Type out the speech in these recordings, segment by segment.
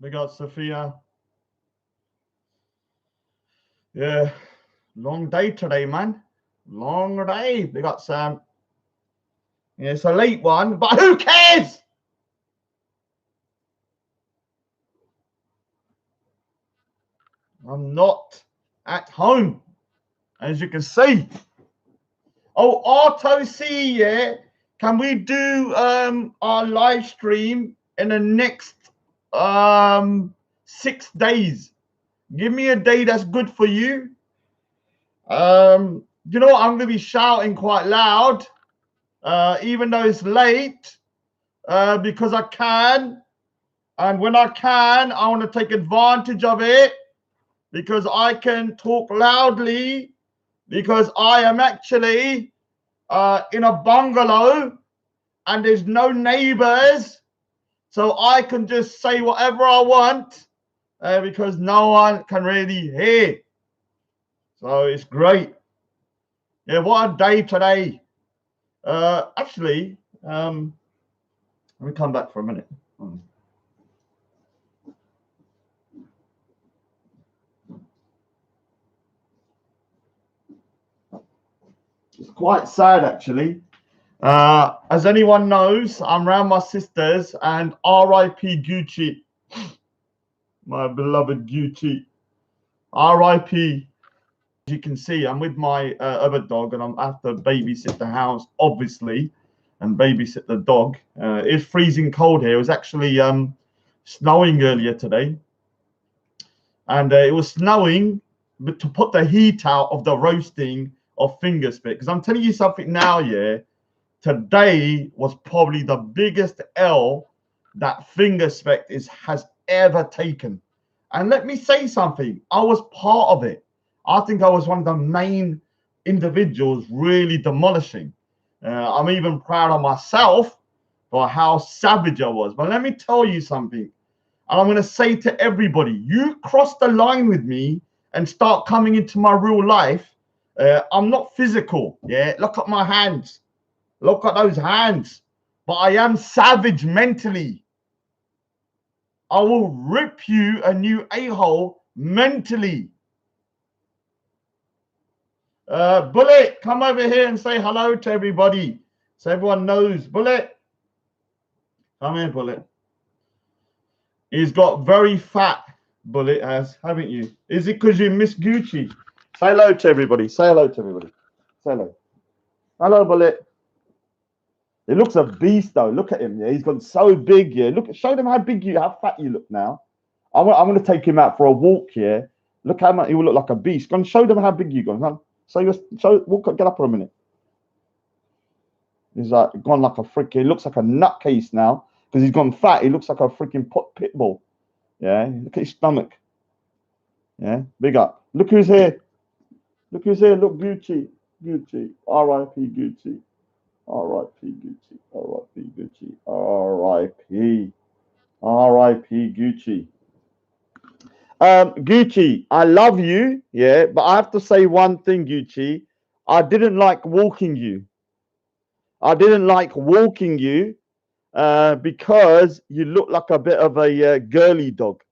We got Sophia. Yeah, long day today, man. Long day. We got Sam. Yeah, it's a late one, but who cares? I'm not at home, as you can see. Oh, R2C, yeah. Can we do our live stream in the next 6 days? Give me a day that's good for you. You know what? I'm gonna be shouting quite loud, even though it's late, because I can. And when I can, I want to take advantage of it because I can talk loudly because I am actually in a bungalow and there's no neighbors. So I can just say whatever I want because no one can really hear. So it's great. Yeah, what a day today. Actually, let me come back for a minute. It's quite sad, actually. As anyone knows, I'm around my sisters and R.I.P. Gucci, my beloved Gucci. R.I.P. As you can see, I'm with my other dog and I have to babysit the house, obviously, and babysit the dog. It's freezing cold here. It was actually snowing earlier today. And it was snowing but to put the heat out of the roasting of Fingerspect. Because I'm telling you something now, yeah. Today was probably the biggest L that Fingerspect has ever taken. And let me say something. I was part of it. I think I was one of the main individuals really demolishing. I'm even proud of myself for how savage I was. But let me tell you something. And I'm going to say to everybody, you cross the line with me and start coming into my real life. I'm not physical. Yeah, look at my hands. Look at those hands. But I am savage mentally. I will rip you a new a-hole mentally. Bullet, come over here and say hello to everybody. So everyone knows. Bullet. Come here, Bullet. He's got very fat, Bullet has, haven't you? Is it because you miss Gucci? Say hello to everybody. Say hello to everybody. Say hello. Hello, Bullet. He looks a beast, though. Look at him. Yeah, he's got so big. Yeah, look. Show them how fat you look now. I'm going to take him out for a walk here. Yeah? Look how much he will look like a beast. Go and show them how big you got. Walk. Get up for a minute. He's like gone like a freaking. He looks like a nutcase now because he's gone fat. He looks like a freaking pit bull. Yeah, look at his stomach. Yeah, big up. Look who's here. Look who's here. Look, Gucci. Gucci. R.I.P. Gucci. R.I.P. Gucci. R.I.P. Gucci. R.I.P. R.I.P. Gucci. Gucci, I love you, yeah, but I have to say one thing, Gucci. I didn't like walking you. I didn't like walking you because you look like a bit of a girly dog,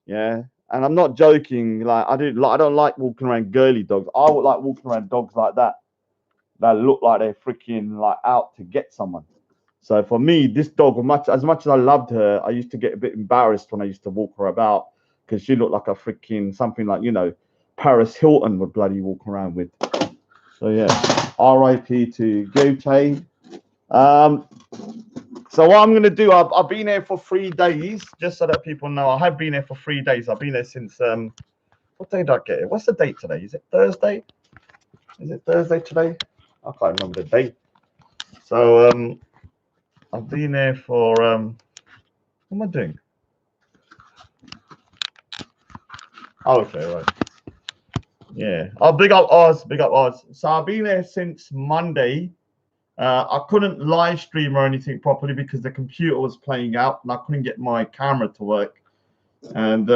yeah. And I'm not joking. Like I don't like walking around girly dogs. I would like walking around dogs like that look like they're freaking like out to get someone. So for me, this dog, as much as I loved her, I used to get a bit embarrassed when I used to walk her about because she looked like a freaking something like, you know, Paris Hilton would bloody walk around with. So yeah, R.I.P. to Gote. So what I'm going to do, I've been here for 3 days, just so that people know. I have been here for 3 days. I've been here since, what day did I get here? What's the date today? Is it Thursday? Is it Thursday today? I can't remember the date. So I've been here for, what am I doing? Oh, okay, right. Yeah. Oh, big up Oz, big up Oz. So I've been here since Monday. I couldn't live stream or anything properly because the computer was playing out and I couldn't get my camera to work. And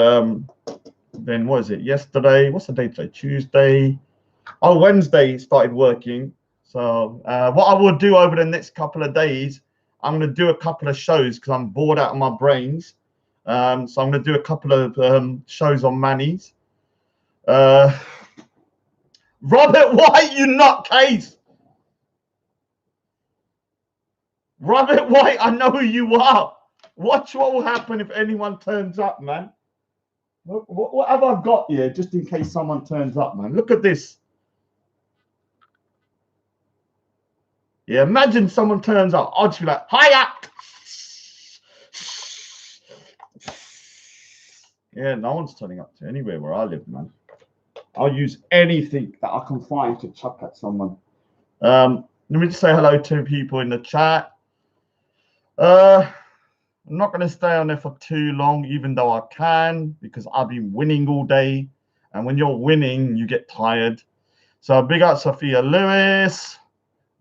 then what is it? Yesterday, what's the date today? Tuesday. Oh, Wednesday it started working. So what I will do over the next couple of days, I'm going to do a couple of shows because I'm bored out of my brains. So I'm going to do a couple of shows on Manny's. Robert White, you nutcase! Robert White, I know who you are. Watch what will happen if anyone turns up, man. What have I got here, just in case someone turns up, man? Look at this. Yeah, imagine someone turns up. I'll just be like, hiya! Yeah, no one's turning up to anywhere where I live, man. I'll use anything that I can find to chuck at someone. Let me just say hello to people in the chat. I'm not going to stay on there for too long, even though I can, because I've been winning all day. And when you're winning, you get tired. So big up Sophia Lewis.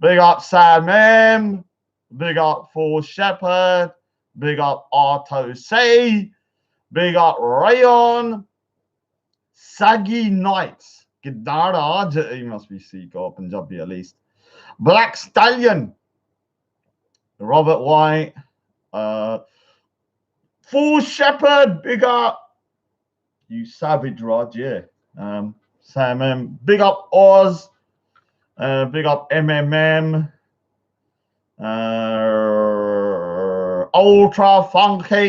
Big up Sam M. Big up Paul Shepherd. Big up Arto Say. Big up Rayon. Sagi Knights. Gidara. He must be Sikh or Punjabi at least. Black Stallion. Robert White. Full Shepherd, big up. You savage, Rod, yeah. Sam M. Big up Oz. Big up MMM. Ultra Funky.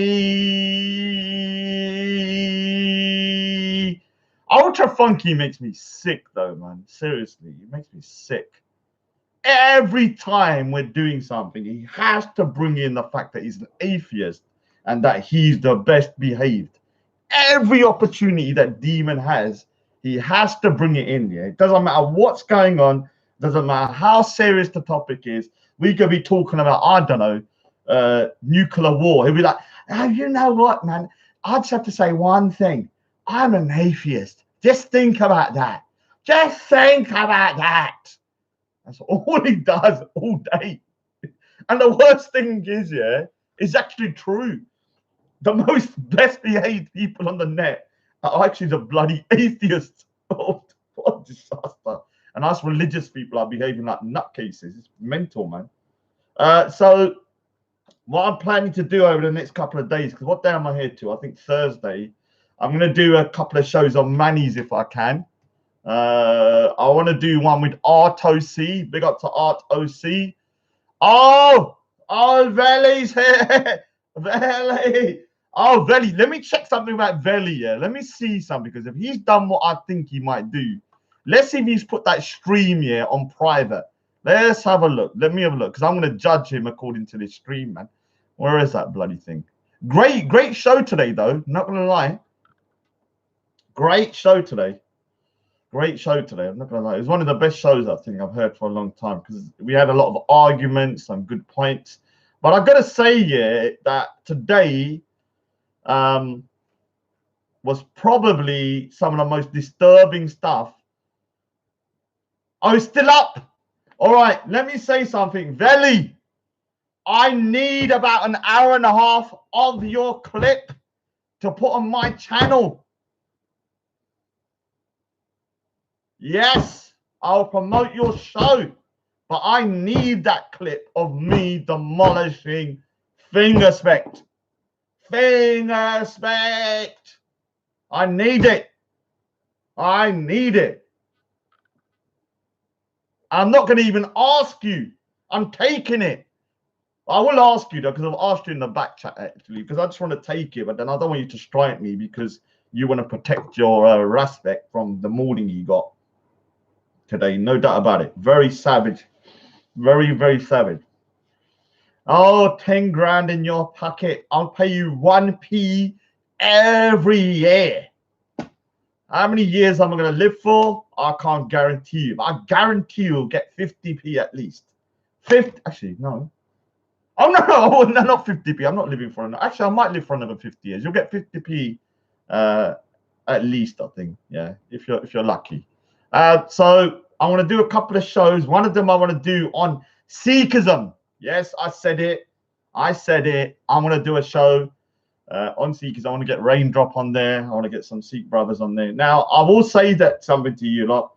Ultra Funky makes me sick, though, man. Seriously, it makes me sick. Every time we're doing something, he has to bring in the fact that he's an atheist and that he's the best behaved. Every opportunity that Demon has, he has to bring it in. Yeah, it doesn't matter what's going on, doesn't matter how serious the topic is. We could be talking about, I don't know, nuclear war. He'll be like, oh, you know what, man? I just have to say one thing. I'm an atheist. Just think about that. Just think about that. That's all he does all day. And the worst thing is, yeah, it's actually true. The most best behaved people on the net are actually the bloody atheists. Oh, what a disaster. And us religious people are behaving like nutcases. It's mental, man. So what I'm planning to do over the next couple of days, because what day am I here to? I think Thursday. I'm going to do a couple of shows on Manny's if I can. I want to do one with Art OC. Big up to Art OC. Oh, Veli's here. Veli. Oh, Veli. Let me check something about Veli. Yeah, let me see something, because if he's done what I think he might do, let's see if he's put that stream here on private. Let's have a look. Let me have a look, because I'm going to judge him according to this stream, man. Where is that bloody thing? Great show today, though. Not going to lie. Great show today. Great show today. I'm not going to lie. It was one of the best shows I think I've heard for a long time, because we had a lot of arguments, some good points. But I've got to say, yeah, that today was probably some of the most disturbing stuff. Oh, it's still up. All right, let me say something. Veli, I need about an hour and a half of your clip to put on my channel. Yes, I'll promote your show, but I need that clip of me demolishing Fingerspect. Fingerspect. I need it. I need it. I'm not going to even ask you. I'm taking it. I will ask you, though, because I've asked you in the back chat, actually, because I just want to take it, but then I don't want you to strike me because you want to protect your respect from the mourning you got today. No doubt about it. Very savage. Very, very savage. Oh, 10 grand in your pocket. I'll pay you 1p every year. How many years am I going to live for? I can't guarantee you. But I guarantee you'll get 50p at least. 50, actually, no. Oh, no, not 50p. I'm not living for another. Actually, I might live for another 50 years. You'll get 50p at least, I think. Yeah, if you're lucky. So I want to do a couple of shows. One of them I want to do on Sikhism. Yes, I said it. I said it. I'm going to do a show on Sikhism. I want to get Raindrop on there. I want to get some Sikh brothers on there. Now, I will say that something to you lot.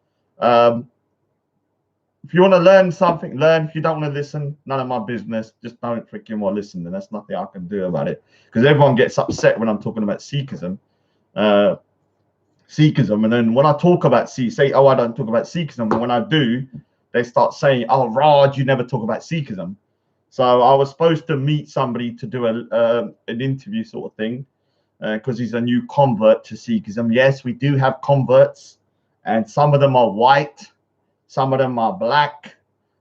If you want to learn something, learn. If you don't want to listen, none of my business. Just don't freaking want to listen. And that's nothing I can do about it. Because everyone gets upset when I'm talking about Sikhism. Sikhism, and then when I talk about say, oh, I don't talk about Sikhism, but when I do, they start saying, oh, Raj, you never talk about Sikhism. So I was supposed to meet somebody to do an interview sort of thing, because he's a new convert to Sikhism. Yes, we do have converts, and some of them are white, some of them are black,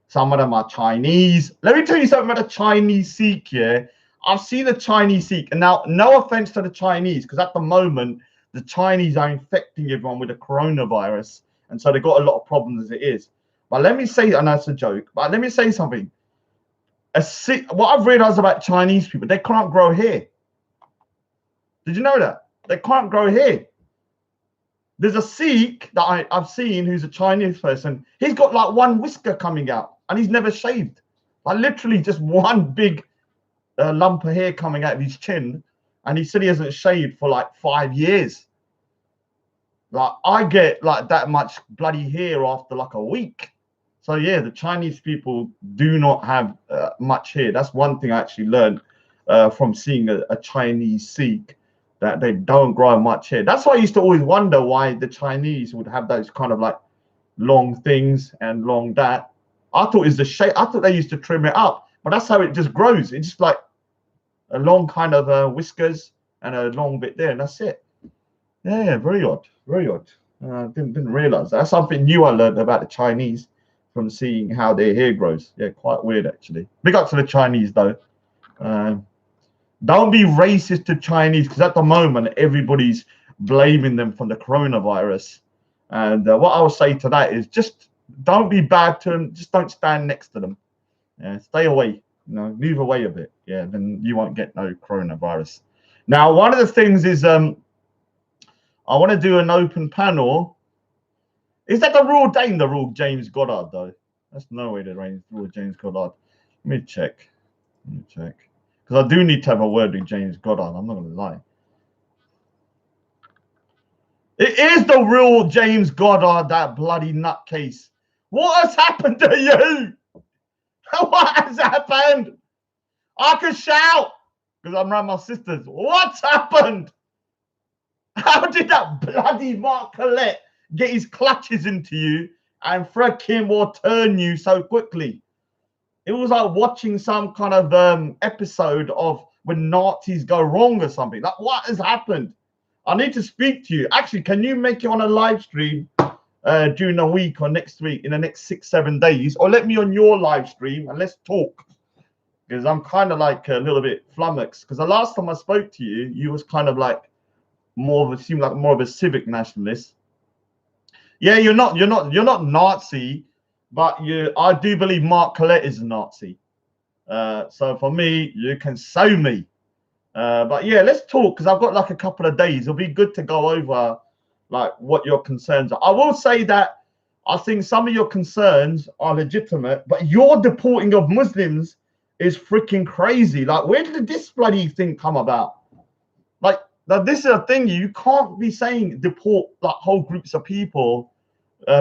some of them are Chinese. Let me tell you something about a Chinese Sikh. Yeah, I've seen a Chinese Sikh, and now no offense to the Chinese, because at the moment the Chinese are infecting everyone with the coronavirus, and so they've got a lot of problems as it is. But let me say, and that's a joke, but let me say something. What I've realized about Chinese people, they can't grow hair. Did you know that? They can't grow hair. There's a Sikh that I've seen who's a Chinese person. He's got like one whisker coming out, and he's never shaved. Like literally just one big lump of hair coming out of his chin, and he said he hasn't shaved for like 5 years. Like I get like that much bloody hair after like a week. So yeah, the Chinese people do not have much hair. That's one thing I actually learned from seeing a Chinese Sikh, that they don't grow much hair. That's why I used to always wonder why the Chinese would have those kind of like long things and long that. I thought it's the shape. I thought they used to trim it up, but that's how it just grows. It's just like a long kind of whiskers and a long bit there, and that's it. Yeah, very odd, very odd. Didn't realize that. That's something new I learned about the Chinese from seeing how their hair grows. Yeah, quite weird actually. Big up to the Chinese though. Don't be racist to Chinese, because at the moment everybody's blaming them for the coronavirus. And what I will say to that is just don't be bad to them. Just don't stand next to them. Yeah, stay away. Move away a bit. Yeah, then you won't get no coronavirus. Now, one of the things is I want to do an open panel. Is that the Royal Dane, the Royal James Goddard, though? That's no way to range Royal James Goddard. Let me check. Because I do need to have a word with James Goddard. I'm not going to lie. It is the real James Goddard, that bloody nutcase. What has happened to you? What has happened? I can shout because I'm around my sisters. What's happened? How did that bloody Mark Collette get his clutches into you and freaking will turn you so quickly? It was like watching some kind of episode of when Nazis go wrong or something. Like, what has happened? I need to speak to you. Actually, can you make it on a live stream during the week or next week, in the next 6-7 days? Or let me on your live stream and let's talk. Because I'm kind of like a little bit flummoxed. Because the last time I spoke to you, you was kind of like seemed like more of a civic nationalist. Yeah, you're not Nazi, but I do believe Mark Collette is a Nazi. So for me, you can sue me. But yeah, let's talk, because I've got like a couple of days. It'll be good to go over like what your concerns are. I will say that I think some of your concerns are legitimate, but your deporting of Muslims is freaking crazy. Like, where did this bloody thing come about? Like, this is a thing. You can't be saying deport like whole groups of people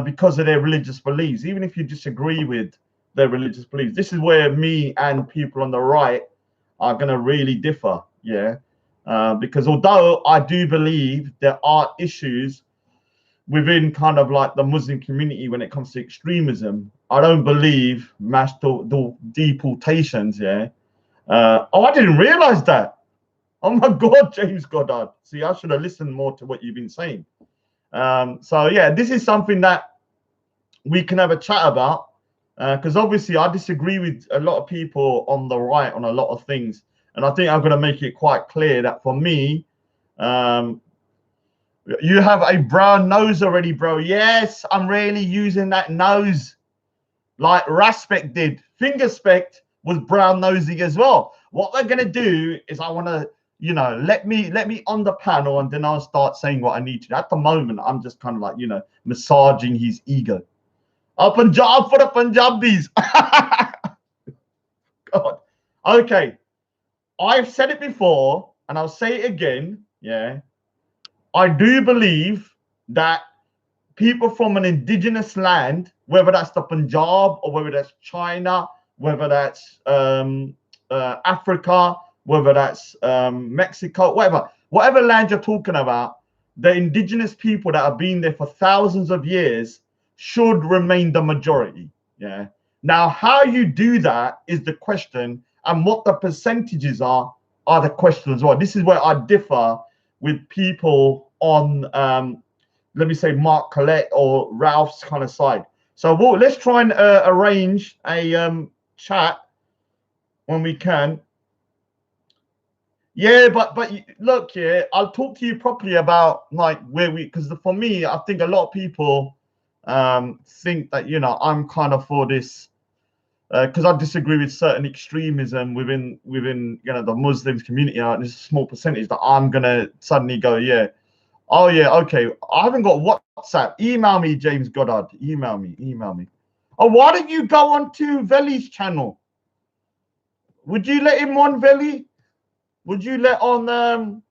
because of their religious beliefs, even if you disagree with their religious beliefs. This is where me and people on the right are going to really differ. Yeah, because although I do believe there are issues within kind of like the Muslim community when it comes to extremism, I don't believe mass deportations. Yeah. Oh, I didn't realize that. Oh my God, James Goddard. See, I should have listened more to what you've been saying. So yeah, this is something that we can have a chat about, because obviously I disagree with a lot of people on the right on a lot of things. And I think I'm going to make it quite clear that for me, you have a brown nose already, bro. Yes, I'm really using that nose like Raspect did. Fingerspect was brown nosy as well. What we're going to do is I want to, let me on the panel, and then I'll start saying what I need to. At the moment, I'm just kind of like, massaging his ego. Punjab for the Punjabis. God. Okay. I've said it before, and I'll say it again. Yeah. I do believe that people from an indigenous land, whether that's the Punjab or whether that's China, whether that's Africa, whether that's Mexico, whatever land you're talking about, the indigenous people that have been there for thousands of years should remain the majority. Yeah. Now, how you do that is the question, and what the percentages are the question as well. This is where I differ with people on, let me say, Mark Collette or Ralph's kind of side. So let's try and arrange a chat when we can. Yeah, but look, yeah, I'll talk to you properly about like where we, because for me, I think a lot of people think that, you know, I'm kind of for this, because I disagree with certain extremism within you know, the Muslims community. And there's a small percentage that I'm gonna suddenly go, yeah, oh yeah, okay, I haven't got WhatsApp. Email me, James Goddard. Email me. Oh, why don't you go on to Veli's channel? Would you let him on, Veli? Would you let on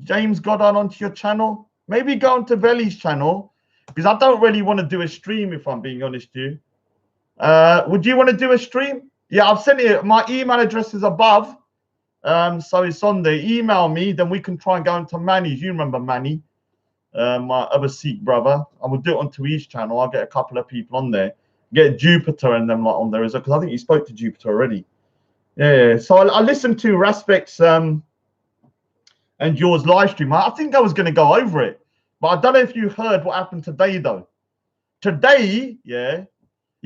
James Goddard onto your channel? Maybe go onto Veli's channel, because I don't really want to do a stream, if I'm being honest with you. Would you want to do a stream? Yeah, I've sent it. My email address is above. So it's on there. Email me, then we can try and go into Manny's. You remember Manny, my other Sikh brother. I will do it onto his channel. I'll get a couple of people on there. Get Jupiter and them like on there as well, because I think you spoke to Jupiter already. Yeah. So I listened to Raspek's and yours live stream. I think I was going to go over it, but I don't know if you heard what happened today though. Today, yeah,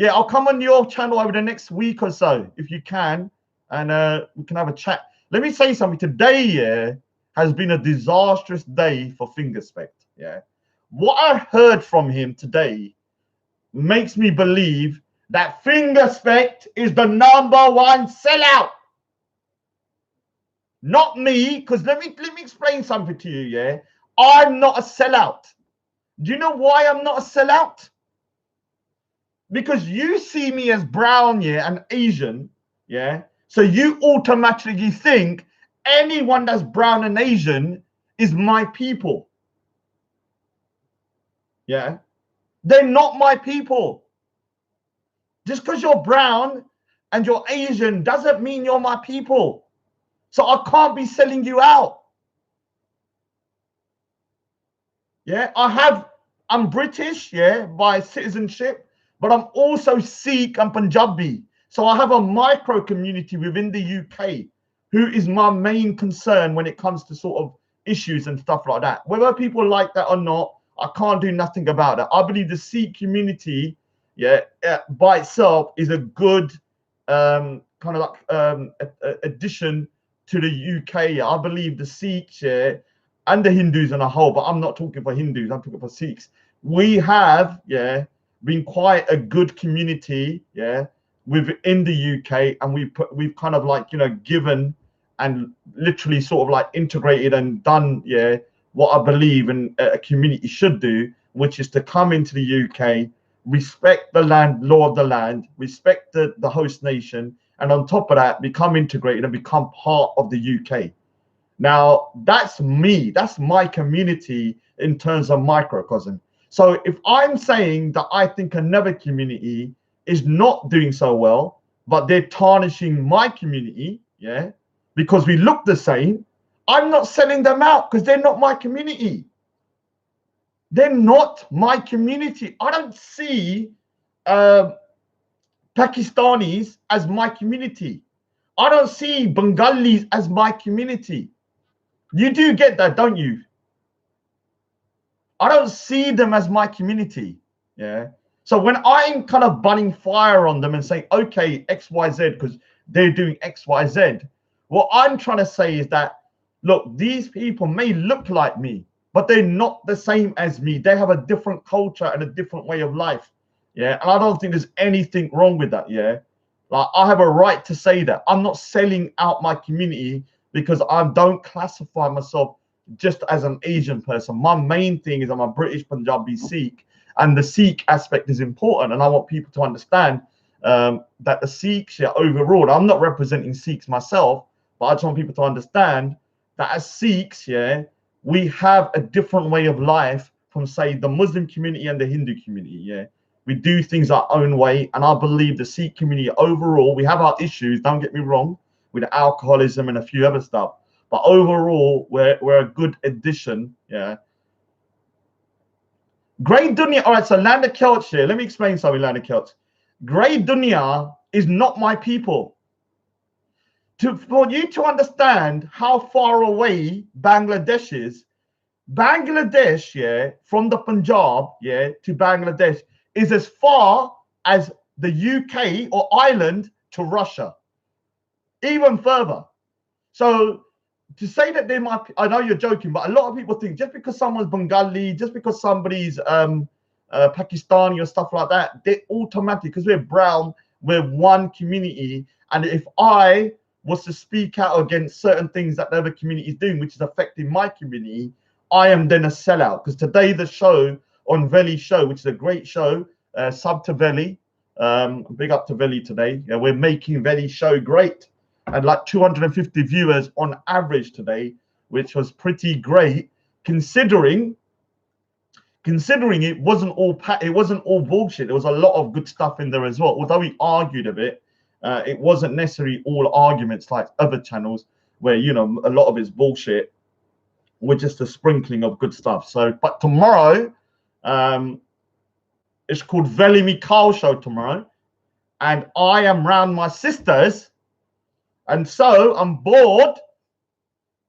I'll come on your channel over the next week or so if you can, and we can have a chat. Let me say something. Today, yeah, has been a disastrous day for Fingerspect. Yeah, what I heard from him today makes me believe that Fingerspect is the #1 sellout. Not me, because let me explain something to you, yeah? I'm not a sellout. Do you know why I'm not a sellout? Because you see me as brown, yeah, and Asian, yeah? So you automatically think anyone that's brown and Asian is my people. Yeah? They're not my people. Just because you're brown and you're Asian doesn't mean you're my people. So I can't be selling you out. Yeah, I'm British, yeah, by citizenship, but I'm also Sikh and Punjabi. So I have a micro community within the UK who is my main concern when it comes to sort of issues and stuff like that. Whether people like that or not, I can't do nothing about it. I believe the Sikh community, yeah, by itself is a good kind of like addition to the UK. I believe the Sikhs, yeah, and the Hindus on a whole, but I'm not talking for Hindus, I'm talking for Sikhs. We have, yeah, been quite a good community, yeah, within the UK, and we've kind of like, you know, given and literally sort of like integrated and done, yeah, what I believe in a community should do, which is to come into the UK, respect the land, law of the land, respect the host nation, and on top of that, become integrated and become part of the UK. Now, that's me. That's my community in terms of microcosm. So if I'm saying that I think another community is not doing so well, but they're tarnishing my community, yeah, because we look the same, I'm not selling them out because they're not my community. They're not my community. I don't see Pakistanis as my community. I don't see Bengalis as my community. You do get that, don't you? I don't see them as my community. Yeah. So when I'm kind of bunning fire on them and saying, okay, X, Y, Z, because they're doing X, Y, Z, what I'm trying to say is that, look, these people may look like me, but they're not the same as me. They have a different culture and a different way of life. Yeah. And I don't think there's anything wrong with that. Yeah. Like, I have a right to say that. I'm not selling out my community because I don't classify myself just as an Asian person. My main thing is I'm a British Punjabi Sikh, and the Sikh aspect is important. And I want people to understand that the Sikhs, yeah, overall, I'm not representing Sikhs myself, but I just want people to understand that as Sikhs, yeah, we have a different way of life from, say, the Muslim community and the Hindu community. Yeah, We do things our own way. And I believe the Sikh community overall, we have our issues, don't get me wrong, with alcoholism and a few other stuff. But overall, we're a good addition. Yeah. Grey Dunya. All right, so Lander Celts here. Let me explain something, Lander Celts. Grey Dunya is not my people. For you to understand how far away Bangladesh is, Bangladesh, yeah, from the Punjab, yeah, to Bangladesh is as far as the UK or Ireland to Russia, even further. So to say that they might, I know you're joking, but a lot of people think just because someone's Bengali, just because somebody's Pakistani or stuff like that, they automatically, because we're brown, we're one community. And if I was to speak out against certain things that the other community is doing, which is affecting my community, I am then a sellout. Because today the show on Veli Show, which is a great show, sub to Veli, big up to Veli today. Yeah, we're making Veli Show great. And like 250 viewers on average today, which was pretty great, considering it wasn't all bullshit. There was a lot of good stuff in there as well. Although we argued a bit, it wasn't necessarily all arguments like other channels where, you know, a lot of it's bullshit. We're just a sprinkling of good stuff. So, but tomorrow, it's called Veli Mikal Show tomorrow, and I am round my sisters. And so I'm bored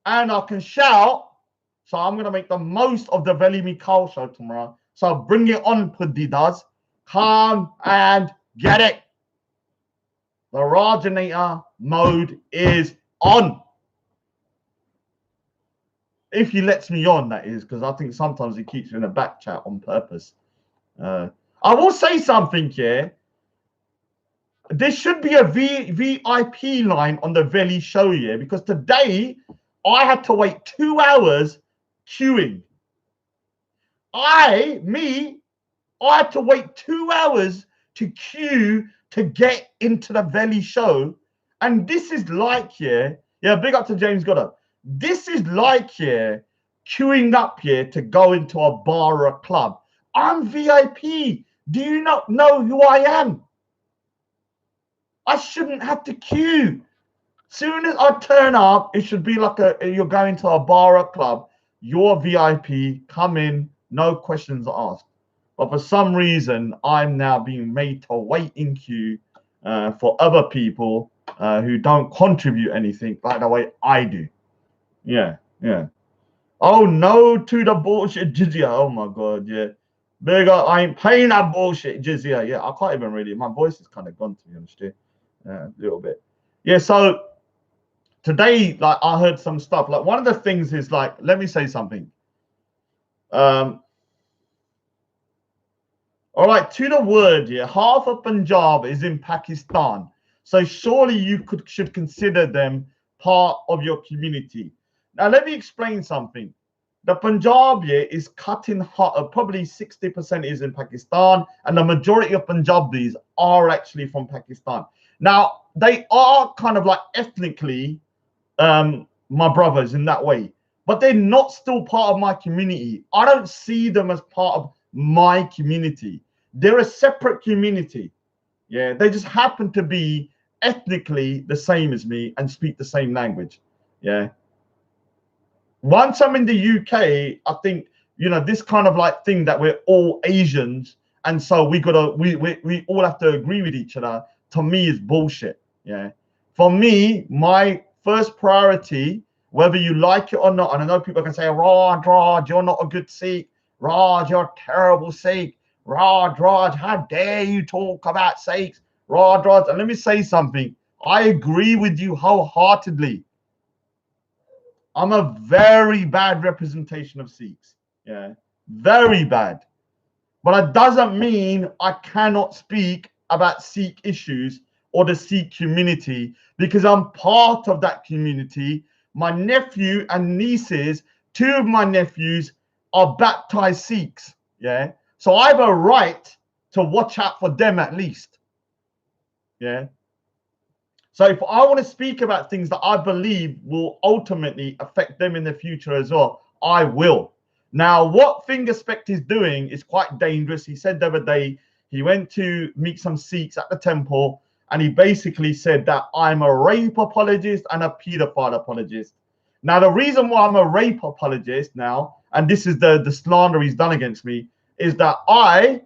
and I can shout. So I'm going to make the most of the Veli Mikal Show tomorrow. So bring it on, Padidas. Come and get it. The Rajanator mode is on. If he lets me on, that is, because I think sometimes he keeps me in a back chat on purpose. I will say something here. There should be a VIP line on the Veli Show here, because today I had to wait 2 hours queuing. I had to wait 2 hours to queue to get into the Veli Show. And this is like here, yeah, big up to James Goddard. This is like here, queuing up here to go into a bar or a club. I'm VIP. Do you not know who I am? I shouldn't have to queue. Soon as I turn up, it should be like you're going to a bar or club. You're VIP. Come in. No questions asked. But for some reason, I'm now being made to wait in queue for other people who don't contribute anything like the way I do. Yeah, yeah. Oh, no to the bullshit jizya. Oh, my God, yeah. Big up, I ain't paying that bullshit jizya. Yeah, I can't even read it. My voice is kind of gone, to be honest. A little bit. Yeah, so today, like, I heard some stuff. Like, one of the things is, like, let me say something. All right, to the word, yeah, half of Punjab is in Pakistan. So surely you should consider them part of your community. Now, let me explain something. The Punjab, yeah, is cut in half. Probably 60% is in Pakistan, and the majority of Punjabis are actually from Pakistan. Now, they are kind of like ethnically my brothers in that way, but they're not still part of my community. I don't see them as part of my community. They're a separate community. Yeah, they just happen to be ethnically the same as me and speak the same language. Yeah. Once I'm in the UK, I think, you know, this kind of like thing that we're all Asians, and so we all have to agree with each other, to me is bullshit. Yeah. For me, my first priority, whether you like it or not, and I know people can say, Raj, you're not a good Sikh. Raj, you're a terrible Sikh. Raj, how dare you talk about Sikhs? Raj, and let me say something. I agree with you wholeheartedly. I'm a very bad representation of Sikhs. Yeah, very bad. But it doesn't mean I cannot speak about Sikh issues or the Sikh community, because I'm part of that community. My nephew and nieces, 2 of my nephews are baptized Sikhs. Yeah. So I have a right to watch out for them at least. Yeah. So if I want to speak about things that I believe will ultimately affect them in the future as well, I will. Now, what Fingerspect is doing is quite dangerous. He said the other day He went to meet some Sikhs at the temple, and he basically said that I'm a rape apologist and a pedophile apologist. Now, the reason why I'm a rape apologist now, and this is the slander he's done against me, is that I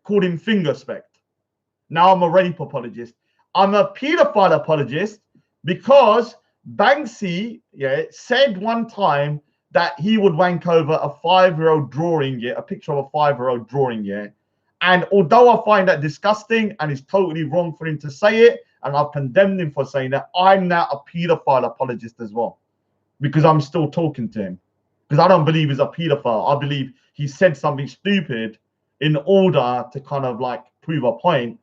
called him Fingerspect. Now I'm a rape apologist. I'm a pedophile apologist because Banksy, said one time that he would wank over a 5-year-old drawing, a picture of a 5-year-old drawing, And although I find that disgusting and it's totally wrong for him to say it, and I've condemned him for saying that, I'm now a pedophile apologist as well, because I'm still talking to him. Because I don't believe he's a pedophile. I believe he said something stupid in order to kind of like prove a point,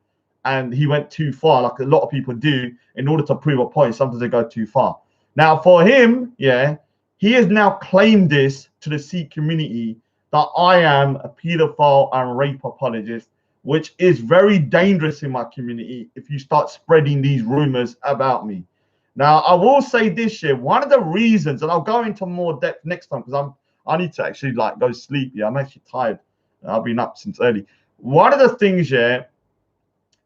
and he went too far, like a lot of people do. In order to prove a point, sometimes they go too far. Now, for him, he has now claimed this to the Sikh community that I am a pedophile and rape apologist, which is very dangerous in my community if you start spreading these rumors about me. Now, I will say this year, one of the reasons, and I'll go into more depth next time because I need to actually like go sleep. I'm actually tired. I've been up since early. One of the things,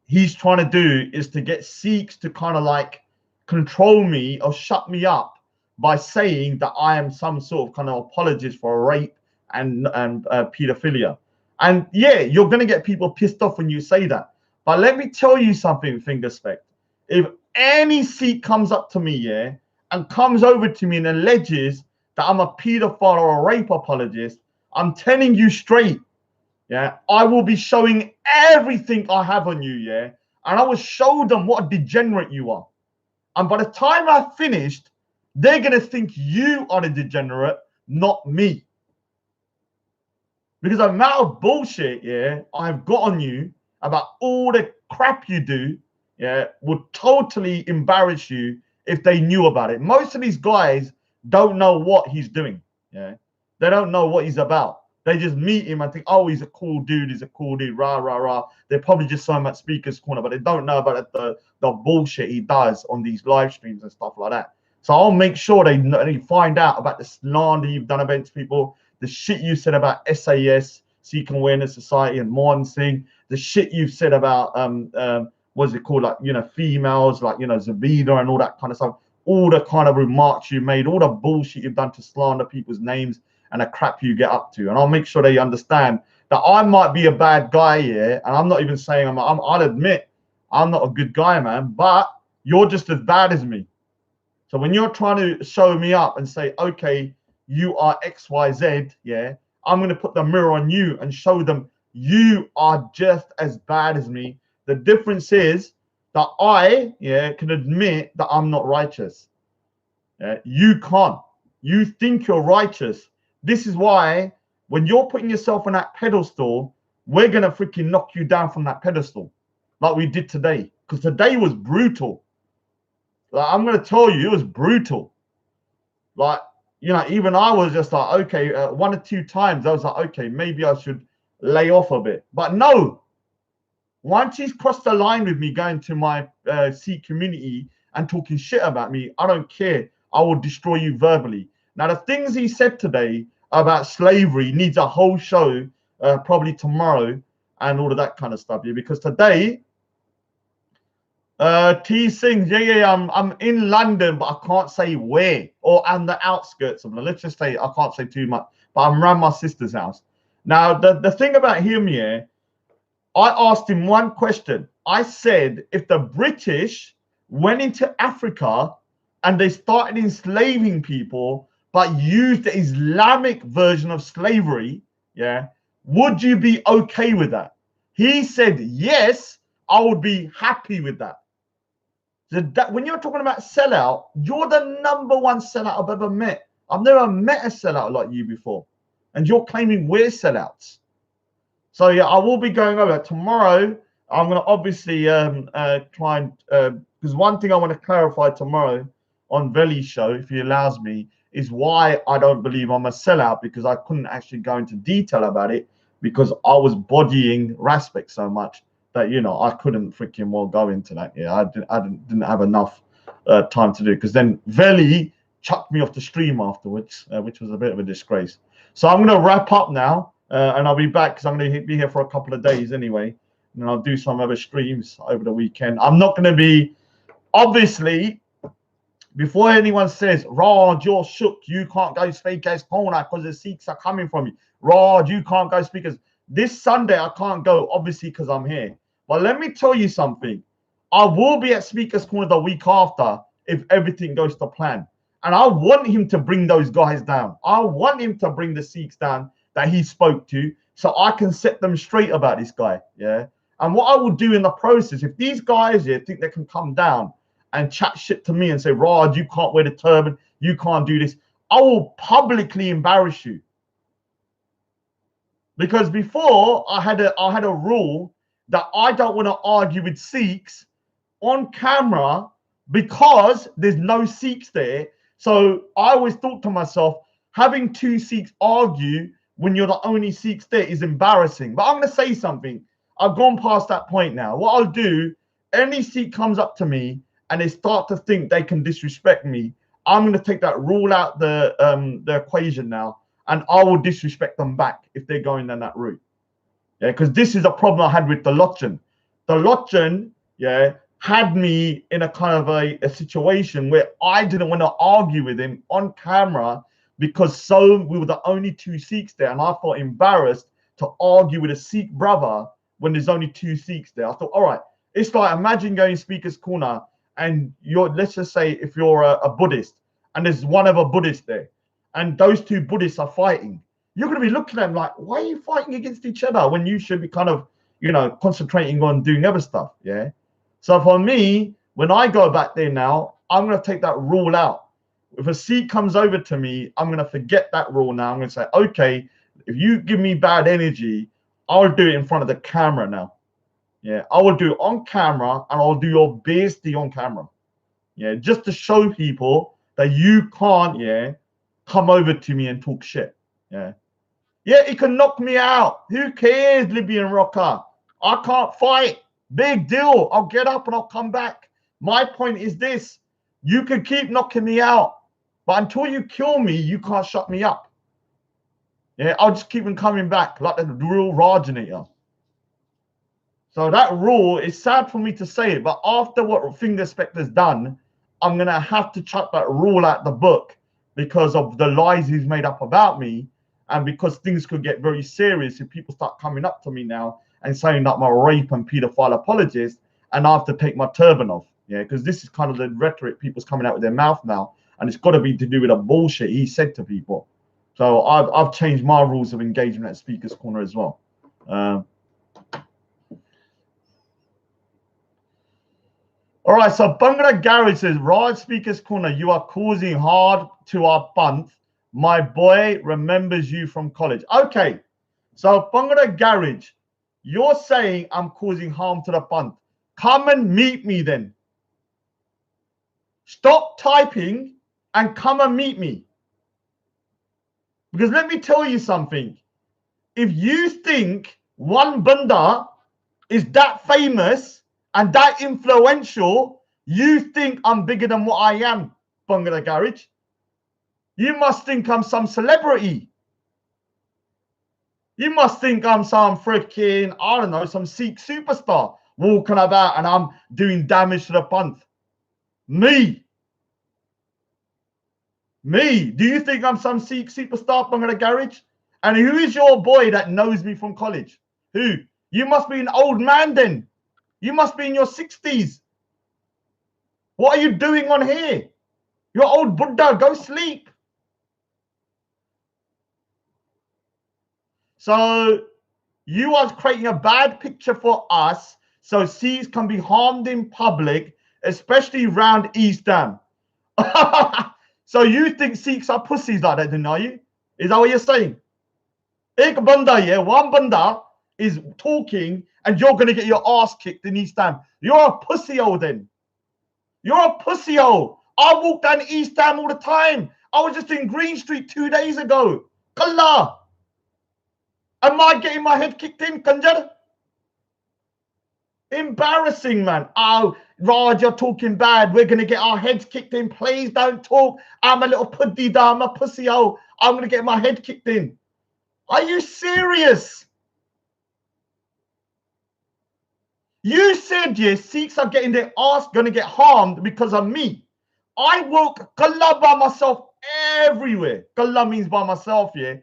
he's trying to do is to get Sikhs to kind of like control me or shut me up by saying that I am some sort of kind of apologist for rape and pedophilia. And you're going to get people pissed off when you say that. But let me tell you something, Fingerspect. If any Sikh comes up to me, and comes over to me and alleges that I'm a pedophile or a rape apologist, I'm telling you straight, I will be showing everything I have on you, and I will show them what a degenerate you are. And by the time I've finished, they're going to think you are the degenerate, not me. Because the amount of bullshit, I've got on you about all the crap you do, would totally embarrass you if they knew about it. Most of these guys don't know what he's doing, They don't know what he's about. They just meet him and think, oh, he's a cool dude, rah, rah, rah. They probably just saw him at Speaker's Corner, but they don't know about the bullshit he does on these live streams and stuff like that. So I'll make sure they find out about the slander you've done against people, the shit you said about SAS, Sikh Awareness Society, and Mohan Singh, the shit you've said about, what's it called, like, females, like, Zabida and all that kind of stuff, all the kind of remarks you made, all the bullshit you've done to slander people's names, and the crap you get up to. And I'll make sure they understand that I might be a bad guy here, and I'm not even saying I'll admit I'm not a good guy, man, but you're just as bad as me. So when you're trying to show me up and say, okay, you are XYZ, I'm going to put the mirror on you and show them you are just as bad as me. The difference is that I can admit that I'm not righteous. You can't. You think you're righteous. This is why when you're putting yourself on that pedestal, we're going to freaking knock you down from that pedestal like we did today. Because today was brutal. Like, I'm going to tell you, it was brutal. Like, even I was just like, okay, 1 or 2 times, I was like, okay, maybe I should lay off a bit. But no. Once he's crossed the line with me going to my Sikh community and talking shit about me, I don't care. I will destroy you verbally. Now, the things he said today about slavery needs a whole show, probably tomorrow, and all of that kind of stuff. Because today, T sings, I'm in London, but I can't say where, or on the outskirts of London. Let's just say I can't say too much, but I'm around my sister's house. Now, the thing about him, I asked him one question. I said, if the British went into Africa and they started enslaving people, but used the Islamic version of slavery, would you be okay with that? He said, yes, I would be happy with that. So that when you're talking about sellout, you're the number one sellout I've ever met. I've never met a sellout like you before. And you're claiming we're sellouts. So I will be going over tomorrow. I'm going to obviously try and because one thing I want to clarify tomorrow on Veli's show, if he allows me, is why I don't believe I'm a sellout, because I couldn't actually go into detail about it because I was bodying Raspek so much that I couldn't freaking well go into that. I didn't have enough time to do it, because then Veli chucked me off the stream afterwards, which was a bit of a disgrace. So I'm going to wrap up now. and I'll be back because I'm going to be here for a couple of days anyway. And I'll do some other streams over the weekend. I'm not going to be, obviously, before anyone says, Raj, you're shook, you can't go speak as corner because the Sikhs are coming from you. Raj, you can't go speak as. This Sunday, I can't go, obviously, because I'm here. But let me tell you something. I will be at Speaker's Corner the week after if everything goes to plan. And I want him to bring those guys down. I want him to bring the Sikhs down that he spoke to so I can set them straight about this guy. Yeah. And what I will do in the process, if these guys here think they can come down and chat shit to me and say, Raj, you can't wear the turban, you can't do this, I will publicly embarrass you. Because before I had a rule that I don't want to argue with Sikhs on camera because there's no Sikhs there. So I always thought to myself, having two Sikhs argue when you're the only Sikhs there is embarrassing. But I'm going to say something. I've gone past that point now. What I'll do, any Sikh comes up to me and they start to think they can disrespect me, I'm going to take that rule out the equation now. And I will disrespect them back if they're going down that route. Yeah, because this is a problem I had with the Lotjan. The Lotjan, yeah, had me in a kind of a situation where I didn't want to argue with him on camera because we were the only two Sikhs there. And I felt embarrassed to argue with a Sikh brother when there's only two Sikhs there. I thought, all right, it's like imagine going Speaker's Corner and let's just say if you're a Buddhist and there's one other Buddhist there, and those two Buddhists are fighting, you're going to be looking at them like, why are you fighting against each other when you should be kind of, concentrating on doing other stuff, yeah? So for me, when I go back there now, I'm going to take that rule out. If a Sikh comes over to me, I'm going to forget that rule now. I'm going to say, okay, if you give me bad energy, I'll do it in front of the camera now. Yeah, I will do it on camera and I'll do your bestie on camera. Yeah, just to show people that you can't, come over to me and talk shit. Yeah, he can knock me out. Who cares, Libyan rocker? I can't fight. Big deal. I'll get up and I'll come back. My point is this. You can keep knocking me out, but until you kill me, you can't shut me up. Yeah, I'll just keep on coming back like the real Rajanator. So that rule is sad for me to say it, but after what Fingerspect has done, I'm going to have to chuck that rule out the book because of the lies he's made up about me and because things could get very serious if people start coming up to me now and saying that I'm a rape and paedophile apologist and I have to take my turban off. Yeah, because this is kind of the rhetoric people's coming out with their mouth now, and it's got to be to do with the bullshit he said to people. So I've changed my rules of engagement at Speaker's Corner as well. All right, so Bangla Garage says, Raj, Speaker's Corner, you are causing hard to our bunt. My boy remembers you from college. Okay, so Bangla Garage, you're saying I'm causing harm to the bunt. Come and meet me then. Stop typing and come and meet me. Because let me tell you something. If you think one banda is that famous and that influential, you think I'm bigger than what I am, Bangla Garage. You must think I'm some celebrity. You must think I'm some freaking, I don't know, some Sikh superstar walking about and I'm doing damage to the bunt. Me. Do you think I'm some Sikh superstar, Bangla Garage? And who is your boy that knows me from college? Who? You must be an old man then. You must be in your 60s. What are you doing on here? You're old Buddha. Go sleep. So you are creating a bad picture for us so Sikhs can be harmed in public, especially around East Dam. So you think Sikhs are pussies like that, then, are you? Is that what you're saying? Ek banda, yeah, one banda is talking and you're going to get your ass kicked in East Ham. You're a pussy-hole then. You're a pussy-hole. I walk down East Ham all the time. I was just in Green Street 2 days ago. Kalla. Am I getting my head kicked in, Kanjar? Embarrassing, man. Oh, Raj, you're talking bad. We're going to get our heads kicked in. Please don't talk. I'm a little puddy da. I'm a pussy-hole. I'm going to get my head kicked in. Are you serious? You said, yes, Sikhs are getting their ass going to get harmed because of me. I walk Kalla by myself everywhere. Kalla means by myself, yeah.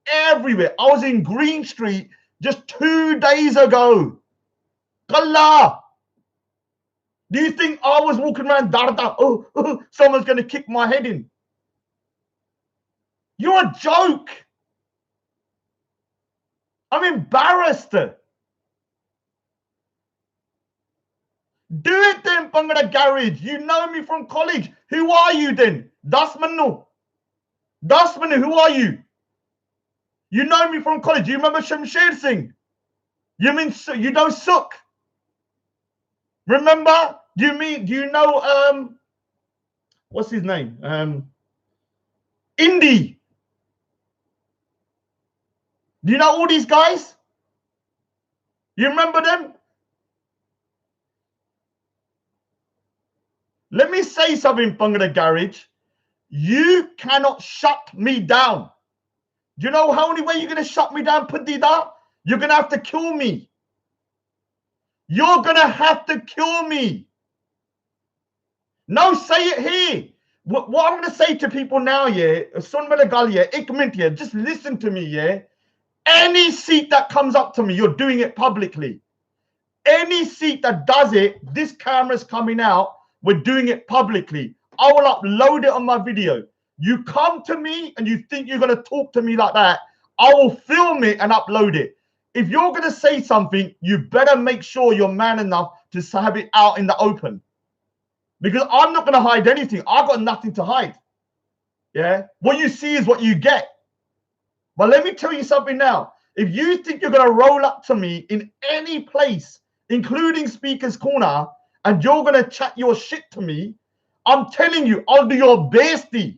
Everywhere. I was in Green Street just 2 days ago. Kalla. Do you think I was walking around, someone's going to kick my head in? You're a joke. I'm embarrassed. Do it then, Bangada Garage. You know me from college. Who are you then? Dasmanu. Dasmanu, who are you? You know me from college. You remember Shamsher Singh? You mean you know Suk? Remember? Do you know what's his name? Indy. Do you know all these guys? You remember them? Let me say something, Bangada Garage. You cannot shut me down. Do you know how only way you're going to shut me down, Padida? You're going to have to kill me. You're going to have to kill me. No, say it here. What I'm going to say to people now, yeah, just listen to me, yeah. Any Sikh that comes up to me, you're doing it publicly. Any Sikh that does it, this camera's coming out, we're doing it publicly. I will upload it on my video. You come to me and you think you're going to talk to me like that, I will film it and upload it. If you're going to say something, you better make sure you're man enough to have it out in the open. Because I'm not going to hide anything. I've got nothing to hide. Yeah? What you see is what you get. But let me tell you something now. If you think you're going to roll up to me in any place, including Speaker's Corner, and you're going to chat your shit to me, I'm telling you, I'll do your bestie.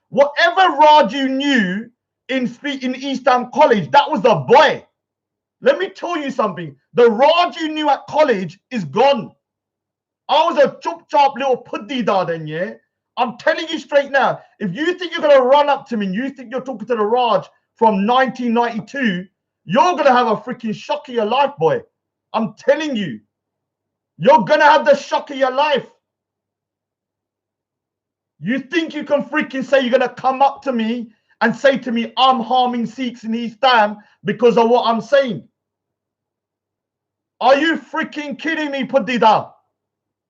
Whatever Raj you knew in East Ham College, that was the boy. Let me tell you something. The Raj you knew at college is gone. I was a chup-chop little puddida then, yeah? I'm telling you straight now, if you think you're going to run up to me and you think you're talking to the Raj from 1992, you're going to have a freaking shock of your life, boy. I'm telling you. You're going to have the shock of your life. You think you can freaking say you're going to come up to me and say to me, I'm harming Sikhs in East Ham because of what I'm saying? Are you freaking kidding me, Puddida?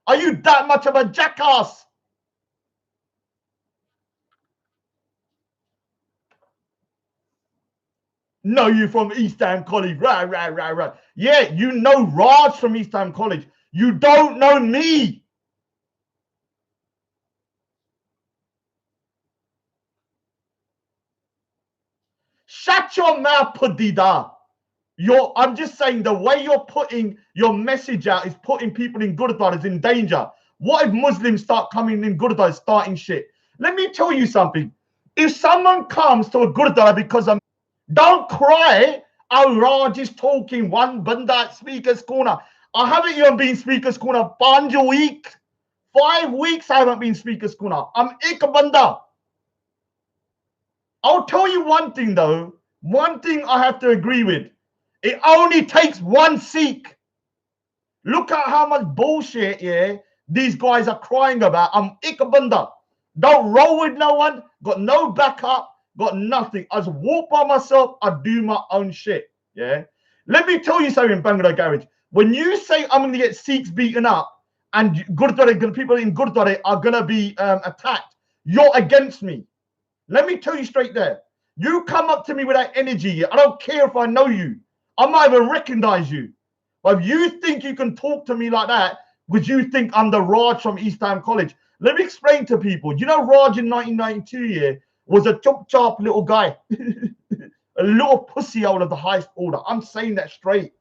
Are you that much of a jackass? No, you from East Ham College. Right. Yeah, you know Raj from East Ham College. You don't know me. Shut your mouth, Puddida. I'm just saying the way you're putting your message out is putting people in Gurdwaras in danger. What if Muslims start coming in Gurdwaras, starting shit? Let me tell you something. If someone comes to a Gurdwara because of, don't cry. Oh, Raj is talking one banda at Speaker's Corner. I haven't even been Speaker's Corner 5 weeks. 5 weeks I haven't been Speaker's Corner. I'm ik banda. I'll tell you one thing though. One thing I have to agree with. It only takes one Sikh. Look at how much bullshit, yeah, these guys are crying about. I'm ik banda. Don't roll with no one. Got no backup. Got nothing. I just walk by myself. I do my own shit. Yeah. Let me tell you something, Bangla Garage. When you say I'm going to get Sikhs beaten up and Gurdwara, people in Gurdwara are going to be attacked, you're against me. Let me tell you straight there. You come up to me with that energy. I don't care if I know you. I might even recognize you. But if you think you can talk to me like that, because you think I'm the Raj from East Ham College, let me explain to people. You know, Raj in 1992, yeah, was a chop-chop little guy. A little pussy out of the highest order. I'm saying that straight.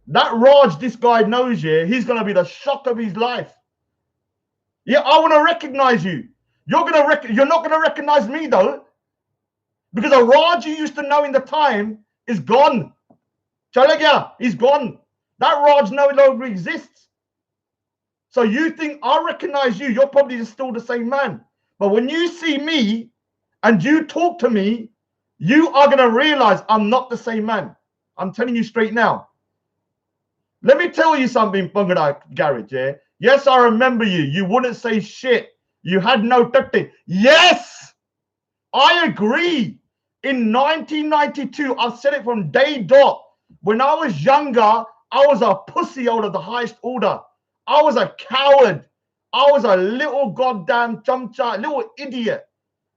That Raj, this guy knows, yeah, he's going to be the shock of his life. Yeah, I want to recognize you. You're not going to recognize me, though. Because the Raj you used to know in the time is gone. Chala he's gone. That Raj no longer exists. So you think I recognize you, you're probably still the same man. But when you see me and you talk to me, you are going to realize I'm not the same man. I'm telling you straight now. Let me tell you something, Bangada Garage. Yeah? Yes, I remember you. You wouldn't say shit. You had no dirty. Yes, I agree. In 1992, I've said it from day dot. When I was younger, I was a pussy out of the highest order. I was a coward. I was a little goddamn chumcha, little idiot.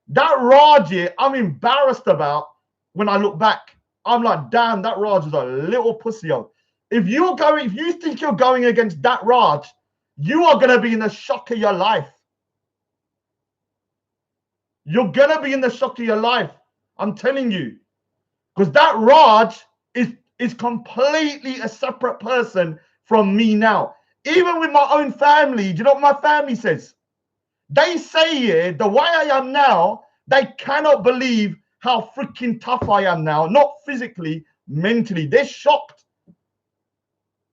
That Raj, I'm embarrassed about when I look back. I'm like, damn, that Raj is a little pussy out. If you think you're going against that Raj, you are gonna be in the shock of your life. You're gonna be in the shock of your life. I'm telling you. Because that Raj is completely a separate person from me now. Even with my own family, do you know what my family says? They say, yeah, the way I am now, they cannot believe how freaking tough I am now. Not physically, mentally. They're shocked.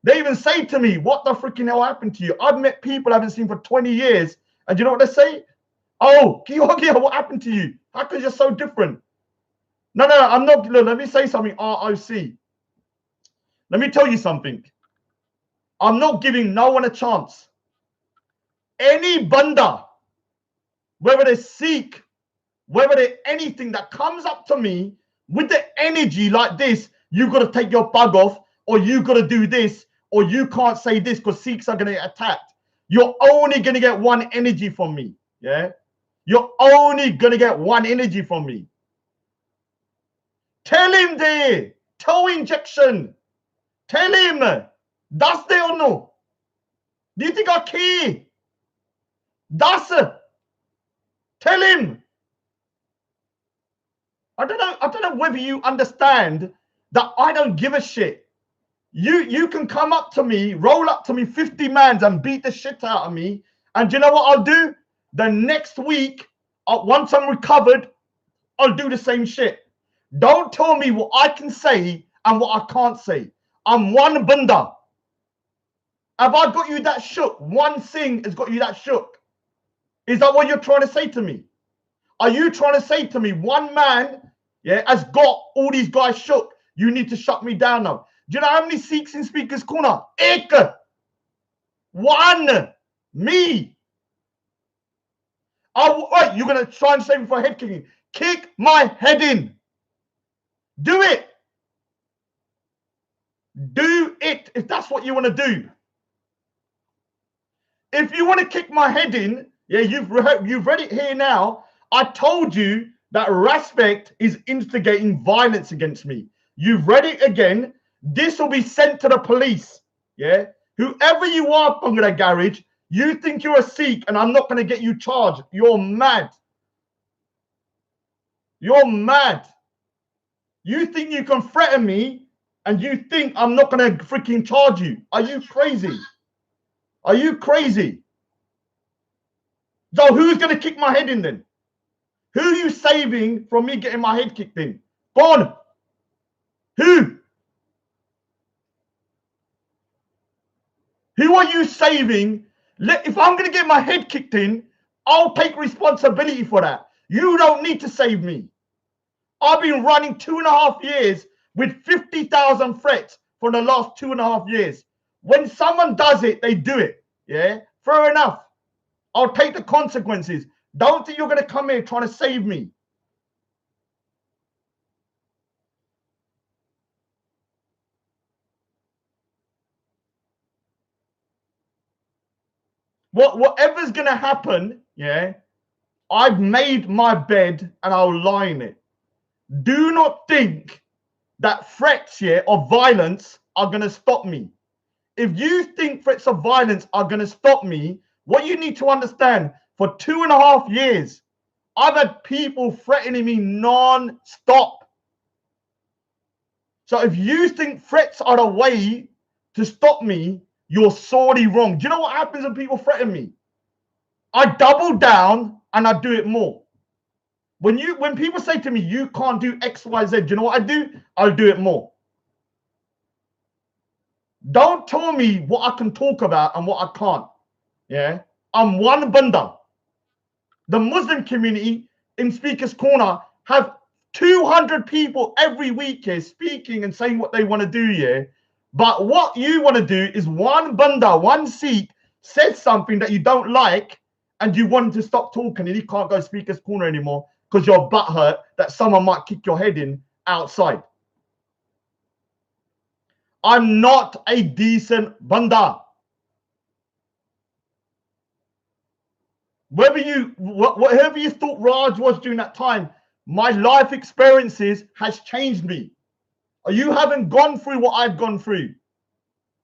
They even say to me, what the freaking hell happened to you? I've met people I haven't seen for 20 years. And do you know what they say? Oh, Georgia, what happened to you? How come you're so different? No, I'm not. Look, let me say something, ROC. Let me tell you something. I'm not giving no one a chance. Any bunda, whether they Sikh, whether they're anything that comes up to me with the energy like this, you got to take your bug off, or you got to do this, or you can't say this because Sikhs are going to get attacked. You're only going to get one energy from me. Yeah? You're only going to get one energy from me. Tell him there, toe injection. Tell him, that's there or no? Do you think I care? That's tell him. I don't know whether you understand that I don't give a shit. You can come up to me, roll up to me 50 mans and beat the shit out of me. And do you know what I'll do? The next week, once I'm recovered, I'll do the same shit. Don't tell me what I can say and what I can't say. I'm one bunda. Have I got you that shook? One thing has got you that shook. Is that what you're trying to say to me? Are you trying to say to me one man, yeah, has got all these guys shook? You need to shut me down now. Do you know how many Sikhs in Speaker's Corner? Ik. One. Me. Wait, you're going to try and save me for head kicking. Kick my head in. Do it. Do it if that's what you want to do. If you want to kick my head in, yeah, you've read it here now. I told you that Respect is instigating violence against me. You've read it again. This will be sent to the police. Yeah, whoever you are, Bangla Garage, you think you're a Sikh and I'm not going to get you charged. You're mad. You're mad. You think you can threaten me and you think I'm not going to freaking charge you. Are you crazy? Are you crazy? So who's going to kick my head in then? Who are you saving from me getting my head kicked in? Go on. Who? Who are you saving? If I'm going to get my head kicked in, I'll take responsibility for that. You don't need to save me. I've been running 2.5 years with 50,000 threats for the last 2.5 years. When someone does it, they do it. Yeah? Fair enough. I'll take the consequences. Don't think you're going to come here trying to save me. Whatever's going to happen, yeah, I've made my bed and I'll lie in it. Do not think that threats here of violence are going to stop me. If you think threats of violence are going to stop me, what you need to understand, for 2.5 years, I've had people threatening me non-stop. So if you think threats are the way to stop me, you're sorely wrong. Do you know what happens when people threaten me? I double down and I do it more. When people say to me, you can't do X, Y, Z, do you know what I do? I'll do it more. Don't tell me what I can talk about and what I can't. Yeah, I'm one bunda. The Muslim community in Speaker's Corner have 200 people every week here speaking and saying what they want to do, yeah. But what you want to do is one banda, one Sikh says something that you don't like, and you want to stop talking, and you can't go speaker's corner anymore because your butt hurt that someone might kick your head in outside. I'm not a decent banda. Whatever you thought Raj was during that time, my life experiences has changed me. You haven't gone through what I've gone through.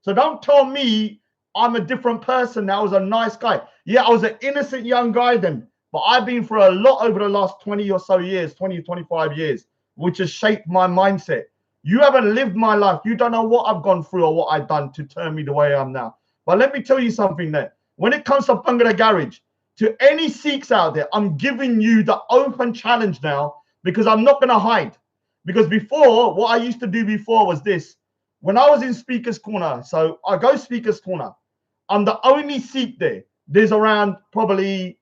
So don't tell me I'm a different person now. I was a nice guy. Yeah, I was an innocent young guy then, but I've been through a lot over the last 20 or so years, 20, 25 years, which has shaped my mindset. You haven't lived my life. You don't know what I've gone through or what I've done to turn me the way I am now. But let me tell you something there. When it comes to Bangla Garage, to any Sikhs out there, I'm giving you the open challenge now because I'm not going to hide. Because before, what I used to do before was this. When I was in Speaker's Corner, so I go Speaker's Corner, I'm the only Sikh there. There's around probably,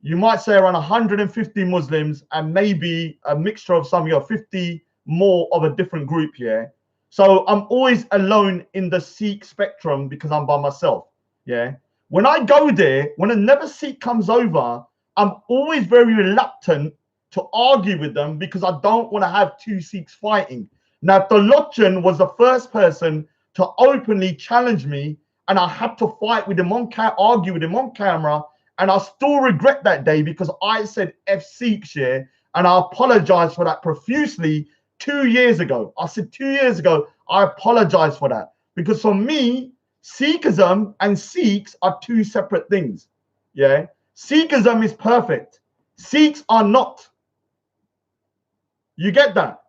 you might say around 150 Muslims and maybe a mixture of some, 50 more of a different group here. So I'm always alone in the Sikh spectrum because I'm by myself. Yeah. When I go there, when another Sikh comes over, I'm always very reluctant to argue with them because I don't want to have two Sikhs fighting. Now, Tolochan was the first person to openly challenge me, and I had to fight with him argue with him on camera, and I still regret that day because I said F Sikhs, yeah, and I apologize for that profusely 2 years ago. I said 2 years ago, I apologize for that because for me, Sikhism and Sikhs are two separate things. Yeah, Sikhism is perfect. Sikhs are not. You get that?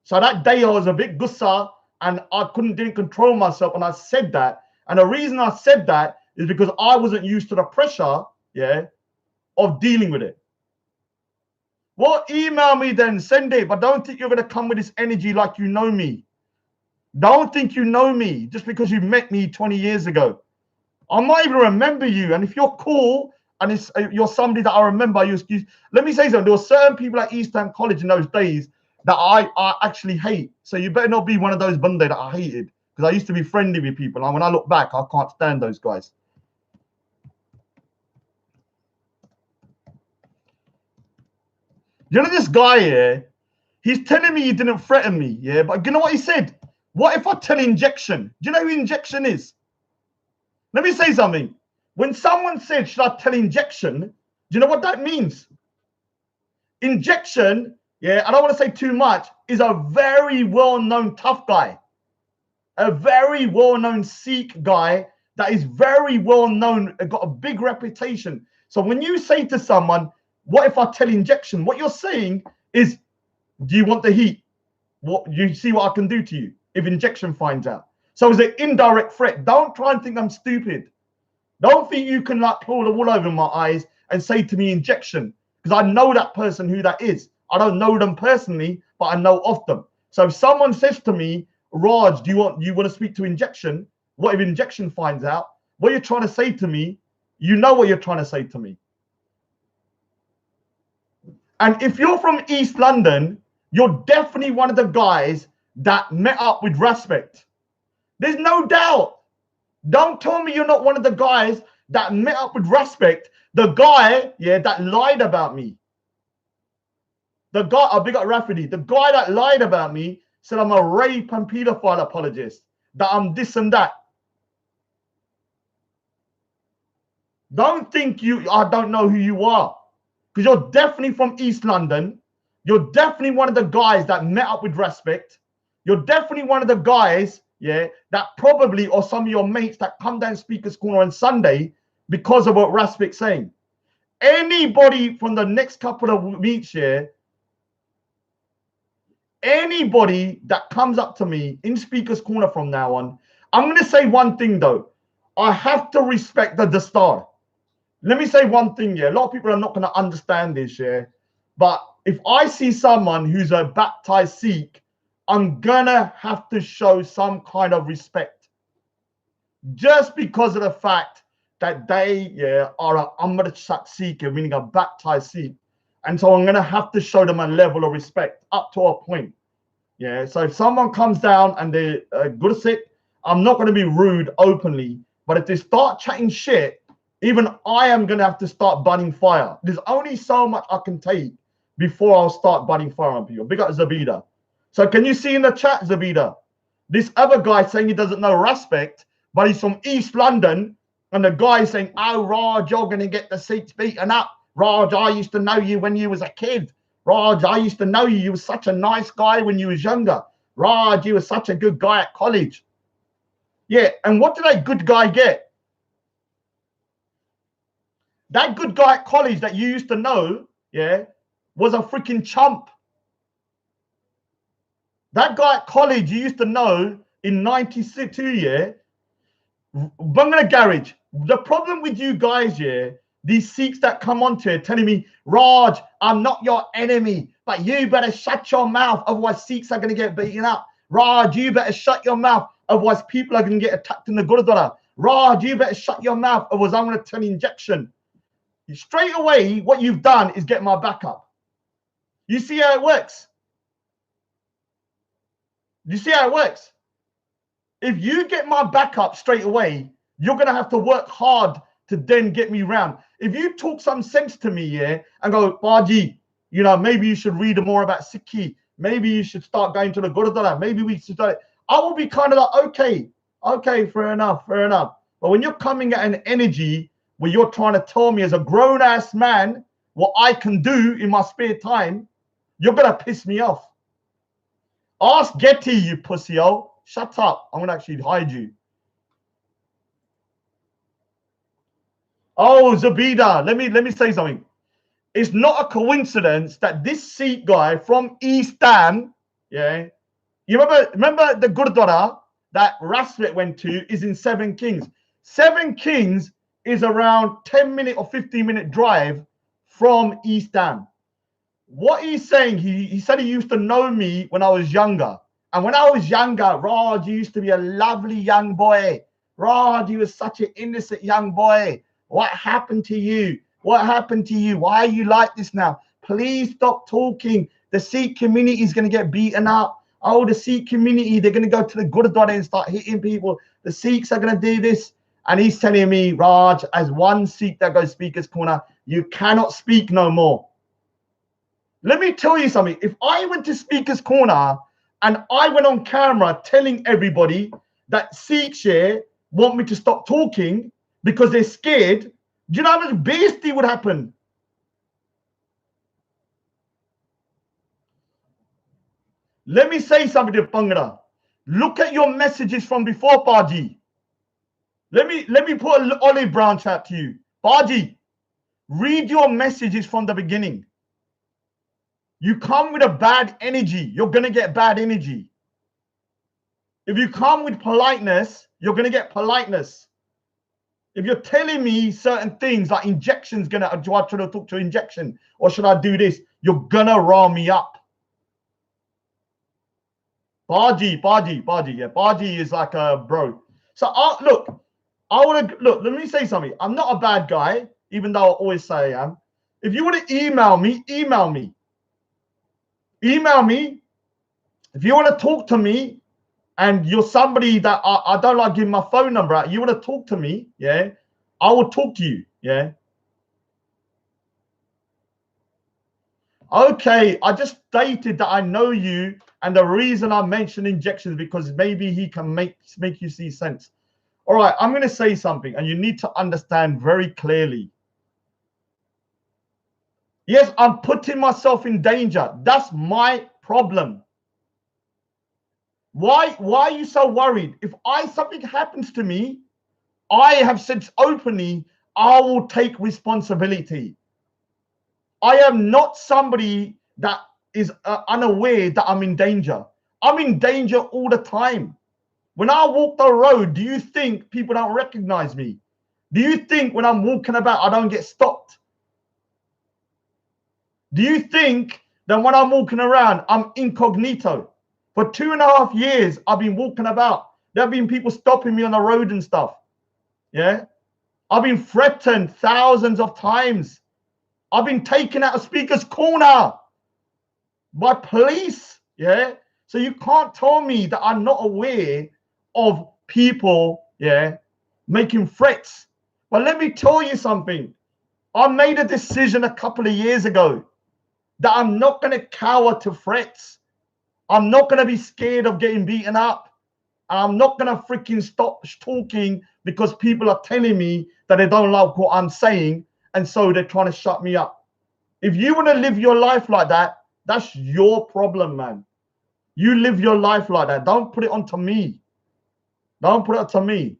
So that day I was a bit gussa and I didn't control myself, and I said that. And the reason I said that is because I wasn't used to the pressure, yeah, of dealing with it. Well, email me then, send it, but don't think you're going to come with this energy like you know me. Don't think you know me just because you met me 20 years ago. I might even remember you. And if you're cool and you're somebody that I remember, let me say something. There were certain people at Eastern College in those days that I actually hate. So you better not be one of those Bunday that I hated, because I used to be friendly with people. And when I look back, I can't stand those guys. You know this guy here? He's telling me he didn't threaten me, yeah? But you know what he said? What if I tell Injection? Do you know who Injection is? Let me say something. When someone said, should I tell Injection? Do you know what that means? Injection, yeah, I don't want to say too much, is a very well-known tough guy. A very well-known Sikh guy that is very well-known, got a big reputation. So when you say to someone, what if I tell Injection? What you're saying is, do you want the heat? What you see what I can do to you if Injection finds out? So it's an indirect threat. Don't try and think I'm stupid. Don't think you can like pull the wool over my eyes and say to me Injection, because I know that person who that is. I don't know them personally, but I know of them. So if someone says to me, Raj, do you want to speak to Injection? What if Injection finds out? What you're trying to say to me, you know what you're trying to say to me. And if you're from East London, you're definitely one of the guys that met up with Respect. There's no doubt. Don't tell me you're not one of the guys that met up with Respect. The guy, yeah, that lied about me. The guy, I big up Rafferty. The guy that lied about me said I'm a rape and pedophile apologist, that I'm this and that. Don't think I don't know who you are, because you're definitely from East London. You're definitely one of the guys that met up with Respect. You're definitely one of the guys, yeah, that probably, or some of your mates that come down Speaker's Corner on Sunday because of what Respect's saying. Anybody from the next couple of weeks here, anybody that comes up to me in Speaker's Corner from now on, I'm going to say one thing though. I have to respect the star. Let me say one thing, yeah. A lot of people are not going to understand this, yeah. But if I see someone who's a baptized Sikh, I'm going to have to show some kind of respect. Just because of the fact that they, yeah, are an Amrit Sikh, meaning a baptized Sikh. And so I'm going to have to show them a level of respect up to a point. Yeah. So if someone comes down and they're good at it, I'm not going to be rude openly. But if they start chatting shit, even I am going to have to start burning fire. There's only so much I can take before I'll start burning fire on people. Big up Zabida. So can you see in the chat, Zabida? This other guy saying he doesn't know respect, but he's from East London. And the guy saying, oh, Raj, you're going to get the seats beaten up. Raj, I used to know you when you was a kid. Raj, I used to know you. You were such a nice guy when you was younger. Raj, you were such a good guy at college. Yeah, and what did that good guy get? That good guy at college that you used to know, yeah, was a freaking chump. That guy at college you used to know in 92, yeah, Bangla Garage. The problem with you guys, yeah, these Sikhs that come onto it telling me, Raj, I'm not your enemy, but you better shut your mouth, otherwise Sikhs are going to get beaten up. Raj, you better shut your mouth, otherwise people are going to get attacked in the Gurudwara. Raj, you better shut your mouth, otherwise I'm going to turn injection. Straight away, what you've done is get my back up. You see how it works? You see how it works? If you get my back up straight away, you're going to have to work hard to then get me round. If you talk some sense to me, yeah, and go, Baji, you know, maybe you should read more about Sikhi. Maybe you should start going to the Gurudwara. Maybe we should start. I will be kind of like, okay, fair enough. But when you're coming at an energy where you're trying to tell me as a grown-ass man what I can do in my spare time, you're going to piss me off. Ask Getty, you pussy-o. Shut up. I'm going to actually hide you. Oh, Zabida, let me say something. It's not a coincidence that this Sikh guy from East Dam, yeah, you remember the Gurdwara that Raslet went to is in Seven Kings. Seven Kings is around 10-minute or 15-minute drive from East Dam. What he's saying, he said he used to know me when I was younger. And when I was younger, Raj, you used to be a lovely young boy. Raj, you were such an innocent young boy. What happened to you? What happened to you? Why are you like this now? Please stop talking. The Sikh community is going to get beaten up. Oh, the Sikh community, they're going to go to the Gurdwara and start hitting people. The Sikhs are going to do this. And he's telling me, Raj, as one Sikh that goes speaker's corner, you cannot speak no more. Let me tell you something. If I went to speaker's corner and I went on camera telling everybody that Sikhs here want me to stop talking because they're scared, do you know how much beastie would happen? Let me say something to Bhangra. Look at your messages from before, Baji. Let me put an olive branch out to you. Baji, read your messages from the beginning. You come with a bad energy, you're going to get bad energy. If you come with politeness, you're going to get politeness. If you're telling me certain things like injections do I try to talk to injection or should I do this? You're going to rile me up. Baji, yeah. Baji is like a bro. So look, let me say something. I'm not a bad guy, even though I always say I am. If you want to email me. Email me. If you want to talk to me and you're somebody that I don't like giving my phone number out, you want to talk to me, yeah, I will talk to you, yeah. Okay, I just stated that I know you, and the reason I mentioned injections because maybe he can make you see sense. All right, I'm going to say something, and you need to understand very clearly. Yes, I'm putting myself in danger. That's my problem. Why are you so worried? If something happens to me, I have said openly, I will take responsibility. I am not somebody that is unaware that I'm in danger. I'm in danger all the time. When I walk the road, do you think people don't recognize me? Do you think when I'm walking about, I don't get stopped? Do you think that when I'm walking around, I'm incognito? For 2.5 years, I've been walking about. There have been people stopping me on the road and stuff. Yeah. I've been threatened thousands of times. I've been taken out of Speaker's Corner by police. Yeah. So you can't tell me that I'm not aware of people, yeah, making threats. But let me tell you something. I made a decision a couple of years ago that I'm not going to cower to threats. I'm not going to be scared of getting beaten up. I'm not going to freaking stop talking because people are telling me that they don't like what I'm saying, and so they're trying to shut me up. If you want to live your life like that, that's your problem, man. You live your life like that. Don't put it onto me. Don't put it onto me.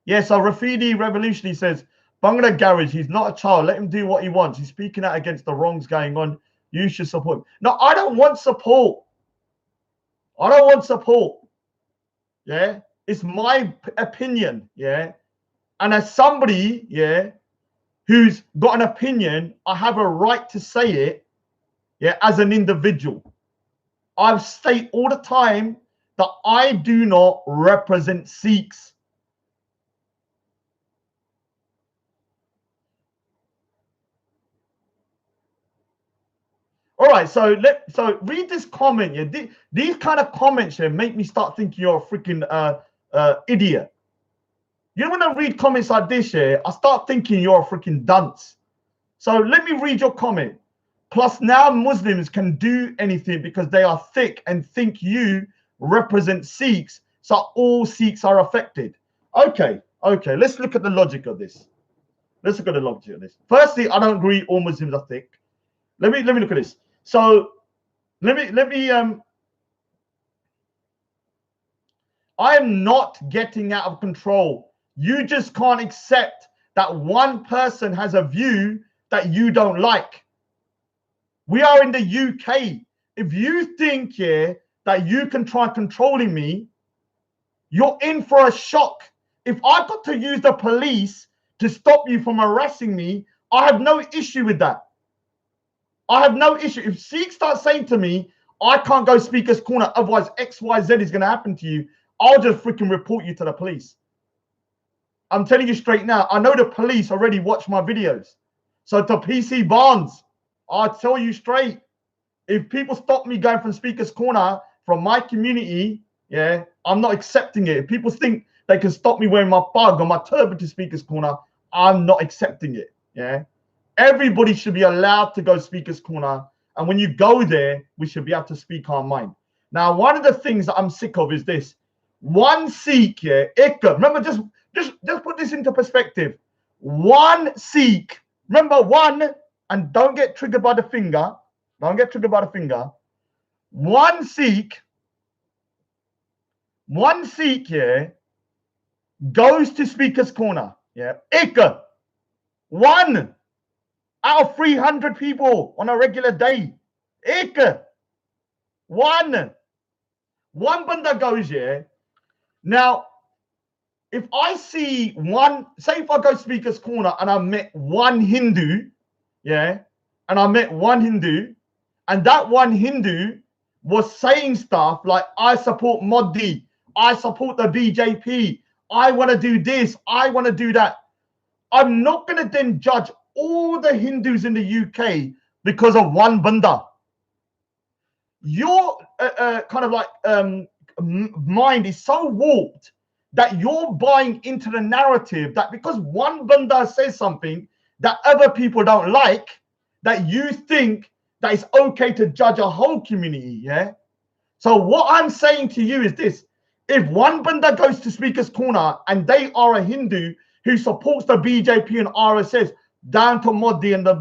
Yeah, so Rafidi Revolutionary says, Bangla Garage, he's not a child. Let him do what he wants. He's speaking out against the wrongs going on. You should support him. No, I don't want support. I don't want support. Yeah, it's my opinion. Yeah, and as somebody, yeah, who's got an opinion, I have a right to say it. Yeah, as an individual, I state all the time that I do not represent Sikhs. All right, so read this comment. Yeah, these kind of comments here make me start thinking you're a freaking idiot. You know, when I read comments like this here, I start thinking you're a freaking dunce. So let me read your comment. Plus, now Muslims can do anything because they are thick and think you represent Sikhs, so all Sikhs are affected. Okay, let's look at the logic of this. Let's look at the logic of this. Firstly, I don't agree all Muslims are thick. Let me look at this. So let me I am not getting out of control. You just can't accept that one person has a view that you don't like. We are in the UK. If you think here that you can try controlling me, you're in for a shock. If I got to use the police to stop you from harassing me, I have no issue with that. I have no issue. If Sikhs start saying to me, I can't go Speaker's Corner, otherwise XYZ is going to happen to you, I'll just freaking report you to the police. I'm telling you straight now, I know the police already watch my videos. So to PC Barnes, I'll tell you straight, if people stop me going from Speaker's Corner from my community, yeah, I'm not accepting it. If people think they can stop me wearing my bug or my turban to Speaker's Corner, I'm not accepting it, yeah. Everybody should be allowed to go Speaker's Corner. And when you go there, we should be able to speak our mind. Now, one of the things that I'm sick of is this. One Sikh, yeah, remember, just put this into perspective. One Sikh, remember one, and don't get triggered by the finger. Don't get triggered by the finger. One Sikh, yeah, goes to Speaker's Corner. Yeah, one out of 300 people on a regular day. One banda goes here. Now, if I see one, say if I go Speaker's Corner and I met one Hindu, yeah, and I met one Hindu, and that one Hindu was saying stuff like, I support Modi, I support the BJP, I want to do this, I want to do that. I'm not going to then judge all the Hindus in the UK because of one banda. Your kind of like mind is so warped that you're buying into the narrative that because one banda says something that other people don't like, that you think that it's okay to judge a whole community, yeah? So what I'm saying to you is this. If one banda goes to Speaker's Corner and they are a Hindu who supports the BJP and RSS, down to Modi and the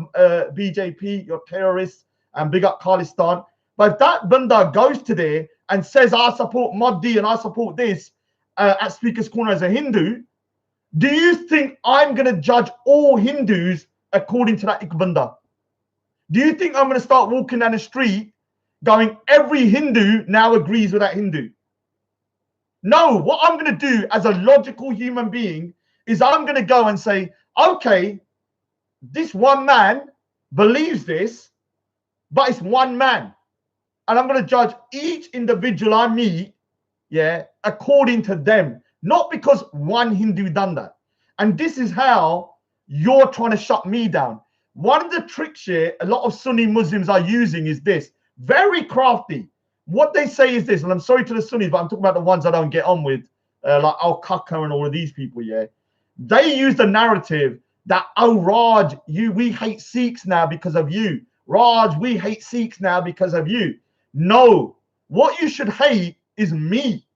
BJP, you're terrorists, and big up Khalistan. But if that banda goes to there and says, I support Modi and I support this at Speaker's Corner as a Hindu, do you think I'm going to judge all Hindus according to that banda? Do you think I'm going to start walking down the street going, every Hindu now agrees with that Hindu? No, what I'm going to do as a logical human being is I'm going to go and say, okay, this one man believes this, but it's one man. And I'm going to judge each individual I meet, yeah, according to them, not because one Hindu done that. And this is how you're trying to shut me down. One of the tricks here a lot of Sunni Muslims are using is this, very crafty. What they say is this, and I'm sorry to the Sunnis, but I'm talking about the ones I don't get on with, like Al-Qaqa and all of these people, yeah. They use the narrative that, oh, Raj, we hate Sikhs now because of you. Raj, we hate Sikhs now because of you. No, what you should hate is me,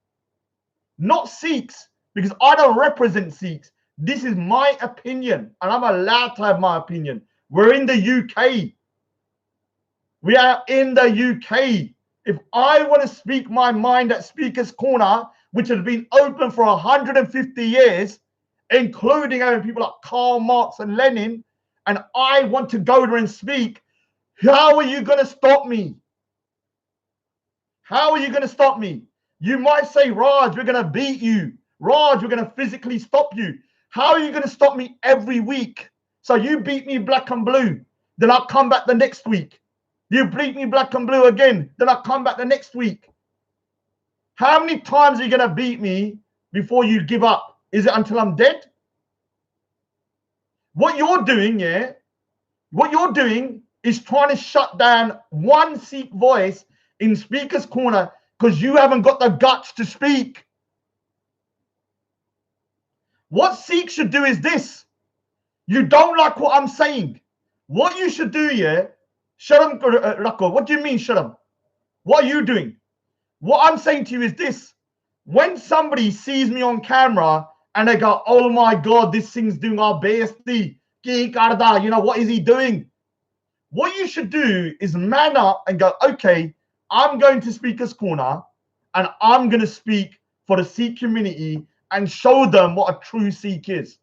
not Sikhs, because I don't represent Sikhs. This is my opinion, and I'm allowed to have my opinion. We're in the UK. We are in the UK. If I want to speak my mind at Speaker's Corner, which has been open for 150 years, including having people like Karl Marx and Lenin, and I want to go there and speak, how are you going to stop me? How are you going to stop me? You might say, Raj, we're going to beat you. Raj, we're going to physically stop you. How are you going to stop me every week? So you beat me black and blue, then I'll come back the next week. You beat me black and blue again, then I'll come back the next week. How many times are you going to beat me before you give up? Is it until I'm dead? What you're doing, yeah, what you're doing is trying to shut down one Sikh voice in Speaker's Corner because you haven't got the guts to speak. What Sikhs should do is this. You don't like what I'm saying. What you should do, yeah, Sharam Rako, what do you mean, Sharam? What are you doing? What I'm saying to you is this. When somebody sees me on camera and they go, oh my God, this thing's doing our besti, ki karda, you know, what is he doing? What you should do is man up and go, okay, I'm going to Speaker's Corner and I'm going to speak for the Sikh community and show them what a true Sikh is.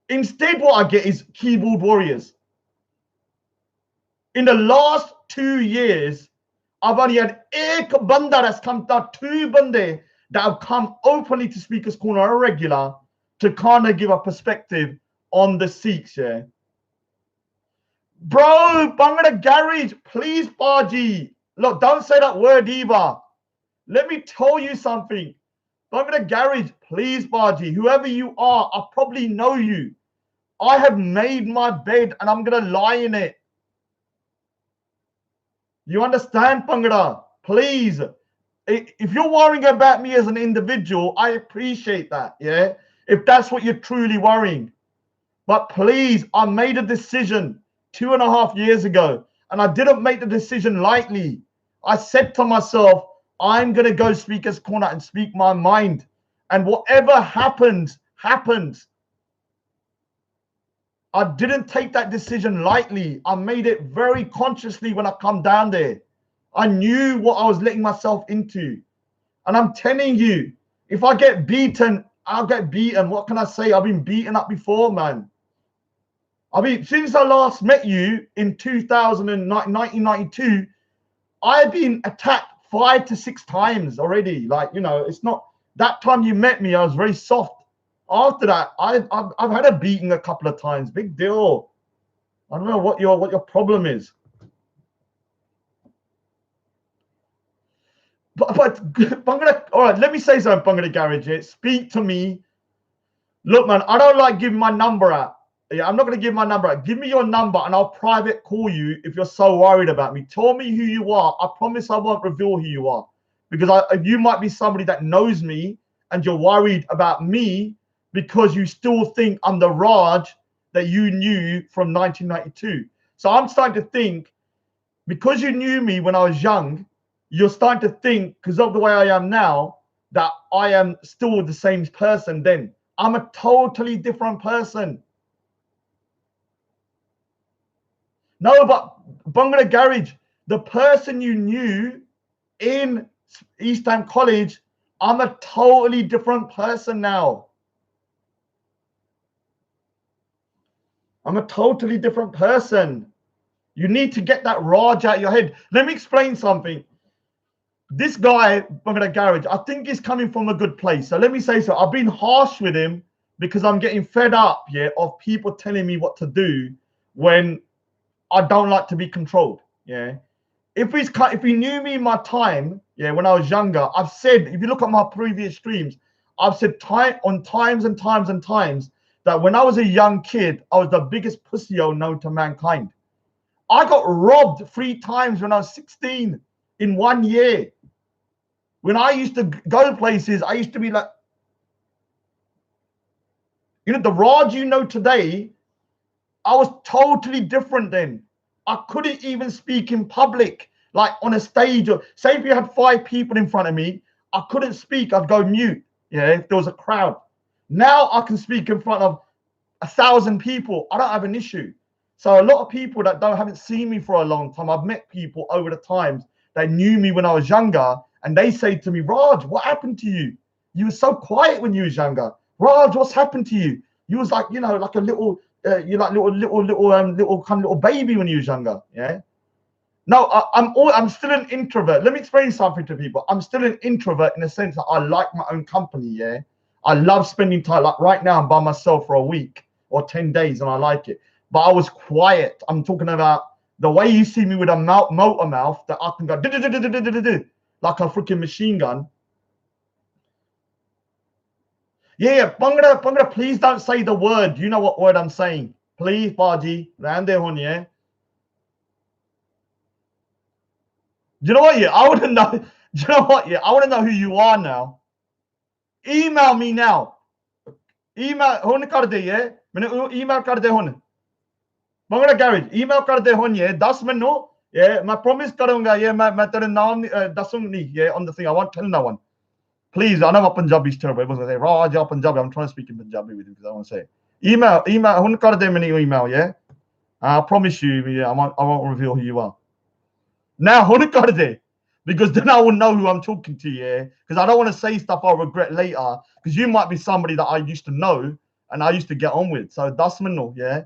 Instead, what I get is keyboard warriors. In the last 2 years, I've only had ek banda that's come down, 2 bande that have come openly to Speaker's Corner on a regular to kind of give a perspective on the Sikhs, yeah. Bro, Bangla Garage, please, Baji. Look, don't say that word either. Let me tell you something. Bangla Garage, please, Baji. Whoever you are, I probably know you. I have made my bed and I'm going to lie in it. You understand, Bangla? Please. If you're worrying about me as an individual, I appreciate that, yeah? If that's what you're truly worrying. But please, I made a decision 2.5 years ago, and I didn't make the decision lightly. I said to myself, I'm going to go Speaker's Corner and speak my mind. And whatever happens, happens. I didn't take that decision lightly. I made it very consciously when I come down there. I knew what I was letting myself into. And I'm telling you, if I get beaten, I'll get beaten. What can I say? I've been beaten up before, man. I mean, since I last met you in 1992, I've been attacked 5 to 6 times already. Like, you know, it's not that time you met me, I was very soft. After that, I've had a beating a couple of times. Big deal. I don't know what your problem is. But Bangla, all right, let me say something, Bangla Garage. Speak to me. Look, man, I don't like giving my number out. Yeah, I'm not going to give my number out. Give me your number and I'll private call you if you're so worried about me. Tell me who you are. I promise I won't reveal who you are. Because you might be somebody that knows me and you're worried about me because you still think I'm the Raj that you knew from 1992. So I'm starting to think, because you knew me when I was young, you're starting to think, because of the way I am now, that I am still the same person then. I'm a totally different person. No, but Bangla Garage, the person you knew in East Ham College, I'm a totally different person now. I'm a totally different person. You need to get that Raj out of your head. Let me explain something. This guy, Bangla Garage, I think he's coming from a good place. So let me say so. I've been harsh with him because I'm getting fed up, yeah, of people telling me what to do when I don't like to be controlled, yeah. If he knew me in my time, yeah, when I was younger, I've said, if you look at my previous streams, I've said times and times that when I was a young kid, I was the biggest pussy-o known to mankind. I got robbed 3 times when I was 16 in 1 year. When I used to go places, I used to be like, you know, the Raj you know today, I was totally different then. I couldn't even speak in public, like on a stage. Or say if you had 5 people in front of me, I couldn't speak. I'd go mute. Yeah, if there was a crowd. Now I can speak in front of 1,000 people. I don't have an issue. So a lot of people that haven't seen me for a long time, I've met people over the times that knew me when I was younger, and they say to me, Raj, what happened to you? You were so quiet when you was younger. Raj, what's happened to you? You was like, you know, like a little, you like little baby when you was younger. Yeah. No, I'm still an introvert. Let me explain something to people. I'm still an introvert in the sense that I like my own company. Yeah. I love spending time. Like right now, I'm by myself for a week or 10 days, and I like it. But I was quiet. I'm talking about the way you see me with a motor mouth that I can go like a freaking machine gun. Yeah, Bangla, please don't say the word. You know what word I'm saying. Please, Baji. Yeah. Do you know what? Yeah, I want to know. Do you know what? Yeah, I want to know who you are now. Email me now. Email. Hun kar de ye. Maine email kar de hun. Bangla garage. Email kar de hun ye. 10 minute. Yeah, I promise karunga. Yeah, मैं तेरे नाम दसूंगा नहीं. Yeah, on the thing. I won't tell no one. Please, I know my Punjabi is terrible. I was going to say, Raj, you're Punjabi. I'm trying to speak in Punjabi with you because I want to say it. Email. Hun kar de mini email. Yeah. I promise you. Yeah, I won't reveal who you are. Now, hun kar de. Because then I will know who I'm talking to, yeah. Because I don't want to say stuff I'll regret later. Because you might be somebody that I used to know and I used to get on with. So that's minnow, yeah.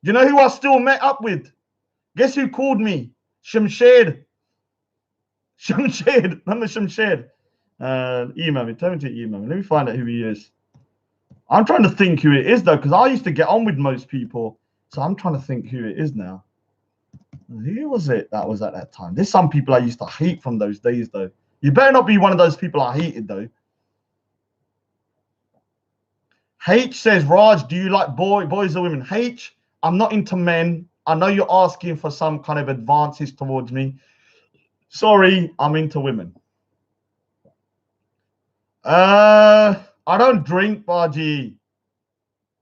You know who I still met up with? Guess who called me? Shamshed. Remember Shamshed? Email me. Tell me to email me. Let me find out who he is. I'm trying to think who it is though, because I used to get on with most people. So I'm trying to think who it is now. Who was it that was at that time? There's some people I used to hate from those days, though. You better not be one of those people I hated, though. H says, Raj, do you like boys or women? H, I'm not into men. I know you're asking for some kind of advances towards me. Sorry, I'm into women. I don't drink, Baji.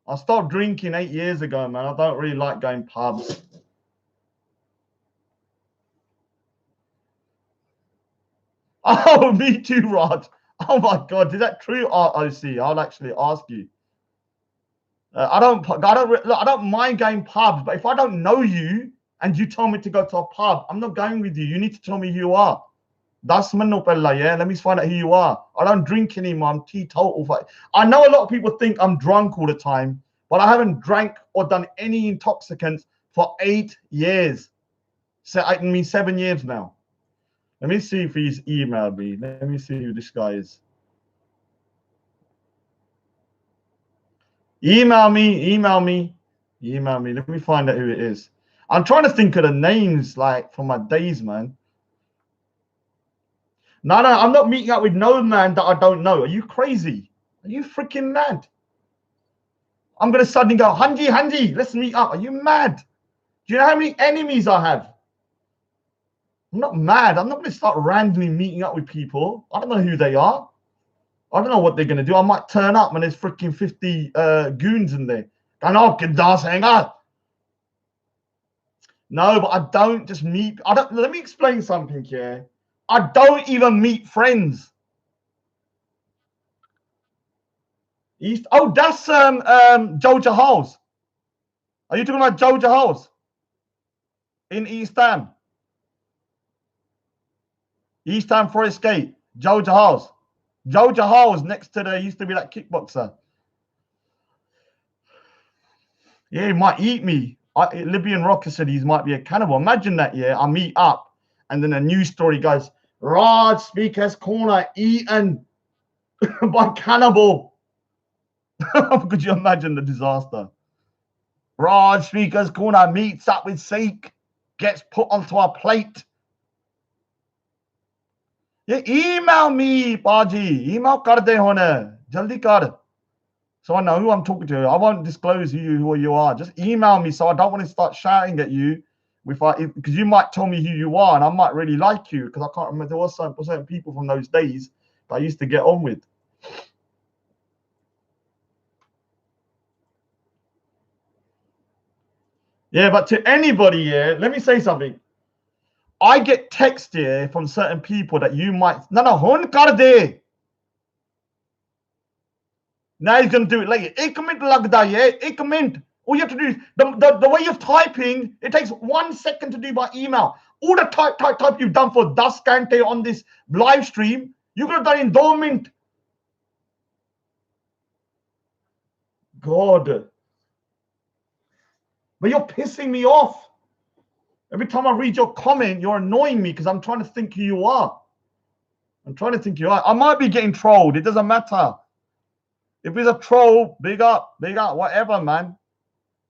I stopped drinking 8 years ago, man. I don't really like going pubs. Oh, me too, Raj. Oh my God, is that true, ROC? I'll actually ask you. I don't mind going pubs, but if I don't know you and you tell me to go to a pub, I'm not going with you. You need to tell me who you are. That's manopella, yeah. Let me find out who you are. I don't drink anymore. I'm teetotal. I know a lot of people think I'm drunk all the time, but I haven't drank or done any intoxicants for 8 years. So I mean 7 years now. Let me see if he's emailed me. Let me see who this guy is. Email me. Let me find out who it is. I'm trying to think of the names like from my days, man. No, I'm not meeting up with no man that I don't know. Are you crazy? Are you freaking mad? I'm going to suddenly go, Hanji, let's meet up. Are you mad? Do you know how many enemies I have? I'm not mad. I'm not going to start randomly meeting up with people. I don't know who they are. I don't know what they're going to do. I might turn up and there's freaking 50 goons in there. No, but I don't just meet. Let me explain something here. I don't even meet friends. That's Georgia Halls. Are you talking about Georgia Halls in East Ham? East Ham Forest Gate, Georgia Halls. Georgia Halls next to there used to be that kickboxer. Yeah, he might eat me. Libyan Rocker said he might be a cannibal. Imagine that, yeah. I meet up and then a news story goes, Raj Speaker's Corner eaten by cannibal. Could you imagine the disaster? Raj Speaker's Corner meets up with Sikh, gets put onto a plate. Yeah, email me, Baji. Email kar de hone. Jaldi kar. So I know who I'm talking to. I won't disclose who you are. Just email me, so I don't want to start shouting at you because you might tell me who you are and I might really like you, because I can't remember. There was certain people from those days that I used to get on with. Yeah, but to anybody here, let me say something. I get text here from certain people that you might hun kar de. Now he's going to do it later. 1 minute lagda hai, 1 minute. All you have to do is the way you're typing, it takes 1 second to do by email. All the type you've done for 10 kante on this live stream, you could have done in 2 minutes. God. But you're pissing me off. Every time I read your comment, you're annoying me because I'm trying to think who you are. I'm trying to think who you are. I might be getting trolled. It doesn't matter. If he's a troll, big up, whatever, man.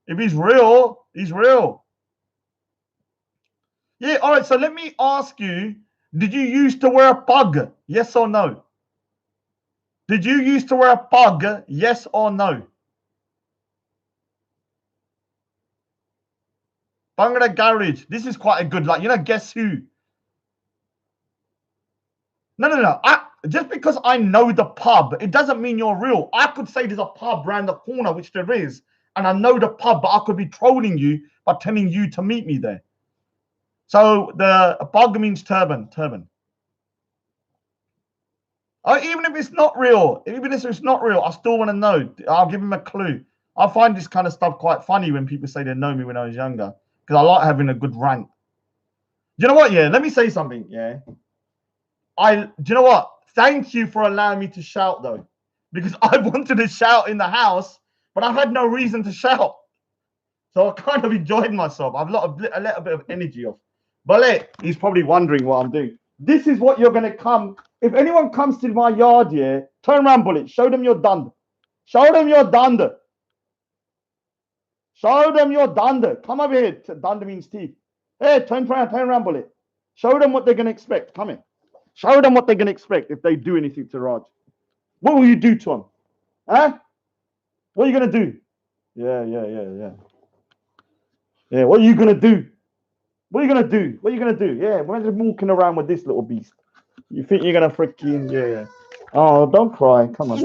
If he's real, he's real. Yeah, all right, so let me ask you, did you used to wear a pug? Yes or no? Did you used to wear a pug? Yes or no? Bangla Garage. This is quite a good, guess who? No. Just because I know the pub, it doesn't mean you're real. I could say there's a pub around the corner, which there is, and I know the pub, but I could be trolling you by telling you to meet me there. So the pug means turban. Oh, even if it's not real, I still want to know. I'll give him a clue. I find this kind of stuff quite funny when people say they know me when I was younger, because I like having a good rant. You know what? Yeah, let me say something. Yeah, do you know what? Thank you for allowing me to shout, though, because I wanted to shout in the house, but I had no reason to shout. So I kind of enjoyed myself. I've a little bit of energy off. But he's probably wondering what I'm doing. This is what you're going to come. If anyone comes to my yard here, turn around, Bullet. Show them you're done. Show them you're done. Show them you're done. Come over here. Done means teeth. Hey, turn around, Bullet. Show them what they're going to expect. Come in. Show them what they're going to expect if they do anything to Raj. What will you do to them? Huh? What are you going to do? Yeah. Yeah, what are you going to do? What are you going to do? What are you going to do? Yeah, we're just walking around with this little beast. You think you're going to freaking... Yeah. Oh, don't cry. Come on.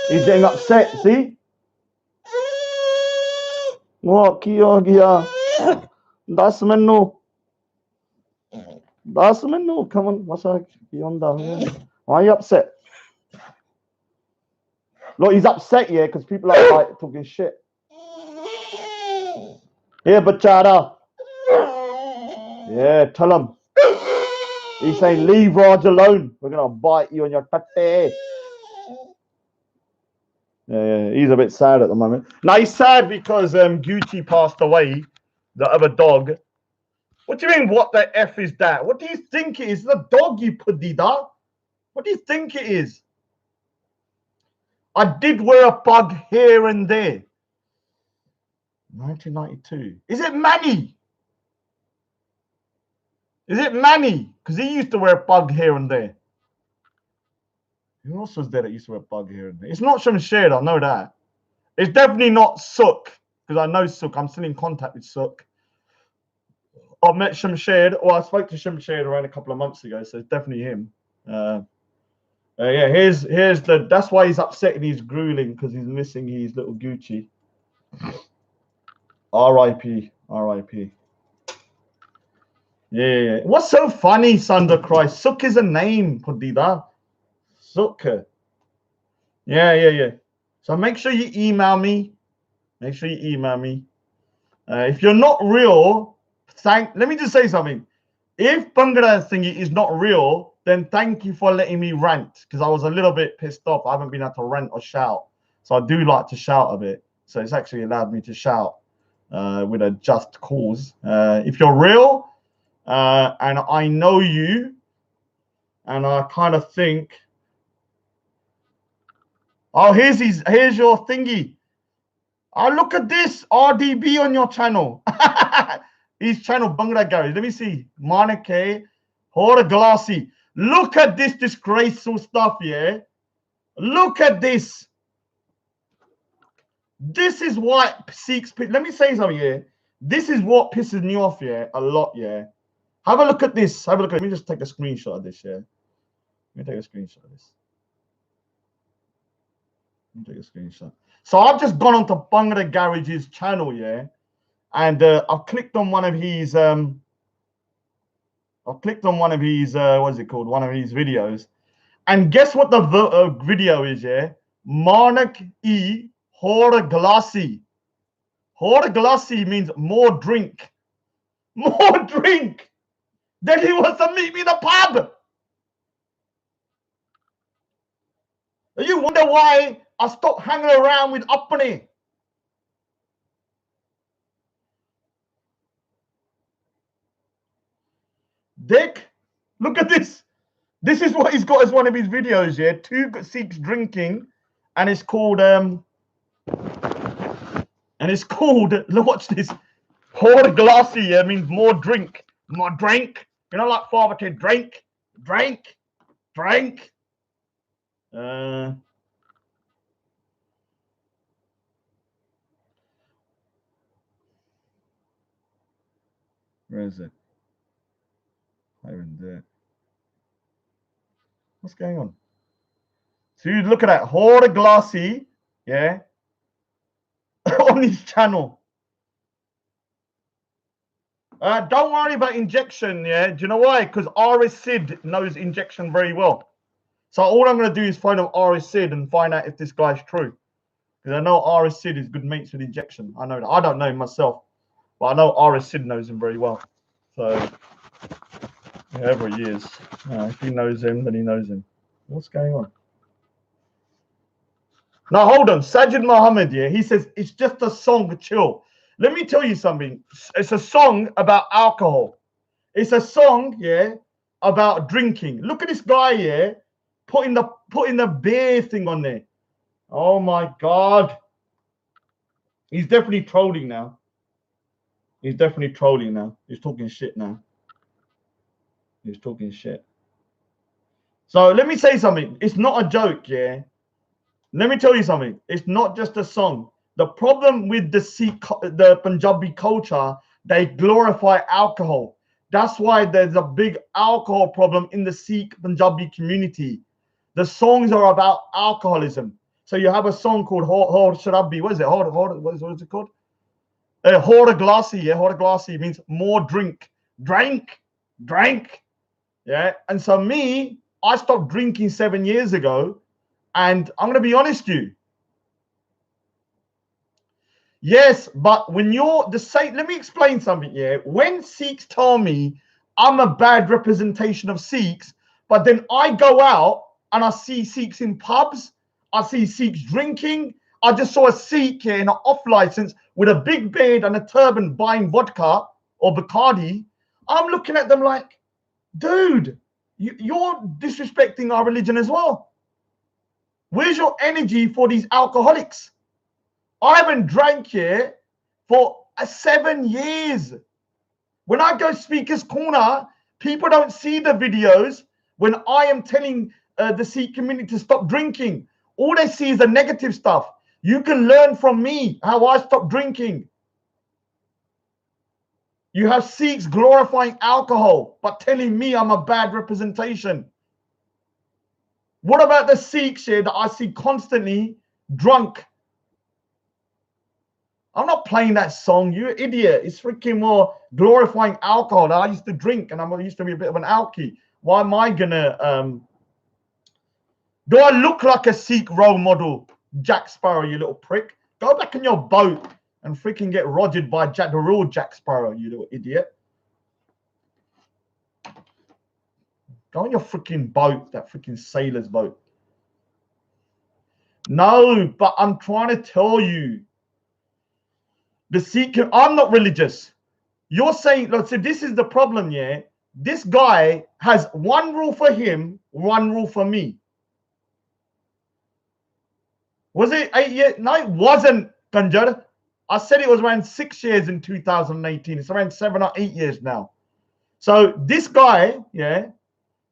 He's getting upset, see? What? Kia. 10 minutes. 10 minutes. Come on. What's that? Why are you upset? Look, he's upset, yeah, because people are like talking shit. Yeah, bachara. Yeah, tell him. He's saying, leave Raj alone. We're going to bite you on your tatte. Yeah, he's a bit sad at the moment. Now, he's sad because Gucci passed away, the other dog. What do you mean, what the F is that? What do you think it is? The dog you put Dida? What do you think it is? I did wear a pug here and there. 1992. Is it Manny? Is it Manny? Because he used to wear a pug here and there. Who else was there that used to wear a pug here and there? It's not Shamshed, I know that. It's definitely not Sook, because I know Sook. I'm still in contact with Sook. I met Shamshed, or I spoke to Shamshed around a couple of months ago, so it's definitely him. Yeah, here's that's why he's upset and he's grueling, because he's missing his little Gucci. R.I.P. Yeah. What's so funny, Sunder Christ? Sook is a name, Pudida. Sook. Yeah. So make sure you email me. If you're not real, let me just say something. If Bangla thingy is not real, then thank you for letting me rant, because I was a little bit pissed off. I haven't been able to rant or shout. So I do like to shout a bit. So it's actually allowed me to shout with a just cause. If you're real and I know you and I kind of think, oh, here's your thingy. Oh, look at this RDB on your channel. His channel, Bangla Garage. Let me see. Manake, Haaaaard Glassy. Look at this disgraceful stuff, yeah? Look at this. This is why Sikhs. Let me say something here. This is what pisses me off, yeah, a lot, yeah. Have a look at this. Have a look at. Let me just take a screenshot of this, yeah. Let me take a screenshot of this. Let me take a screenshot. So I've just gone onto Bhangra Garage's channel, yeah, and I've clicked on one of his what is it called? One of his videos, and guess what the video is, yeah? Manak e Haaaaard glassy. Haaaaard glassy means more drink. More drink. Then he wants to meet me in the pub. You wonder why I stopped hanging around with Uppany. Dick, look at this. This is what he's got as one of his videos, yeah. 2 Sikhs drinking, and it's called watch this. Haaaaard glassy, yeah, means more drink. More drink. You know, like father to drink. Drink. Drink. Where is it? I even do it. What's going on? So you look at that Haaaaard glassy, yeah, on his channel. Don't worry about injection, yeah. Do you know why? Because RS Sid knows injection very well. So all I'm going to do is find out RS Sid and find out if this guy's true. Because I know RS Sid is good mates with injection. I know that. I don't know him myself, but I know RS Sid knows him very well. So whoever he is, if he knows him, then he knows him. What's going on? Now hold on, Sajid Muhammad, yeah, he says it's just a song, chill. Let me tell you something. It's a song about alcohol. It's a song, yeah, about drinking. Look at this guy, yeah, putting the beer thing on there. Oh my God. He's definitely trolling now. He's definitely trolling now. He's talking shit now. He's talking shit. So let me say something. It's not a joke, yeah. Let me tell you something. It's not just a song. The problem with the Punjabi culture, they glorify alcohol. That's why there's a big alcohol problem in the Sikh Punjabi community. The songs are about alcoholism. So you have a song called Haaaaard Sharabi. What is it? What is it called? Haaaaard glassy. Yeah, Haaaaard glassy means more drink. Drink. Yeah. And so I stopped drinking 7 years ago. And I'm going to be honest with you. Yes, but when you're the same, let me explain something here. When Sikhs tell me I'm a bad representation of Sikhs, but then I go out and I see Sikhs in pubs, I see Sikhs drinking. I just saw a Sikh here in an off license with a big beard and a turban buying vodka or Bacardi. I'm looking at them like, dude, you're disrespecting our religion as well. Where's your energy for these alcoholics? I haven't drank here for 7 years. When I go Speaker's Corner, people don't see the videos when I am telling the Sikh community to stop drinking. All they see is the negative stuff. You can learn from me how I stopped drinking. You have Sikhs glorifying alcohol, but telling me I'm a bad representation. What about the Sikhs here that I see constantly drunk? I'm not playing that song, you idiot. It's freaking more glorifying alcohol. I used to drink and I used to be a bit of an alkie. Why am I gonna do I look like a Sikh role model? Jack Sparrow, you little prick. Go back in your boat and freaking get rogered by the real Jack Sparrow, you little idiot. Go on your freaking boat, that freaking sailor's boat. No, but I'm trying to tell you. The Sikh, I'm not religious. You're saying, look, so this is the problem, yeah? This guy has one rule for him, one rule for me. Was it 8 years? No, it wasn't, Kanjar. I said it was around 6 years in 2018. It's around 7 or 8 years now. So this guy, yeah,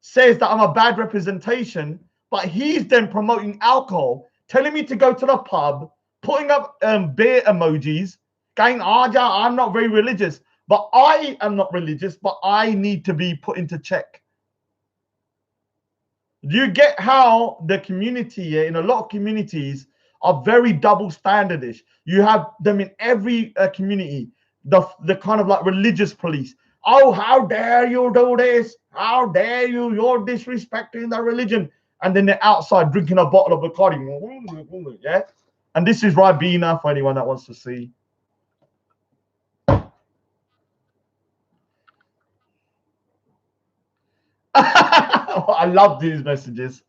says that I'm a bad representation, But he's then promoting alcohol, telling me to go to the pub, putting up beer emojis, going, I'm not very religious. But I am not religious, but I need to be put into check. Do you get how the community, in a lot of communities, are very double standardish? You have them in every community, the kind of like religious police. Oh, how dare you do this? How dare you? You're disrespecting the religion. And then they're outside drinking a bottle of Bacardi. Yeah. And this is Ribena for anyone that wants to see. I love these messages.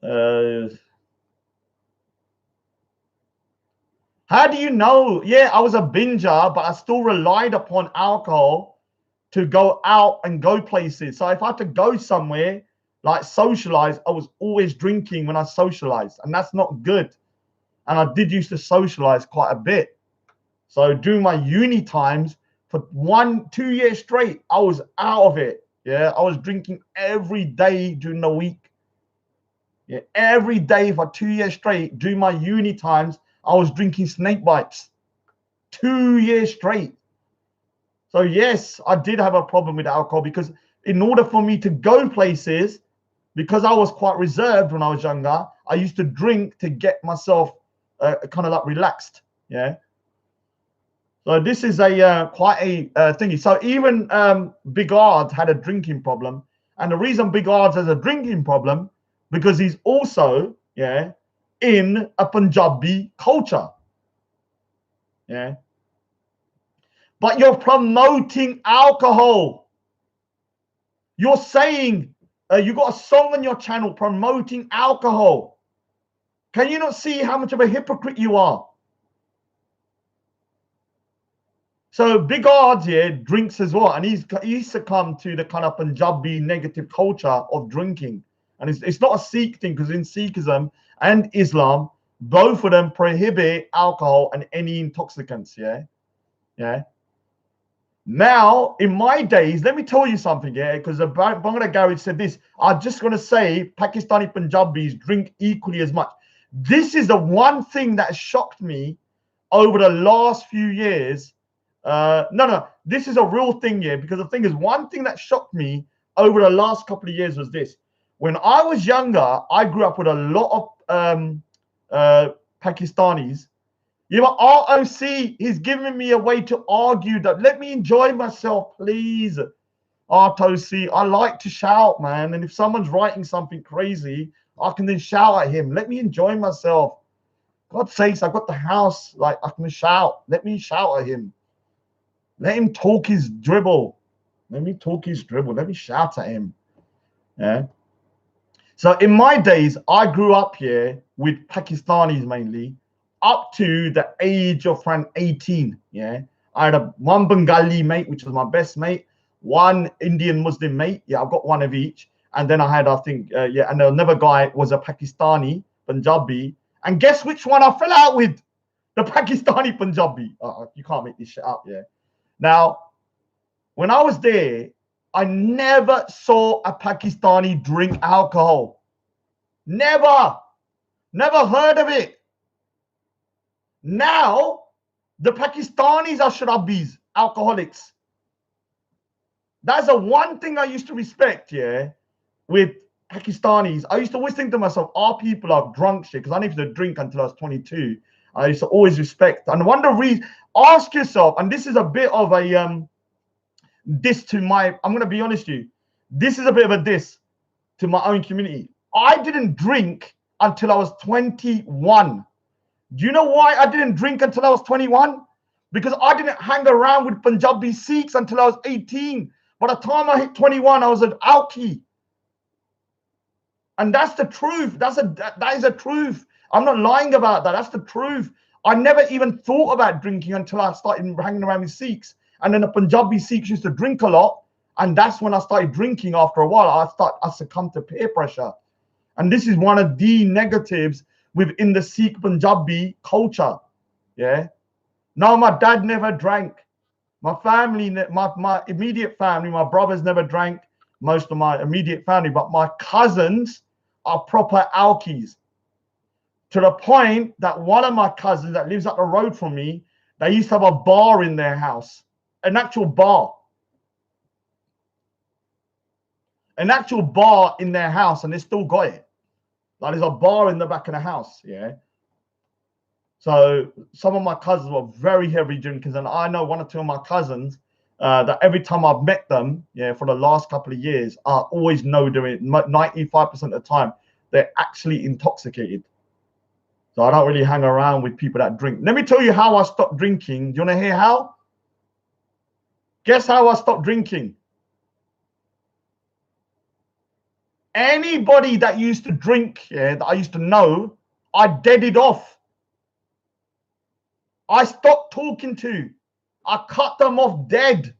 How do you know? Yeah, I was a binger, but I still relied upon alcohol to go out and go places. So if I had to go somewhere, like socialize, I was always drinking when I socialized, and that's not good. And I did used to socialize quite a bit. So during my uni times, for 1-2 years straight, I was out of it. Yeah, I was drinking every day during the week. Yeah, every day for 2 years straight. During my uni times, I was drinking snake bites 2 years straight. So yes, I did have a problem with alcohol, because in order for me to go places, because I was quite reserved when I was younger, I used to drink to get myself kind of like relaxed. Yeah. So this is a quite a thingy. So even Big Haaaaard had a drinking problem, and the reason Big Haaaaard has a drinking problem because he's also in a Punjabi culture. Yeah. But you're promoting alcohol. You're saying you got a song on your channel promoting alcohol. Can you not see how much of a hypocrite you are? So Big Haaaaard drinks as well, and he's succumbed to the kind of Punjabi negative culture of drinking. And it's not a Sikh thing, because in Sikhism and Islam, both of them prohibit alcohol and any intoxicants. Yeah. Now, in my days, let me tell you something, because Bangla Garage said this. I'm just going to say Pakistani Punjabis drink equally as much. This is the one thing that shocked me over the last few years. No, this is a real thing, because the thing is, one thing that shocked me over the last couple of years was this. When I was younger, I grew up with a lot of Pakistanis. But ROC is giving me a way to argue that let me enjoy myself, please. ROC, I like to shout, man. And if someone's writing something crazy, I can then shout at him. Let me enjoy myself. God's sakes, I've got the house, like I can shout. Let me shout at him. Let him talk his dribble. Let me talk his dribble. Let me shout at him. Yeah. So in my days, I grew up here with Pakistanis mainly, up to the age of around 18. Yeah. I had one Bengali mate, which was my best mate, one Indian Muslim mate. Yeah, I've got one of each. And then I had, I think, and another guy was a Pakistani, Punjabi. And guess which one I fell out with? The Pakistani Punjabi. You can't make this shit up, yeah. Now, when I was there, I never saw a Pakistani drink alcohol. Never heard of it. Now, the Pakistanis are sharabis, alcoholics. That's the one thing I used to respect, with Pakistanis. I used to always think to myself, our people are drunk shit, because I needed to drink until I was 22. I used to always respect. And one of the reasons, ask yourself, and this is a bit of a diss to my, I'm going to be honest with you, this is a bit of a diss to my own community. I didn't drink until I was 21. Do you know why I didn't drink until I was 21? Because I didn't hang around with Punjabi Sikhs until I was 18. By the time I hit 21, I was an alki. And that's the truth. That is the truth. I'm not lying about that. That's the truth. I never even thought about drinking until I started hanging around with Sikhs. And then the Punjabi Sikhs used to drink a lot. And that's when I started drinking after a while. I succumbed to peer pressure. And this is one of the negatives within the Sikh Punjabi culture. Yeah. No, my dad never drank. My family, my immediate family, my brothers never drank, most of my immediate family, but my cousins are proper alkies. To the point that one of my cousins that lives up the road from me, they used to have a bar in their house, an actual bar. An actual bar in their house, and they still got it. Like there's a bar in the back of the house, yeah. So some of my cousins were very heavy drinkers, and I know one or two of my cousins that every time I've met them, yeah, for the last couple of years, I always know doing 95% of the time they're actually intoxicated. So I don't really hang around with people that drink. Let me tell you how I stopped drinking. Do you want to hear how? Guess how I stopped drinking? Anybody that used to drink, yeah, that I used to know, I deaded off. I stopped talking to. I cut them off dead.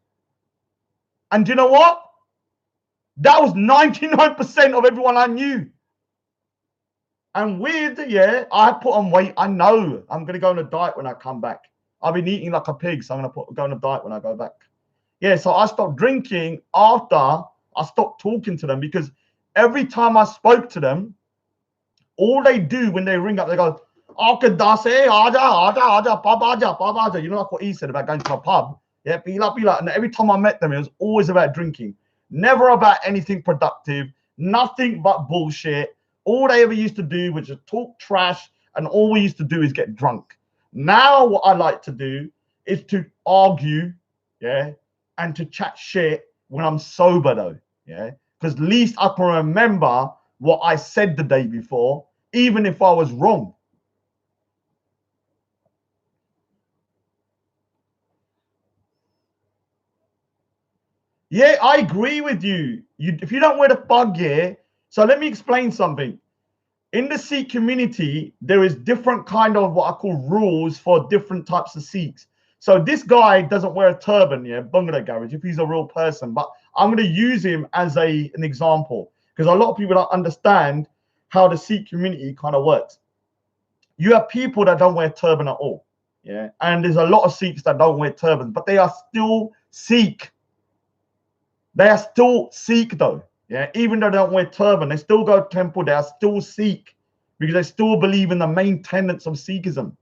And do you know what? That was 99% of everyone I knew. And weird, yeah, I put on weight. I know I'm going to go on a diet when I come back. I've been eating like a pig, so I'm going to go on a diet when I go back. Yeah, so I stopped drinking after I stopped talking to them, because every time I spoke to them, all they do when they ring up, they go, you know, like what he said about going to a pub. Yeah, pila. And every time I met them, it was always about drinking. Never about anything productive, nothing but bullshit. All they ever used to do was just talk trash, and all we used to do is get drunk. Now what I like to do is to argue, yeah, and to chat shit when I'm sober though, yeah, because at least I can remember what I said the day before, even if I was wrong. Yeah, I agree with you. If you don't wear the bug, yeah. So let me explain something. In the Sikh community, there is different kind of what I call rules for different types of Sikhs. So this guy doesn't wear a turban, yeah, Bungalow Garage, if he's a real person. But I'm going to use him as an example, because a lot of people don't understand how the Sikh community kind of works. You have people that don't wear turban at all, yeah, and there's a lot of Sikhs that don't wear turbans, but they are still Sikh. They are still Sikh though. Yeah, even though they don't wear turban, they still go to temple. They are still Sikh because they still believe in the main tenets of Sikhism.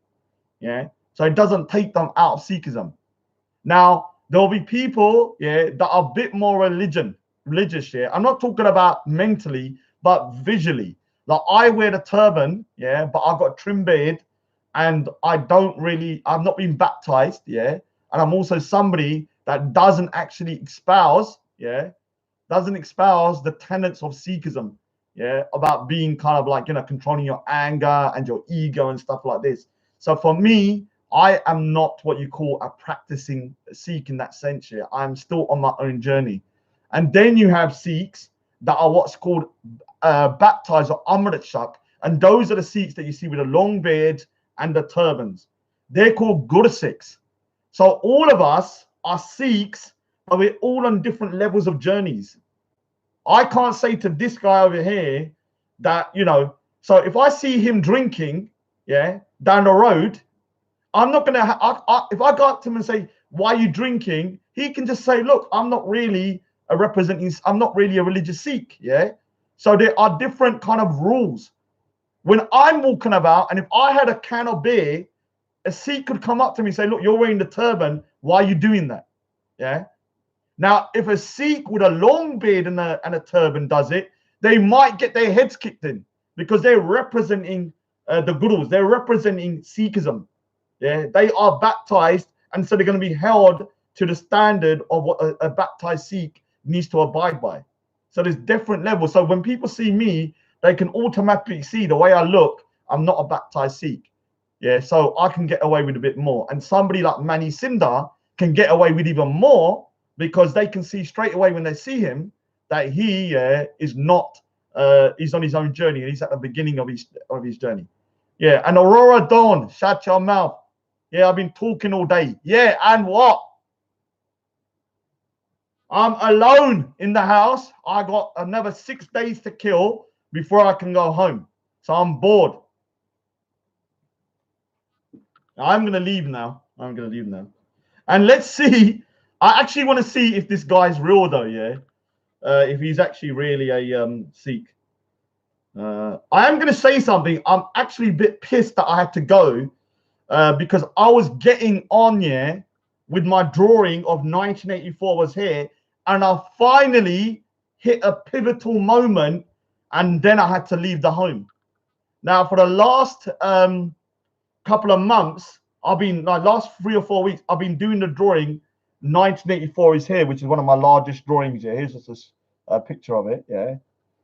Yeah, so it doesn't take them out of Sikhism. Now there will be people, yeah, that are a bit more religious. Yeah, I'm not talking about mentally, but visually. Like I wear the turban, yeah, but I've got a trim beard, and I've not been baptized, yeah, and I'm also somebody that doesn't actually espouse, yeah, doesn't espouse the tenets of Sikhism, yeah, about being kind of like, you know, controlling your anger and your ego and stuff like this. So for me, I am not what you call a practicing Sikh in that sense. Yeah, I'm still on my own journey. And then you have Sikhs that are what's called baptized or Amrit Shak, and those are the Sikhs that you see with the long beards and the turbans. They're called Gursikhs. So all of us are Sikhs, but we're all on different levels of journeys. I can't say to this guy over here that, you know, so if I see him drinking, yeah, down the road, I'm not gonna. If I go up to him and say, "Why are you drinking?" He can just say, "Look, I'm not really I'm not really a religious Sikh." Yeah. So there are different kind of rules. When I'm walking about, and if I had a can of beer, a Sikh could come up to me and say, "Look, you're wearing the turban. Why are you doing that?" Yeah. Now, if a Sikh with a long beard and a turban does it, they might get their heads kicked in, because they're representing the gurus. They're representing Sikhism. Yeah, they are baptized, and so they're going to be held to the standard of what a baptized Sikh needs to abide by. So there's different levels. So when people see me, they can automatically see the way I look. I'm not a baptized Sikh. Yeah, so I can get away with a bit more. And somebody like Mani Sindar can get away with even more, because they can see straight away when they see him that he is not, he's on his own journey, and he's at the beginning of his journey. Yeah, and Aurora Dawn, shut your mouth. Yeah, I've been talking all day. Yeah, and what? I'm alone in the house. I got another 6 days to kill before I can go home. So I'm bored. I'm going to leave now. And let's see. I actually want to see if this guy's real though, yeah? If he's actually really a Sikh. I am going to say something. I'm actually a bit pissed that I had to go because I was getting on, yeah, with my drawing of 1984 was here, and I finally hit a pivotal moment, and then I had to leave the home. Now, for the last couple of months, I've been like last 3 or 4 weeks, I've been doing the drawing. 1984 is here, which is one of my largest drawings. Yeah, here's just a picture of it. Yeah,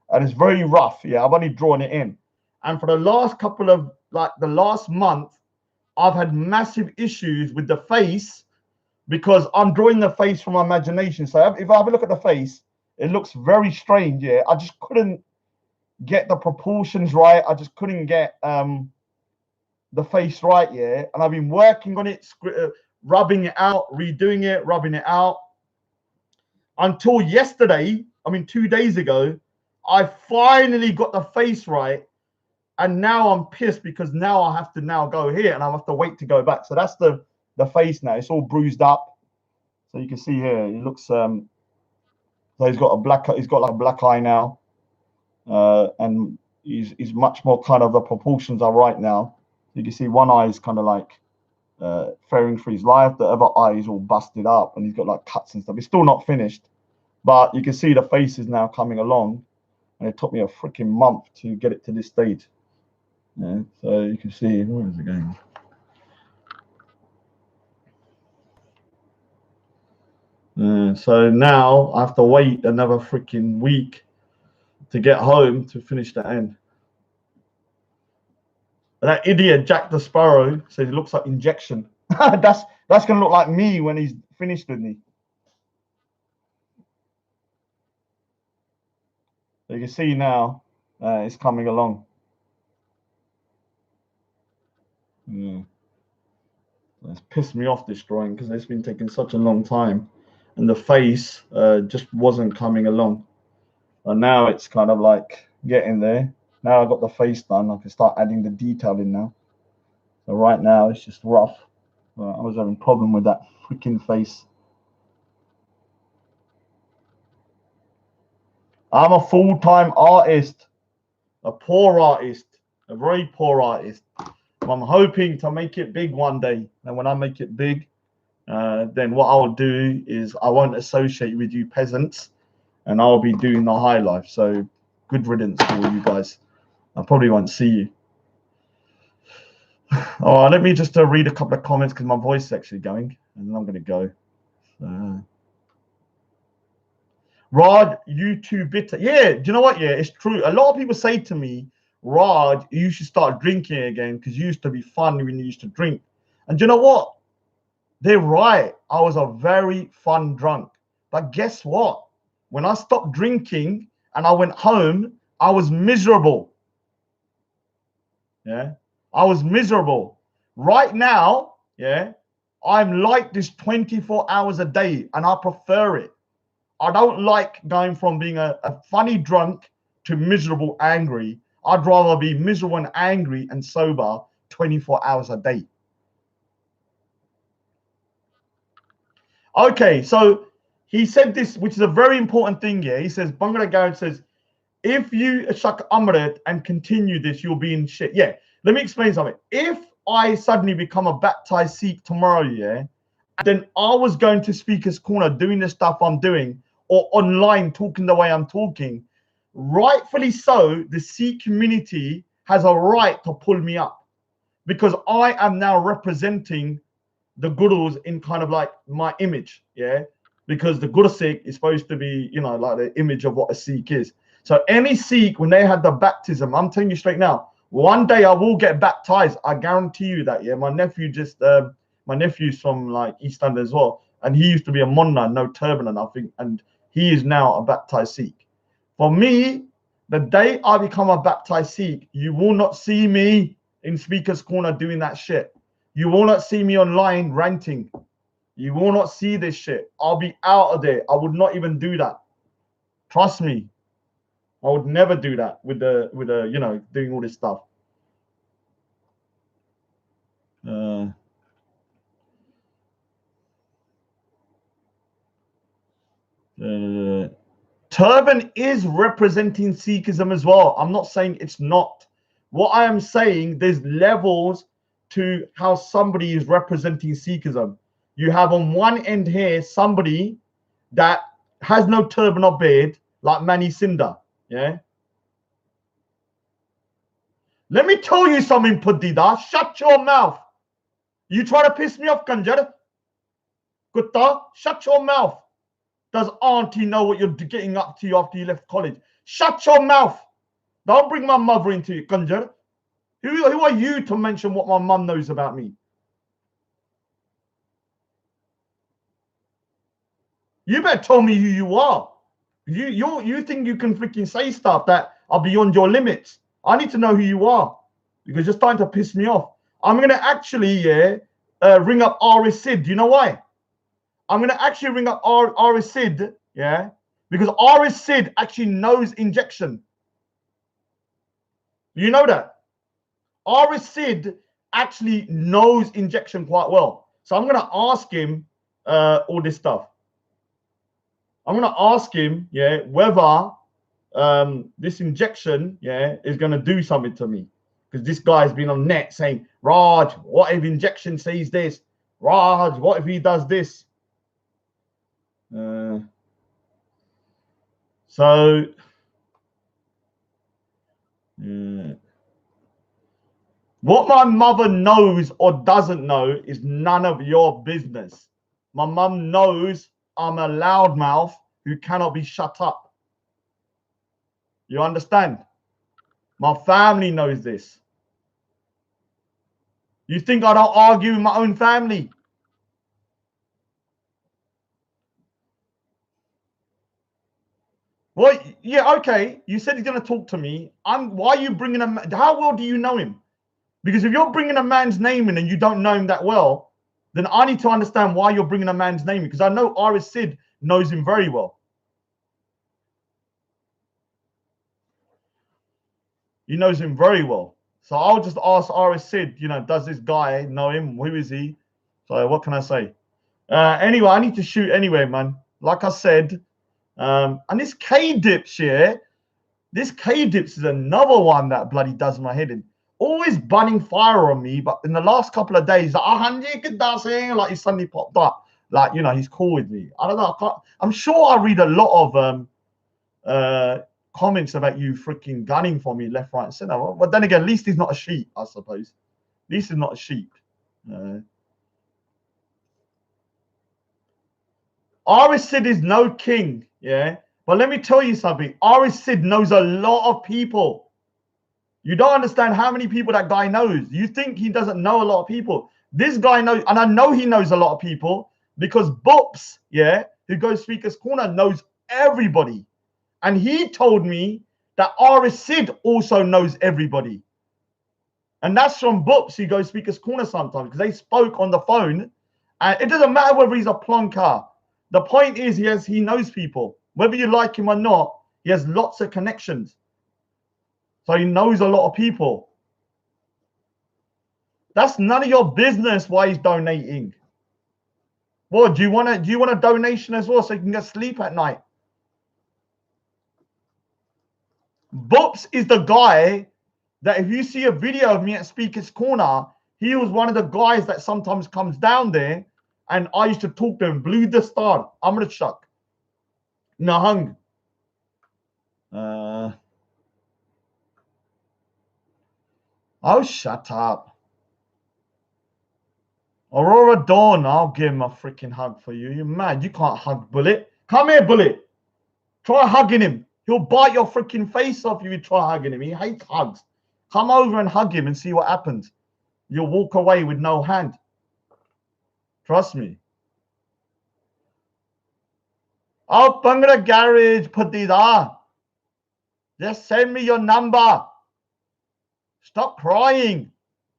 and it's very rough. Yeah, I've only drawn it in, and for the last couple of like the last month, I've had massive issues with the face because I'm drawing the face from my imagination. So if I have a look at the face, it looks very strange. Yeah, I just couldn't get the proportions right. I just couldn't get the face right. Yeah, and I've been working on it, rubbing it out, redoing it, rubbing it out until yesterday. I mean, 2 days ago, I finally got the face right. And now I'm pissed because now I have to now go here and I have to wait to go back. So that's the face now. It's all bruised up. So you can see here, it looks so he's got like a black eye now. And he's much more kind of, the proportions are right now. You can see one eye is kind of like fearing for his life. The other eye is all busted up and he's got like cuts and stuff. It's still not finished, but you can see the face is now coming along. And it took me a freaking month to get it to this stage. Yeah, so you can see, where is it going? So now I have to wait another freaking week to get home to finish the end. That idiot Jack the Sparrow says it looks like injection. that's gonna look like me when he's finished with me. So you can see now it's coming along. Yeah. It's pissed me off, this drawing, because it's been taking such a long time, and the face just wasn't coming along. And now it's kind of like getting there. Now I've got the face done, I can start adding the detail in now. So right now it's just rough. I was having a problem with that freaking face. I'm a full-time artist, a poor artist, a very poor artist. I'm hoping to make it big one day. And when I make it big, then what I'll do is I won't associate with you peasants, and I'll be doing the high life. So good riddance to all you guys. I probably won't see you. Oh, let me just read a couple of comments because my voice is actually going, and then I'm going to go. Rod, you too bitter. Yeah, do you know what? Yeah, it's true. A lot of people say to me, Rod, you should start drinking again because you used to be fun when you used to drink. And do you know what? They're right. I was a very fun drunk. But guess what? When I stopped drinking and I went home, I was miserable. Yeah, I was miserable. Right now, yeah, I'm like this 24 hours a day and I prefer it. I don't like going from being a funny drunk to miserable angry. I'd rather be miserable and angry and sober 24 hours a day. Okay, so he said this, which is a very important thing here. He says, Bangla Garrett says, if you shak Amrit and continue this, you'll be in shit. Yeah, let me explain something. If I suddenly become a baptized Sikh tomorrow, yeah, then I was going to Speaker's Corner doing the stuff I'm doing, or online talking the way I'm talking, rightfully so, the Sikh community has a right to pull me up because I am now representing the gurus in kind of like my image, yeah, because the Guru Sikh is supposed to be, you know, like the image of what a Sikh is. So any Sikh, when they had the baptism, I'm telling you straight now, one day I will get baptized. I guarantee you that. Yeah, my nephew's from like East London as well, and he used to be a Monna, no turban, and I think, and he is now a baptized Sikh. For me, the day I become a baptized Sikh, you will not see me in Speaker's Corner doing that shit. You will not see me online ranting. You will not see this shit. I'll be out of there. I would not even do that. Trust me. I would never do that with the you know, doing all this stuff. Turban is representing Sikhism as well. I'm not saying it's not. What I am saying, there's levels to how somebody is representing Sikhism. You have on one end here somebody that has no turban or beard, like Mani Sinda. Yeah. Let me tell you something, Pudida. Shut your mouth. You try to piss me off, Kanjar. Kutta, shut your mouth. Does auntie know what you're getting up to after you left college? Shut your mouth. Don't bring my mother into it, Kanjar. Who are you to mention what my mum knows about me? You better tell me who you are. You think you can freaking say stuff that are beyond your limits. I need to know who you are because you're starting to piss me off. I'm going to actually ring up Aris Sid. Do you know why? I'm going to actually ring up Aris Sid, yeah, because Aris Sid actually knows injection. You know that? Aris Sid actually knows injection quite well. So I'm going to ask him all this stuff. I'm going to ask him, yeah, whether this injection, yeah, is going to do something to me. Because this guy's been on net saying, Raj, what if injection says this? Raj, what if he does this? What my mother knows or doesn't know is none of your business. My mum knows I'm a loudmouth who cannot be shut up. You understand? My family knows this. You think I don't argue with my own family? Well, yeah, okay. You said he's going to talk to me. Why are you bringing him? How well do you know him? Because if you're bringing a man's name in and you don't know him that well, then I need to understand why you're bringing a man's name in. Because I know Aris Sid knows him very well. He knows him very well. So I'll just ask Aris Sid, you know, does this guy know him? Who is he? So what can I say? Anyway, I need to shoot anyway, man. Like I said, and this K-Dips here, this K-Dips is another one that bloody does my head in. Always bunning fire on me, but in the last couple of days, like he suddenly popped up. Like, you know, he's cool with me. I don't know. I'm sure I read a lot of comments about you freaking gunning for me left, right, and center. But then again, at least he's not a sheep, I suppose. At least he's not a sheep. Aris Sid is no king, yeah. But let me tell you something. Aris Sid knows a lot of people. You don't understand how many people that guy knows. You think he doesn't know a lot of people. This guy knows, and I know he knows a lot of people because Bops, yeah, who goes Speaker's Corner, knows everybody. And he told me that Aris Sid also knows everybody. And that's from Bops who goes Speaker's Corner sometimes because they spoke on the phone. And it doesn't matter whether he's a plonker. The point is he knows people. Whether you like him or not, he has lots of connections. So he knows a lot of people. That's none of your business why he's donating. Well, do you want a donation as well so you can get sleep at night? Bops is the guy that if you see a video of me at Speaker's Corner, he was one of the guys that sometimes comes down there and I used to talk to him. Blue the Star. I'm gonna chuck. Nahang. Oh, shut up. Aurora Dawn, I'll give him a freaking hug for you. You're mad. You can't hug Bullet. Come here, Bullet. Try hugging him. He'll bite your freaking face off if you try hugging him. He hates hugs. Come over and hug him and see what happens. You'll walk away with no hand. Trust me. Oh, Bangla Garage, Padida. Just send me your number. Stop crying.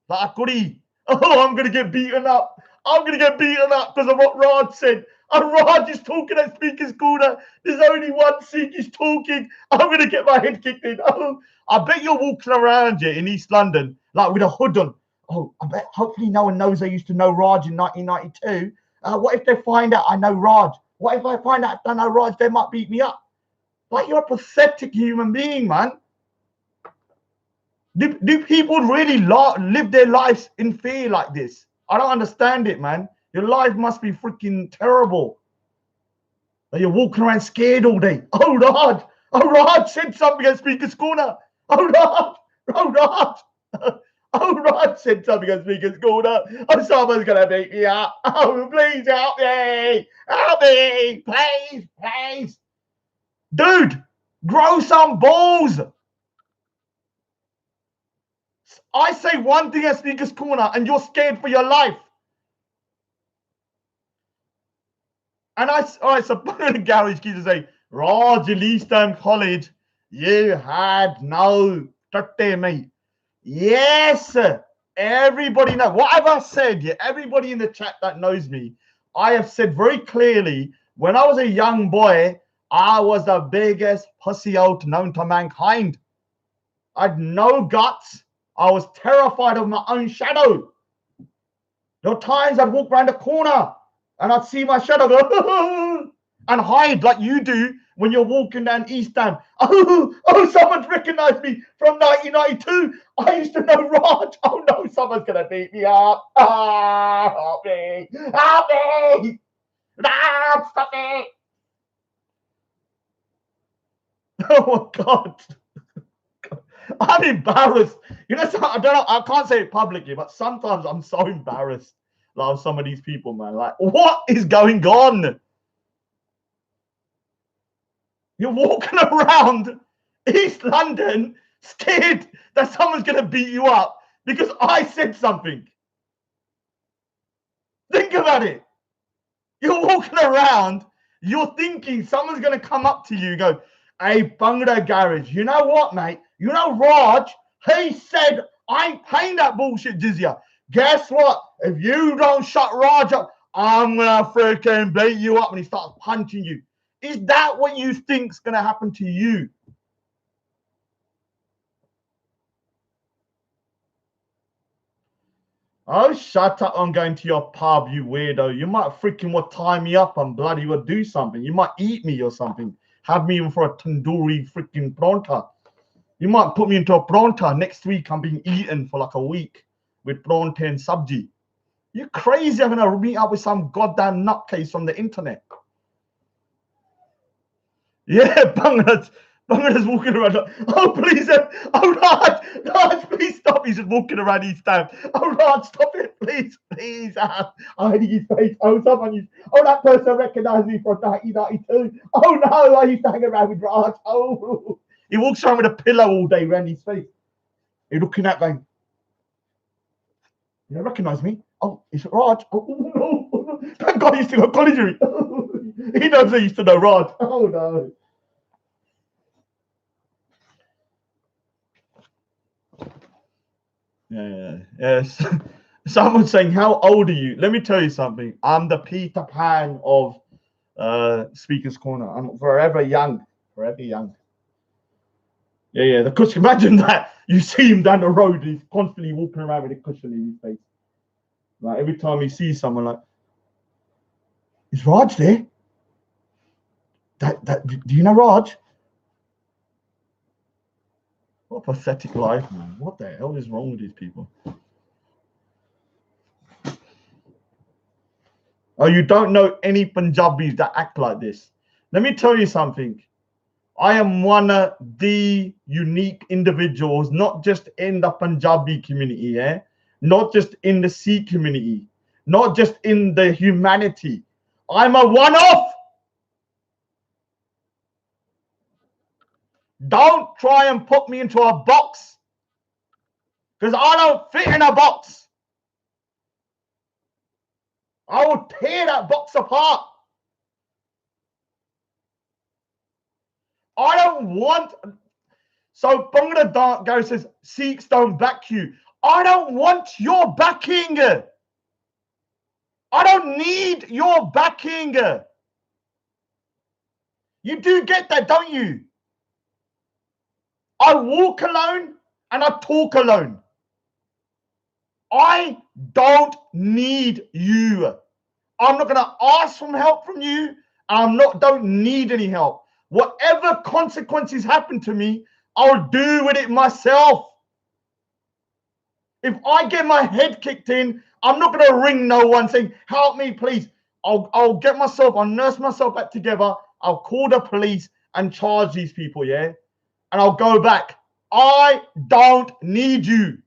Like a goodie. Oh, I'm going to get beaten up. I'm going to get beaten up because of what Raj said. And Raj is talking at Speaker's Corner. There's only one Sikh is talking. I'm going to get my head kicked in. Oh, I bet you're walking around here in East London like with a hood on. Oh, I bet hopefully no one knows I used to know Raj in 1992. What if they find out I know Raj? What if I find out I don't know Raj? They might beat me up. Like, you're a pathetic human being, man. Do people really live their lives in fear like this? I don't understand it, man. Your life must be freaking terrible. Like, you're walking around scared all day. Oh, Raj said something at Speaker's Corner. Oh, Raj. Oh, Raj said something at Speaker's Corner. Oh, someone's going to beat me up. Oh, please help me. Help me. Please. Dude, grow some balls. I say one thing at Speaker's Corner and you're scared for your life. And so the garage keeps saying, Raj, at East College, you had no 30, mate. Yes, everybody knows. What have I said? Yeah, everybody in the chat that knows me, I have said very clearly, when I was a young boy, I was the biggest pussy out known to mankind. I had no guts. I was terrified of my own shadow. There were times I'd walk around the corner and I'd see my shadow go and hide like you do when you're walking down East Ham. Oh, someone's recognized me from 1992. I used to know Raj. Oh no, someone's going to beat me up. Help me. No, stop it. Oh my God. I'm embarrassed. You know, I don't know. I can't say it publicly, but sometimes I'm so embarrassed of some of these people, man. Like, what is going on? You're walking around East London scared that someone's going to beat you up because I said something. Think about it. You're walking around, you're thinking someone's going to come up to you and go, hey, Bangla Garage, you know what, mate? You know Raj, he said, I ain't paying that bullshit jizya. Guess what? If you don't shut Raj up, I'm going to freaking beat you up. And he starts punching you. Is that what you think's going to happen to you? Oh, shut up. I'm going to your pub, you weirdo. You might freaking want to tie me up and bloody would do something. You might eat me or something. Have me in for a tandoori freaking pronta. You might put me into a pronta. Next week, I'm being eaten for like a week with pronta and sabji. You're crazy. I'm going to meet up with some goddamn nutcase from the internet. Yeah, Bangladesh walking around. Oh, please. Oh, Raj, please stop. He's just walking around East Ham. Oh, Raj, stop it. Please. I'm hiding his face. Oh, that person recognized me from 1992. Oh, no, I used to hang around with Raj. Oh, he walks around with a pillow all day around his face. He's looking at me. You don't recognize me? Oh, it's Raj. Oh, no. Thank God he used to go to college with me. He knows I used to know Raj. Oh, no. Yeah. Yes. Someone's saying, how old are you? Let me tell you something. I'm the Peter Pan of Speaker's Corner. I'm forever young. Forever young. Yeah. The cushion. Imagine that. You see him down the road. He's constantly walking around with a cushion in his face. Like, every time he sees someone, like, is Raj there? Do you know Raj? What a pathetic life, man. What the hell is wrong with these people? Oh, you don't know any Punjabis that act like this. Let me tell you something. I am one of the unique individuals, not just in the Punjabi community, not just in the Sikh community, not just in the humanity. I'm a one-off. Don't try and put me into a box because I don't fit in a box. I will tear that box apart. I don't want. So Bangla Gary says, Sikhs don't back you. I don't want your backing. I don't need your backing. You do get that, don't you? I walk alone and I talk alone. I don't need you. I'm not going to ask for help from you. Don't need any help. Whatever consequences happen to me, I'll do with it myself. If I get my head kicked in, I'm not going to ring no one saying, help me, please. I'll get myself, I'll nurse myself back together. I'll call the police and charge these people, yeah? And I'll go back. I don't need you.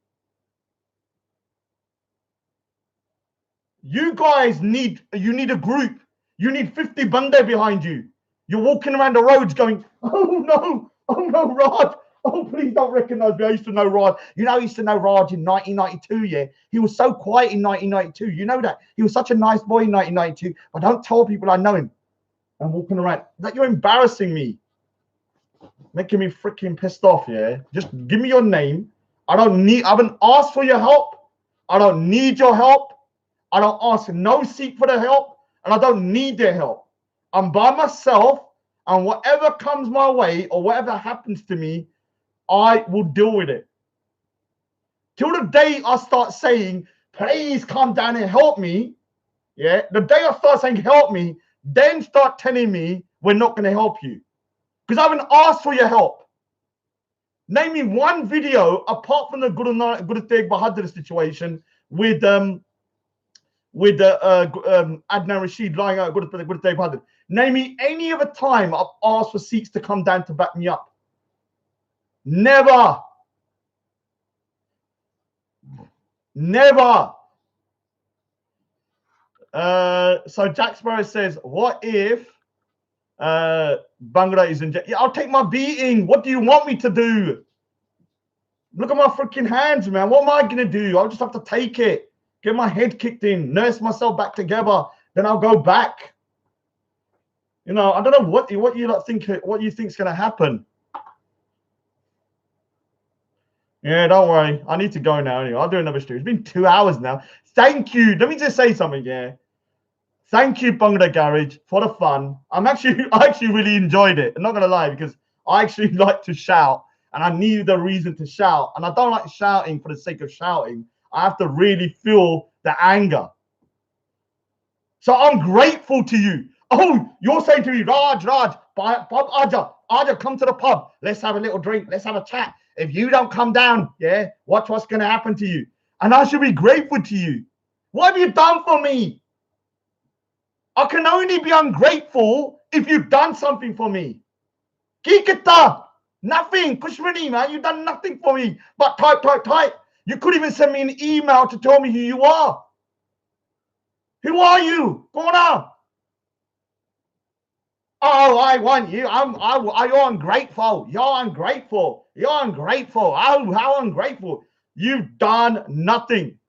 You guys need a group. You need 50 bande behind you. You're walking around the roads going, oh no, Raj. Oh, please don't recognize me. I used to know Raj. You know, I used to know Raj in 1992, yeah? He was so quiet in 1992. You know that? He was such a nice boy in 1992. I don't tell people I know him. I'm walking around. That you're embarrassing me. Making me freaking pissed off, yeah? Just give me your name. I haven't asked for your help. I don't need your help. I don't seek for the help, and I don't need their help. I'm by myself, and whatever comes my way or whatever happens to me, I will deal with it. Till the day I start saying, please come down and help me, yeah, the day I start saying help me, then start telling me we're not going to help you. Because I haven't asked for your help. Name me one video apart from the Guru Tegh Bahadur situation with Adnan Rashid lying out Guru Tegh Bahadur. Name me any other time I've asked for Sikhs to come down to back me up. Never. Never. So Jack Sparrow says, what if Bangla is in jail? Yeah, I'll take my beating. What do you want me to do? Look at my freaking hands, man. What am I going to do? I'll just have to take it. Get my head kicked in, nurse myself back together, then I'll go back. You know, I don't know what you like think, what you think's going to happen. Yeah, don't worry. I need to go now anyway. I'll do another stream. It's been 2 hours now. Thank you. Let me just say something, yeah. Thank you, Bangla Garage, for the fun. I actually really enjoyed it. I'm not gonna lie, because I actually like to shout, and I need a reason to shout. And I don't like shouting for the sake of shouting. I have to really feel the anger. So I'm grateful to you. Oh, you're saying to me, Raj, pub Aja, come to the pub. Let's have a little drink. Let's have a chat. If you don't come down, yeah, watch what's going to happen to you. And I should be grateful to you. What have you done for me? I can only be ungrateful if you've done something for me. Kikita, nothing. Kushmani, man, you've done nothing for me. But type. You could even send me an email to tell me who you are. Who are you? Go on. Oh, I want you. You're ungrateful. You're ungrateful. You're ungrateful. Oh, how ungrateful. You've done nothing.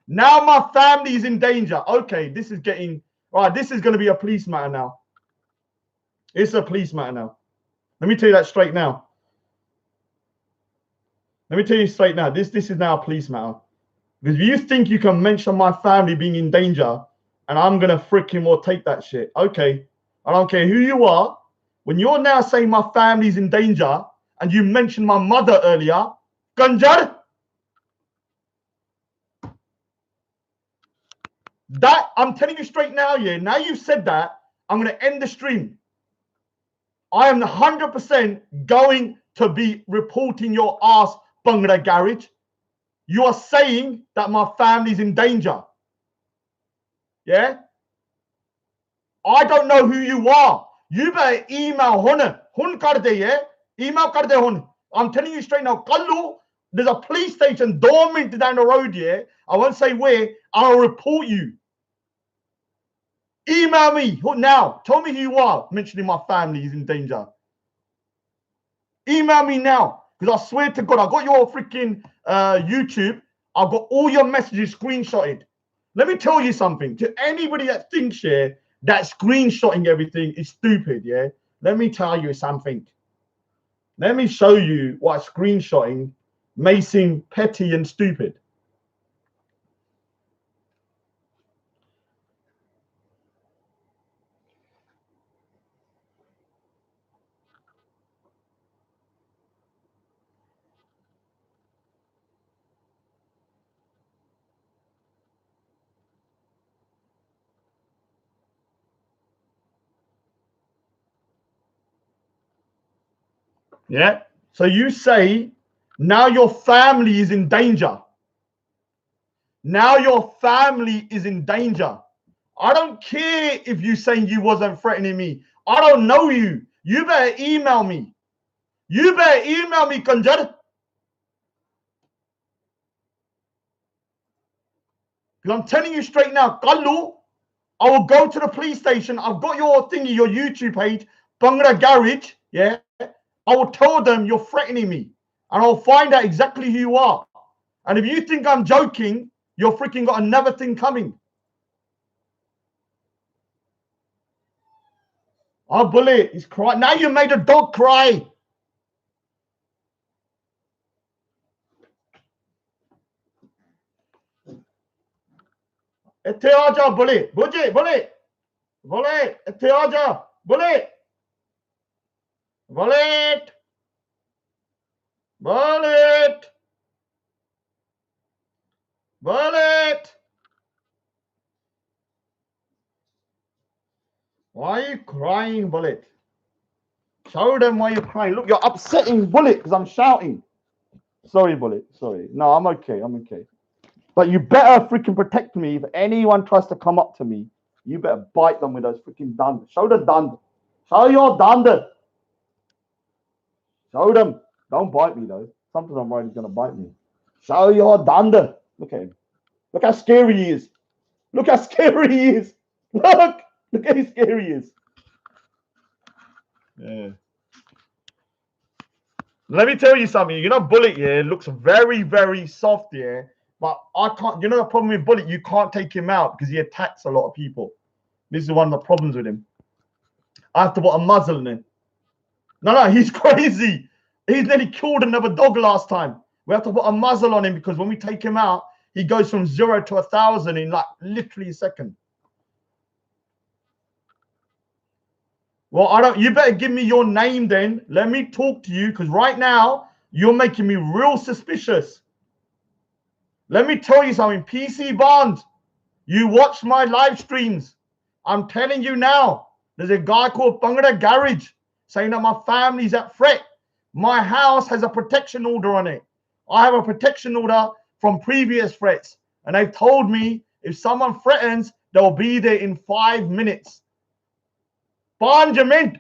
Now my family is in danger. Okay, this is getting, right, this is going to be a police matter now. It's a police matter now. Let me tell you that straight now. Let me tell you straight now. This is now a police matter. Because if you think you can mention my family being in danger, and I'm going to freaking well take that shit. Okay. I don't care who you are. When you're now saying my family's in danger, and you mentioned my mother earlier, Ganjar, that, I'm telling you straight now, yeah, now you've said that, I'm going to end the stream. I am 100% going to be reporting your ass, Bangla Garage. You are saying that my family's in danger. Yeah? I don't know who you are. You better email Hun kar de, yeah? Email kar de Hun. I'm telling you straight now, Kallu, there's a police station 2 minutes down the road, yeah? I won't say where. I'll report you. Email me now. Tell me who you are, mentioning my family is in danger. Email me now. Because I swear to God, I got your freaking YouTube. I've got all your messages screenshotted. Let me tell you something. To anybody that thinks, yeah, that screenshotting everything is stupid, yeah? Let me tell you something. Let me show you why screenshotting may seem petty and stupid. Yeah. So you say now your family is in danger. Now your family is in danger. I don't care if you saying you wasn't threatening me. I don't know you. You better email me. You better email me, Kanjar. Because I'm telling you straight now, Kallu, I will go to the police station. I've got your thingy, your YouTube page, Bhangra Garage. Yeah. I will tell them you're threatening me. And I'll find out exactly who you are. And if you think I'm joking, you're freaking got another thing coming. Oh, bullet, he's crying. Now you made a dog cry. ਇੱਥੇ ਆ ਜਾ bullet, bullet, bullet, bullet, ਇੱਥੇ ਆ ਜਾ bullet, bullet, bullet, bullet. Why are you crying, bullet? Show them why you're crying. Look, you're upsetting bullet because I'm shouting. Sorry, bullet. Sorry. No, I'm okay. I'm okay. But you better freaking protect me. If anyone tries to come up to me, you better bite them with those freaking dand. Show the dand. Show your dand. Show them. Don't bite me though. Sometimes I'm worried he's gonna bite me. Show your dand. Look at him. Look how scary he is. Look how scary he is. Look. Look how scary he is. Yeah. Let me tell you something. You know, Bullet here looks very, very soft here. But I can't, you know the problem with Bullet, you can't take him out because he attacks a lot of people. This is one of the problems with him. I have to put a muzzle in him. No, he's crazy. He's nearly killed another dog last time. We have to put a muzzle on him because when we take him out, he goes from 0 to 1,000 in like literally a second. Well, you better give me your name then. Let me talk to you because right now you're making me real suspicious. Let me tell you something, PC Bond, you watch my live streams. I'm telling you now, there's a guy called Bhangra Garage saying that my family's at threat. My house has a protection order on it. I have a protection order from previous threats. And they've told me if someone threatens, they'll be there in 5 minutes. Benjamin.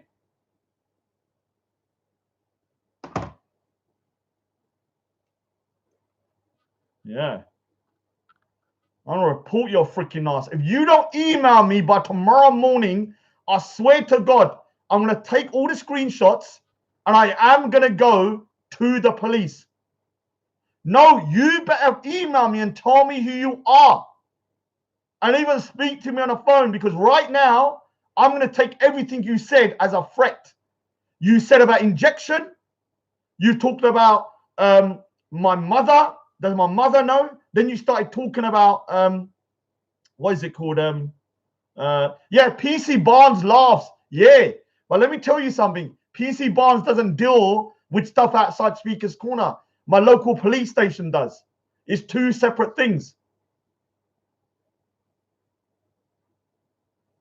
Yeah. I'm gonna report your freaking ass. If you don't email me by tomorrow morning, I swear to God, I'm gonna take all the screenshots and I am gonna go to the police. No, you better email me and tell me who you are. And even speak to me on the phone because right now, I'm gonna take everything you said as a threat. You said about injection. You talked about my mother. Does my mother know? Then you started talking about what is it called? Yeah, PC Barnes laughs. Yeah, but let me tell you something. PC Barnes doesn't deal with stuff outside Speaker's Corner. My local police station does. It's two separate things.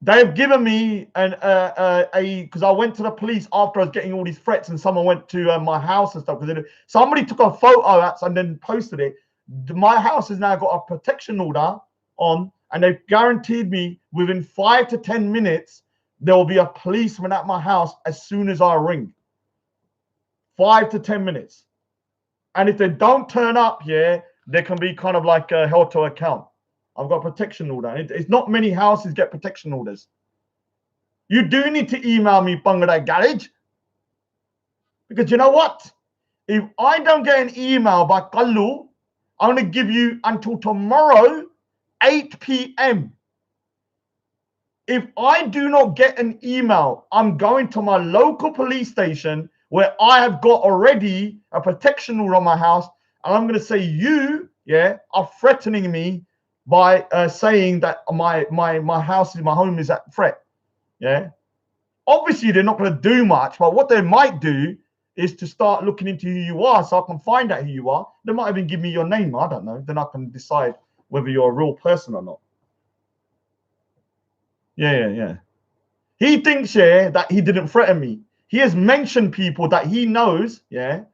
They've given me because I went to the police after I was getting all these threats, and someone went to my house and stuff. Because somebody took a photo and then posted it. My house has now got a protection order on, and they've guaranteed me within 5 to 10 minutes there will be a policeman at my house as soon as I ring. 5 to 10 minutes, and if they don't turn up here, they can be kind of like held to account. I've got a protection order. It's not many houses get protection orders. You do need to email me, Bhangra Garage, because you know what? If I don't get an email by Kallu, I'm going to give you until tomorrow, 8 p.m. If I do not get an email, I'm going to my local police station where I have got already a protection order on my house, and I'm going to say you, are threatening me by saying that my house is my home is at threat. Yeah. Obviously, they're not going to do much, but what they might do is to start looking into who you are, so I can find out who you are. They might even give me your name. I don't know. Then I can decide whether you're a real person or not. Yeah. He thinks that he didn't threaten me. he has mentioned people that he knows, yeah,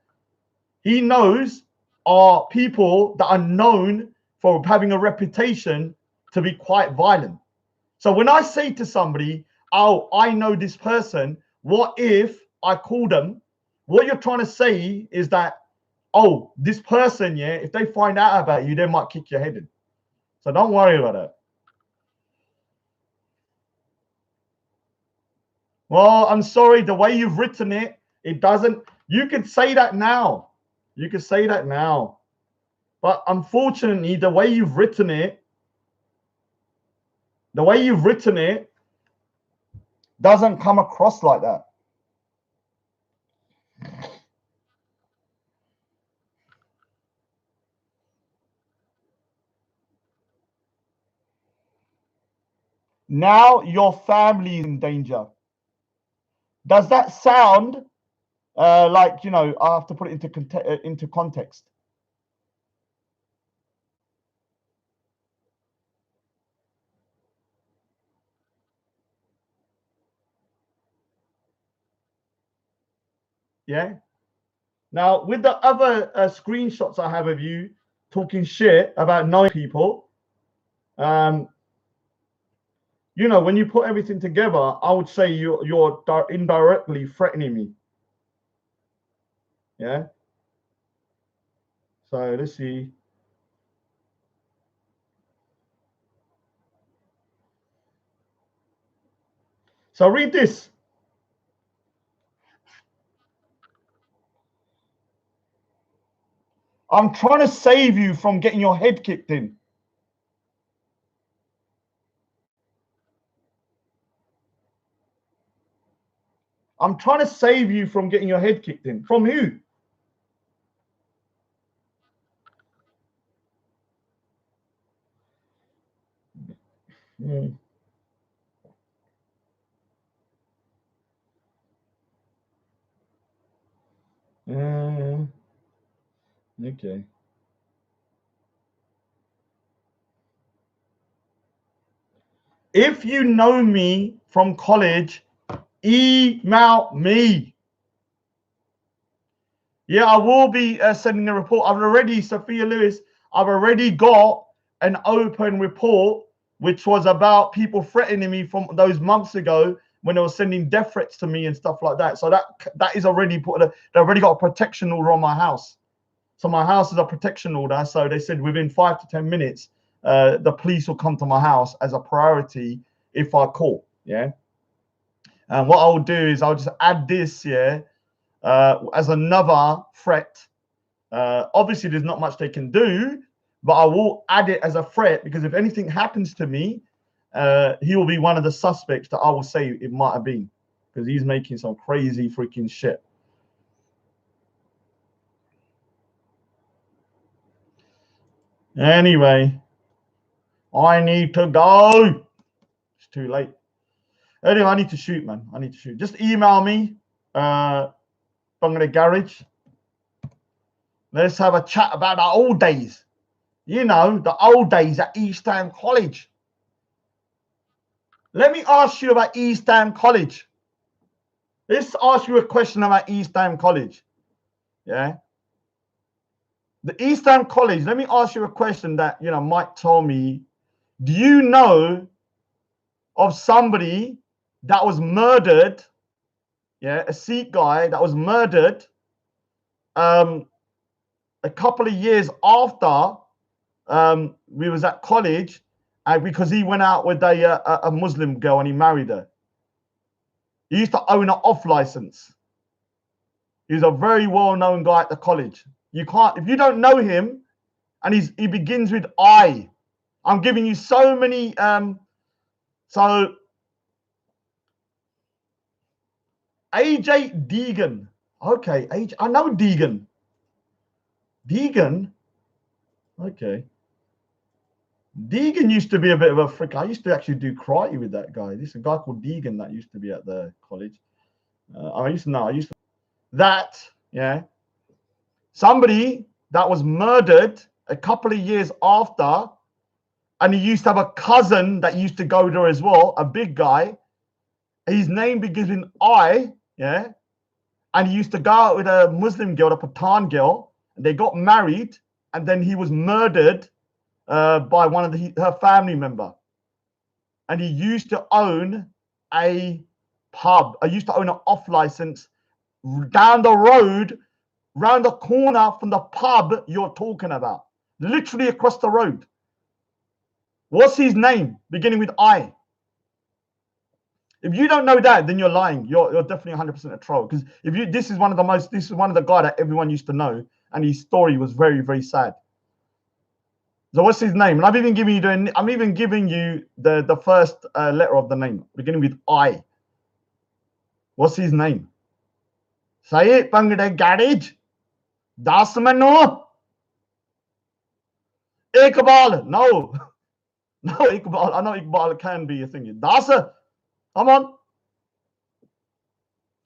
he knows are people that are known for having a reputation to be quite violent. So when I say to somebody, oh, I know this person, what if I call them? What you're trying to say is that, oh, this person, yeah, if they find out about you, they might kick your head in. So don't worry about that. Well, I'm sorry, the way you've written it, it doesn't. You could say that now. You could say that now. But unfortunately, the way you've written it doesn't come across like that. Now your family is in danger. Does that sound like, you know, I have to put it into context? Yeah. Now, with the other screenshots I have of you talking shit about knowing people, you know, when you put everything together, I would say you're indirectly threatening me. Yeah. So let's see. So read this. I'm trying to save you from getting your head kicked in. I'm trying to save you from getting your head kicked in. From who? Okay. If you know me from college, email me. Yeah, I will be sending a report. I've already, Sophia Lewis, I've already got an open report, which was about people threatening me from those months ago when they were sending death threats to me and stuff like that. So that is already put. They already got a protection order on my house. So my house is a protection order. So they said within 5 to 10 minutes, the police will come to my house as a priority if I call. Yeah. And what I'll do is I'll just add this, yeah, as another threat. Obviously, there's not much they can do, but I will add it as a threat because if anything happens to me, he will be one of the suspects that I will say it might have been because he's making some crazy freaking shit. Anyway, I need to go. It's too late. Anyway, I need to shoot, man. I need to shoot. Just email me. Bungalow Garage. Let's have a chat about the old days. You know, the old days at East Ham College. Let me ask you about East Ham College. Let's ask you a question about East Ham College. Yeah. The East Ham College, let me ask you a question that, you know, Mike told me. Do you know of somebody that was murdered? Yeah, a Sikh guy that was murdered a couple of years after we was at college, because he went out with a Muslim girl and he married her. He used to own an off license. He's a very well-known guy at the college. You can't, if you don't know him, and he begins with I. I'm giving you so many. So AJ Deegan. Okay, AJ, I know Deegan. Deegan. Okay. Deegan used to be a bit of a freak. I used to actually do karate with that guy. This is a guy called Deegan that used to be at the college. I used to that, yeah. Somebody that was murdered a couple of years after, and he used to have a cousin that used to go there as well, a big guy. His name begins with I, yeah. and he used to go out with a Muslim girl, a Pathan girl, and they got married, and then he was murdered by one of her family member. And he used to own a pub. I used to own an off license down the road, round the corner from the pub you're talking about, literally across the road. What's his name? Beginning with I. If you don't know that, then you're lying. You're definitely 100% a troll. Because this is one of the guy that everyone used to know, and his story was very, very sad. So what's his name? And I'm even giving you the first letter of the name, beginning with I. What's his name? Say it, Bangde Garage. Das Manu. Iqbal. No. No, Iqbal. I know Iqbal can be a thing. Das. Come on.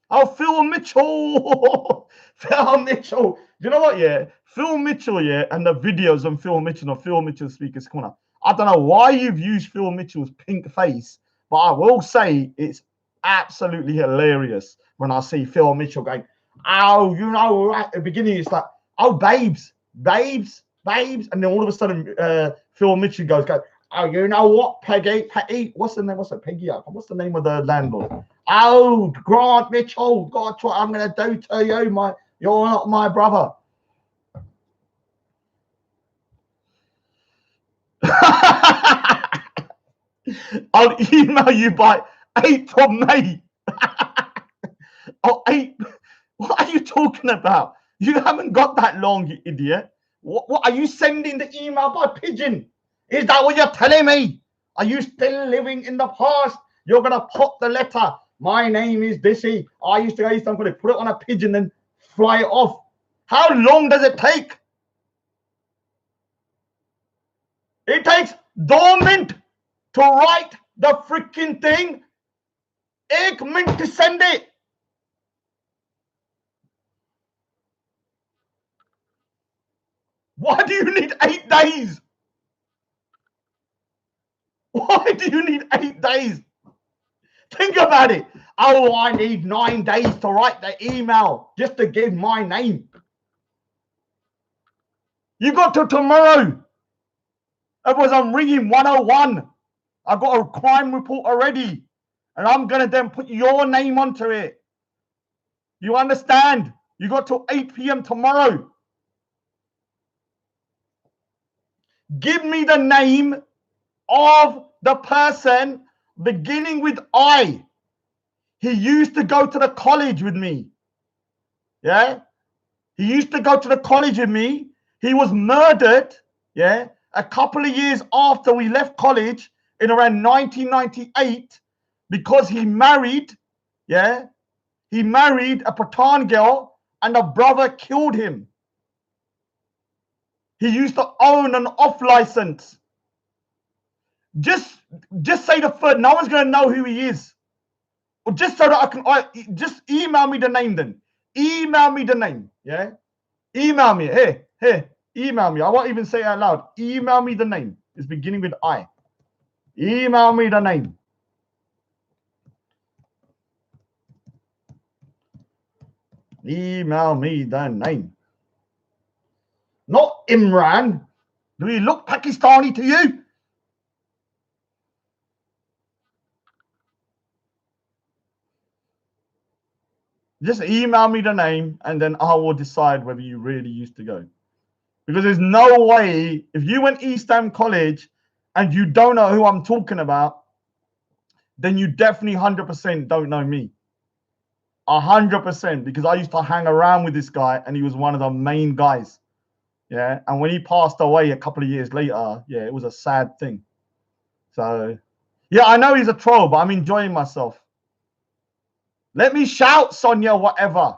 Oh, Phil Mitchell. Phil Mitchell. You know what, yeah? Phil Mitchell, yeah, and the videos on Phil Mitchell, on Phil Mitchell's Speaker's Corner. I don't know why you've used Phil Mitchell's pink face, but I will say it's absolutely hilarious when I see Phil Mitchell going, oh, you know, right at the beginning, it's like, oh, babes. And then all of a sudden, Phil Mitchell goes, oh, you know what, Peggy? What's the name? What's it, Peggy? What's the name of the landlord? Oh, Grant Mitchell, God, what I'm going to do to you, you're not my brother. I'll email you by 8th of May. Oh, 8. What are you talking about? You haven't got that long, you idiot. What are you sending the email by pigeon? Is that what you're telling me? Are you still living in the past? You're going to pop the letter. My name is Dissy. I used to go somebody, put it on a pigeon and fly it off. How long does it take? It takes 2 minutes to write the freaking thing. 1 minute to send it. Why do you need 8 days? Why do you need 8 days? Think about it. Oh, I need 9 days to write the email just to give my name. You got till tomorrow. Otherwise, I'm ringing 101. I've got a crime report already. And I'm going to then put your name onto it. You understand? You got till 8 p.m. tomorrow. Give me the name of the person beginning with I. He used to go to the college with me. Yeah? He used to go to the college with me. He was murdered, yeah, a couple of years after we left college in around 1998 because he married, yeah, he married a Pathan girl and a brother killed him. He used to own an off license. Just say the first. No one's going to know who he is. Or just so that I can, just email me the name then. Email me the name, yeah? Email me. Here, email me. I won't even say it out loud. Email me the name. It's beginning with I. Email me the name. Email me the name. Not Imran. Do he look Pakistani to you? Just email me the name and then I will decide whether you really used to go. Because there's no way, if you went East Ham College and you don't know who I'm talking about, then you definitely 100% don't know me. 100%, because I used to hang around with this guy and he was one of the main guys. Yeah. And when he passed away a couple of years later, yeah, it was a sad thing. So, yeah, I know he's a troll, but I'm enjoying myself. Let me shout, Sonia, whatever.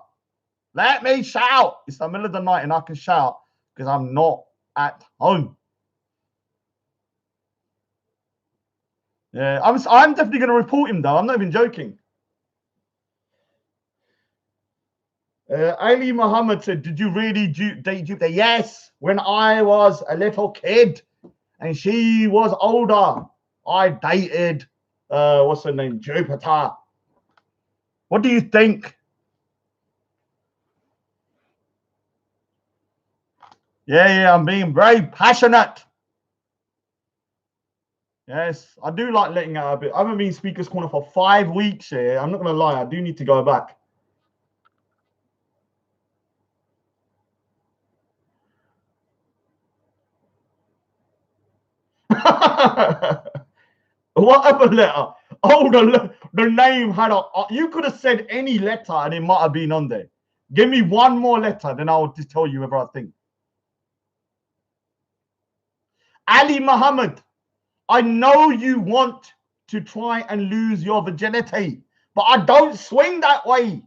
Let me shout. It's the middle of the night and I can shout because I'm not at home. Yeah, I'm definitely going to report him, though. I'm not even joking. Ali Muhammad said, did you really date Jupiter? Yes, when I was a little kid and she was older, I dated, what's her name, Jupiter. What do you think? Yeah, I'm being very passionate. Yes, I do like letting out a bit. I haven't been Speaker's Corner for 5 weeks here. I'm not going to lie. I do need to go back. Whatever letter. Oh, the name had a... You could have said any letter and it might have been on there. Give me one more letter, then I'll just tell you whether I think. Ali Muhammad, I know you want to try and lose your virginity, but I don't swing that way.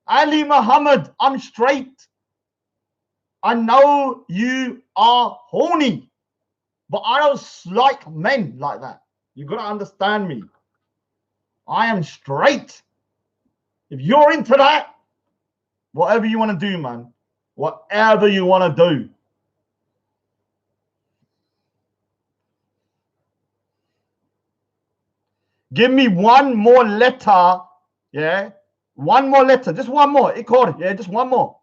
Ali Muhammad, I'm straight. I know you are horny, but I don't like men like that. You got to understand me. I am straight. If you're into that, whatever you want to do, man. Whatever you want to do. Give me one more letter. Yeah. One more letter. Just one more. Yeah, just one more.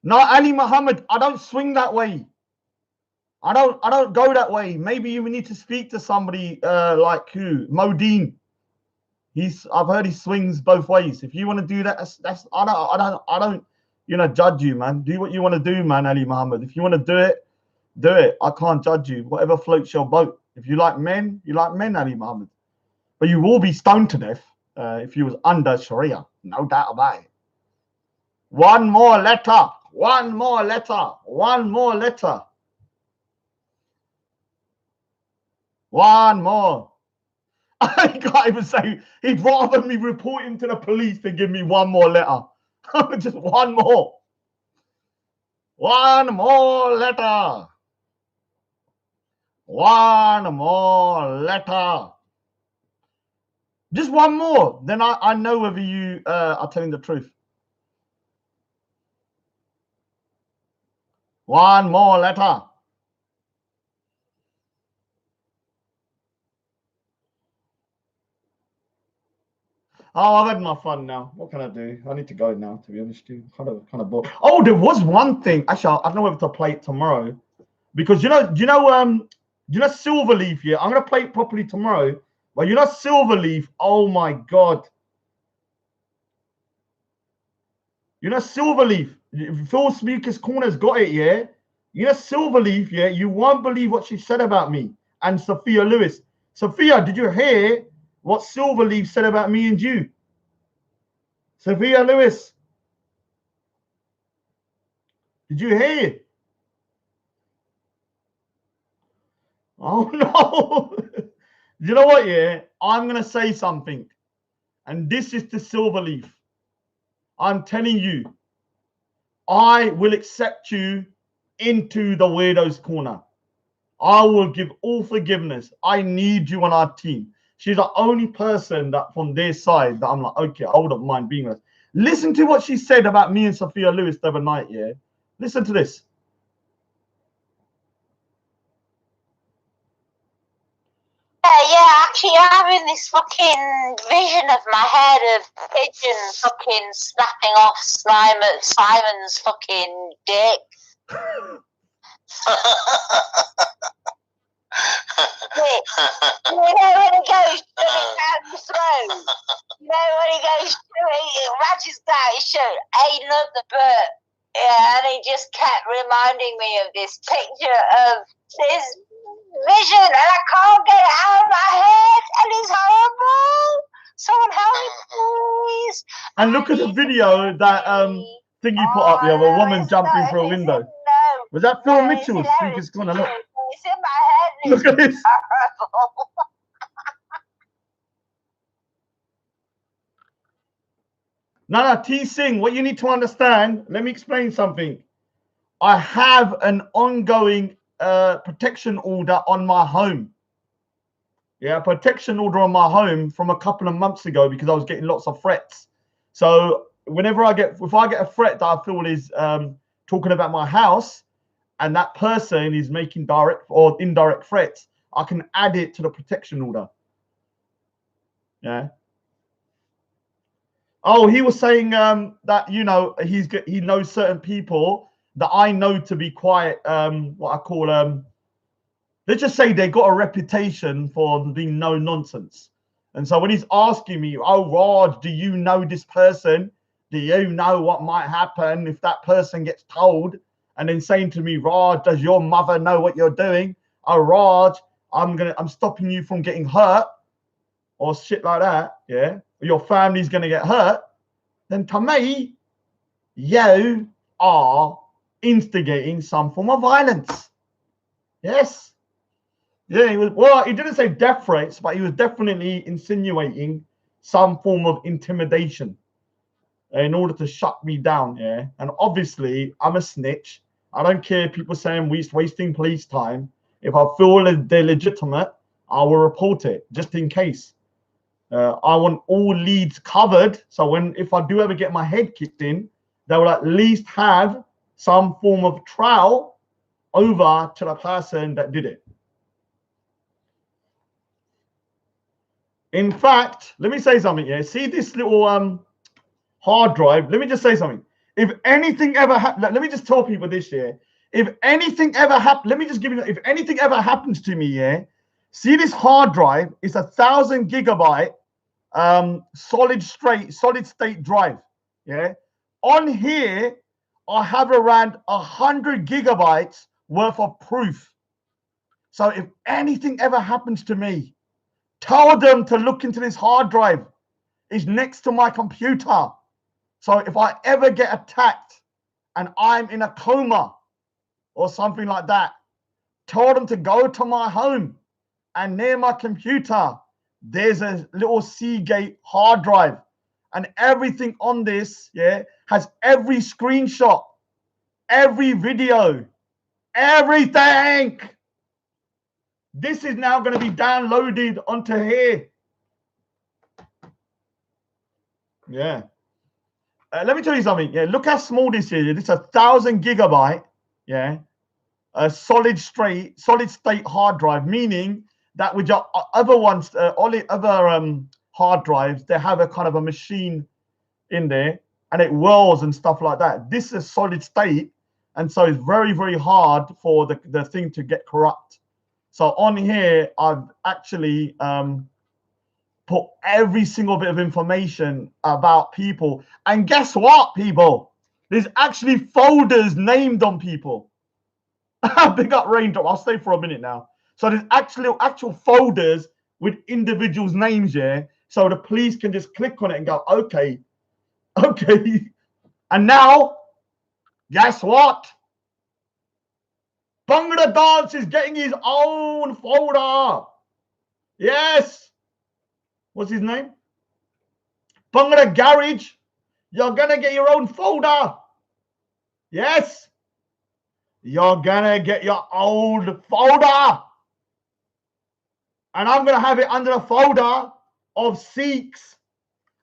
No, Ali Muhammad, I don't swing that way. I don't go that way. Maybe you need to speak to somebody like who? Modine. I've heard he swings both ways. If you want to do that, that's I don't judge you, man. Do what you want to do, man, Ali Muhammad. If you want to do it, do it. I can't judge you. Whatever floats your boat. If you like men, Ali Muhammad. But you will be stoned to death if you was under Sharia. No doubt about it. One more letter. One more letter. One more letter. One more. I can't even say. He'd rather me report him to the police than give me one more letter. Just one more. One more letter. One more letter. Just one more. Then I know whether you are telling the truth. One more letter. Oh, I've had my fun now. What can I do? I need to go now, to be honest with you. Kind of bored. Oh, there was one thing. Actually, I don't know whether to play it tomorrow. Because you know Silverleaf, yeah? I'm gonna play it properly tomorrow. But you know Silverleaf, oh my god. You know Silverleaf, Phil Speaker's Corner's got it, yeah? You know Silverleaf, yeah? You won't believe what she said about me and Sophia Lewis. Sophia, did you hear what Silverleaf said about me and you? Sophia Lewis, did you hear? Oh no. You know what, yeah? I'm going to say something. And this is to Silverleaf. I'm telling you, I will accept you into the Weirdos Corner. I will give all forgiveness. I need you on our team. She's the only person that from their side that I'm like, okay, I wouldn't mind being with. Listen to what she said about me and Sophia Lewis the other night, yeah? Listen to this. Yeah, actually, I'm in this fucking vision of my head of pigeon fucking snapping off Simon's fucking dick. You know when he goes down the throat? You know when he goes it ratchets down his shirt, ain't nothing but. Yeah, and he just kept reminding me of this picture of this vision, and I can't get it out of my head, and it's horrible. Someone help me, please. And look at the video that thing you put up the other woman jumping through a window. No. Was that Phil Mitchell's Speaker's Corner? Look. It's in my head. Look at this. Horrible. No, T Singh, what you need to understand, let me explain something. I have an ongoing protection order on my home. Yeah, protection order on my home from a couple of months ago because I was getting lots of threats. So if I get a threat that I feel is talking about my house and that person is making direct or indirect threats, I can add it to the protection order. Yeah. Oh, he was saying that, you know, he knows certain people that I know to be quite what I call let's just say they got a reputation for being no nonsense. And so when he's asking me, oh, Raj, do you know this person? Do you know what might happen if that person gets told? And then saying to me, Raj, does your mother know what you're doing? Oh, Raj, I'm stopping you from getting hurt or shit like that. Yeah. Your family's going to get hurt. Then to me, you are instigating some form of violence. Yes. Yeah, he didn't say death threats, but he was definitely insinuating some form of intimidation in order to shut me down. Yeah. And obviously, I'm a snitch. I don't care if people saying wasting police time. If I feel they're legitimate, I will report it just in case. I want all leads covered. So if I do ever get my head kicked in, they will at least have some form of trial over to the person that did it. In fact, let me say something here. See this little hard drive? Let me just say something. If anything ever happens, let me just tell people this year. If anything ever happens, let me just give you, if anything ever happens to me, yeah, see this hard drive? It's 1,000 gigabyte solid state drive. Yeah. On here, I have around 100 gigabytes worth of proof. So if anything ever happens to me, tell them to look into this hard drive. It's next to my computer. So if I ever get attacked and I'm in a coma or something like that, tell them to go to my home, and near my computer, there's a little Seagate hard drive, and everything on this, yeah, has every screenshot, every video, everything. This is now going to be downloaded onto here. Yeah. Let me tell you something. Yeah, look how small this is. It's 1,000 gigabyte. Yeah, a solid state hard drive, meaning that with your other ones, all the other hard drives, they have a kind of a machine in there, and it whirls and stuff like that. This is solid state, and so it's very, very hard for the thing to get corrupt. So on here, I've actually put every single bit of information about people. And guess what, people? There's actually folders named on people. Big up Raindrop. I'll stay for a minute now. So there's actual folders with individuals' names here. So the police can just click on it and go, okay. And now, guess what? Bhangra Dance is getting his own folder. Yes. What's his name? Bhangra Garage. You're going to get your own folder. Yes. You're going to get your own folder. And I'm going to have it under a folder of Sikhs.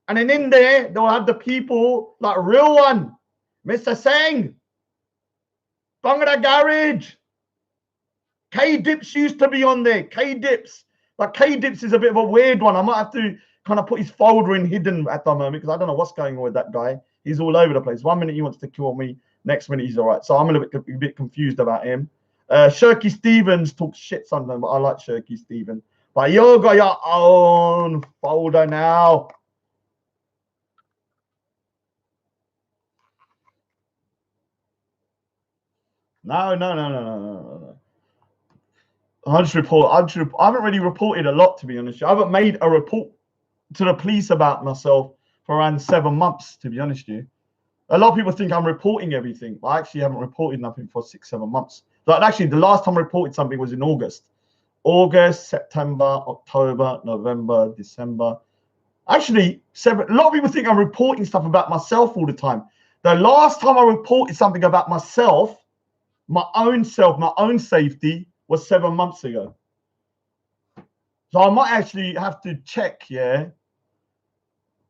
And then in there, they'll have the people like real one. Mr. Singh. Bhangra Garage. K-Dips used to be on there. K-Dips. But K-Dips is a bit of a weird one. I might have to kind of put his folder in hidden at the moment because I don't know what's going on with that guy. He's all over the place. 1 minute he wants to kill me. Next minute he's all right. So I'm a bit confused about him. Shirky Stevens talks shit sometimes, but I like Shirky Stevens. But you got your own folder now. No. I haven't really reported a lot, to be honest. I haven't made a report to the police about myself for around 7 months, to be honest with you. A lot of people think I'm reporting everything, but I actually haven't reported nothing for 6-7 months. But actually, the last time I reported something was in August. August, September, October, November, December. Actually, a lot of people think I'm reporting stuff about myself all the time. The last time I reported something about myself, my own safety, was 7 months ago. So I might actually have to check, yeah.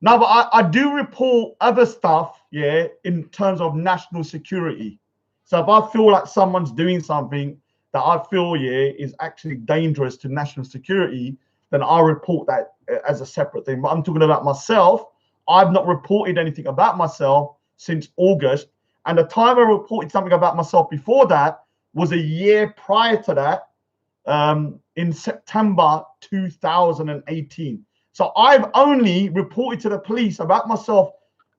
No, but I do report other stuff, yeah, in terms of national security. So if I feel like someone's doing something that I feel, yeah, is actually dangerous to national security, then I'll report that as a separate thing. But I'm talking about myself. I've not reported anything about myself since August. And the time I reported something about myself before that was a year prior to that, in September 2018. So I've only reported to the police about myself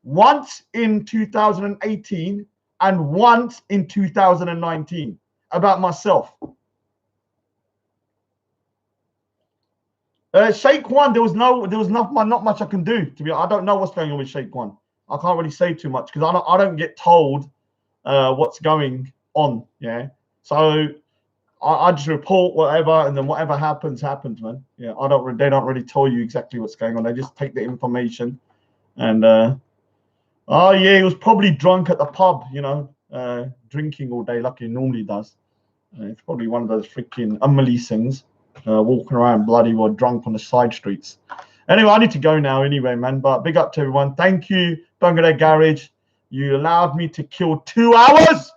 once in 2018 and once in 2019 about myself. Sheikh One, there was not much I can do. To be honest, I don't know what's going on with Sheikh One. I can't really say too much because I don't get told what's going on. Yeah, so I just report whatever, and then whatever happens, man. Yeah, they don't really tell you exactly what's going on. They just take the information, and oh yeah, he was probably drunk at the pub, drinking all day like he normally does. It's probably one of those freaking unreleased things, walking around bloody well drunk on the side streets. Anyway, I need to go now anyway, man. But big up to everyone. Thank you, Bangladesh Garage. You allowed me to kill 2 hours.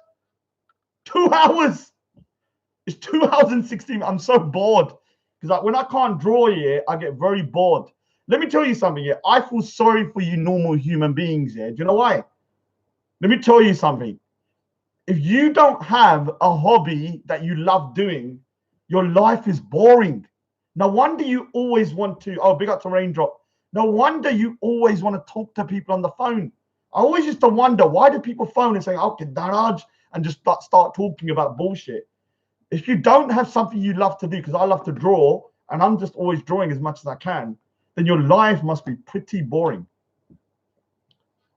2 hours. It's 2 hours and 16. I'm so bored because when I can't draw here, I get very bored. Let me tell you something here. I feel sorry for you normal human beings here. Do you know why? Let me tell you something. If you don't have a hobby that you love doing, your life is boring. No wonder you always want to, oh, big up to Raindrop. No wonder you always want to talk to people on the phone. I always used to wonder, why do people phone and say, okay, Daraj, and just start talking about bullshit? If you don't have something you love to do, because I love to draw, and I'm just always drawing as much as I can, then your life must be pretty boring.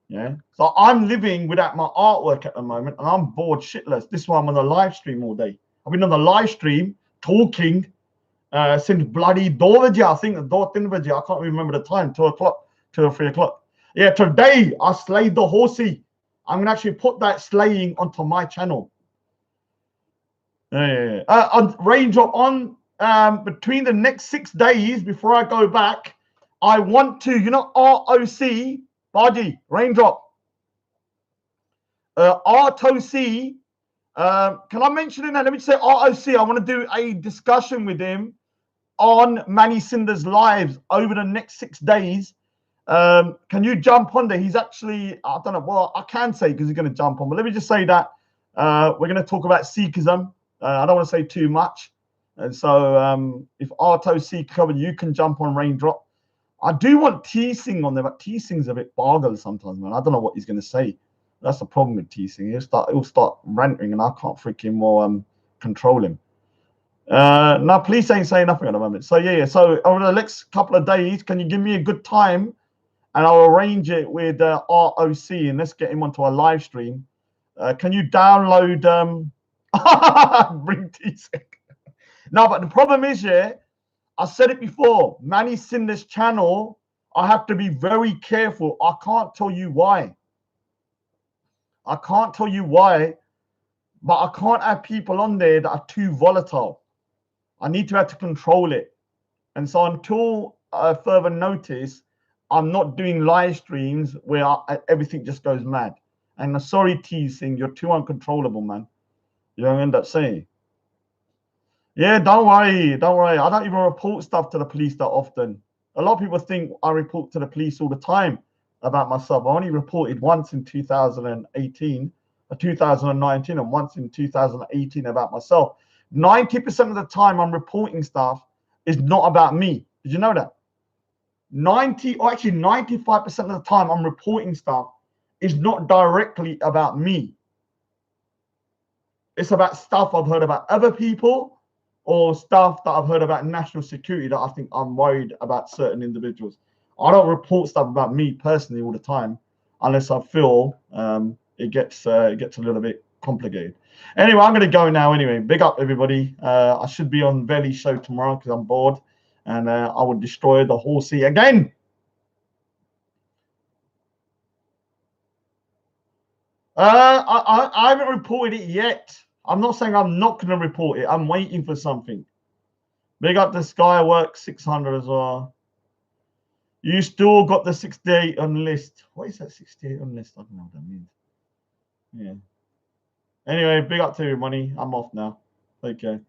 Yeah. So I'm living without my artwork at the moment, and I'm bored shitless. This is why I'm on the live stream all day. I've been on the live stream talking since bloody Dorvaja. I think I can't remember the time, 2 o'clock, 2 or 3 o'clock. Yeah, today I slayed the horsey. I'm gonna actually put that slaying onto my channel. On Raindrop on between the next 6 days before I go back, I want to, ROC body Raindrop. ROC. Can I mention in that? Let me say ROC. I want to do a discussion with him on Manny Cinder's lives over the next 6 days. Can you jump on there? He's actually, I don't know, well, I can say because he's going to jump on, but let me just say that we're going to talk about Sikhism. I don't want to say too much. And so if ROC covered, you can jump on Raindrop. I do want T-Sing on there, but T-Sing's a bit bargle sometimes, man. I don't know what he's going to say. That's the problem with T-Sing. He'll start ranting, and I can't freaking more control him. No, please ain't saying nothing at the moment. So yeah. So over the next couple of days, can you give me a good time, and I'll arrange it with ROC, and let's get him onto a live stream. Can you download? Bring T-Sing. No, but the problem is, yeah, I said it before. Manny Cinder's channel, I have to be very careful. I can't tell you why. But I can't have people on there that are too volatile. I need to have to control it. And so until further notice, I'm not doing live streams where everything just goes mad. And sorry, T-Sing, you're too uncontrollable, man. You're going to end up saying. Yeah, don't worry. I don't even report stuff to the police that often. A lot of people think I report to the police all the time about myself. I only reported once in 2018, 2019, and once in 2018 about myself. 90% of the time I'm reporting stuff is not about me. Did you know that? 95% of the time I'm reporting stuff is not directly about me. It's about stuff I've heard about other people, or stuff that I've heard about national security that I think I'm worried about certain individuals. I don't report stuff about me personally all the time, unless I feel it gets a little bit complicated. Anyway, I'm going to go now anyway. Big up, everybody. I should be on Veli's show tomorrow because I'm bored, and I would destroy the horsey again. I haven't reported it yet. I'm not saying I'm not going to report it. I'm waiting for something. Big up the Skyworks 600 as well. You still got the 68 on list. What is that 68 on list? I don't know what that means. Yeah. Anyway, big up to everybody. I'm off now. Take care.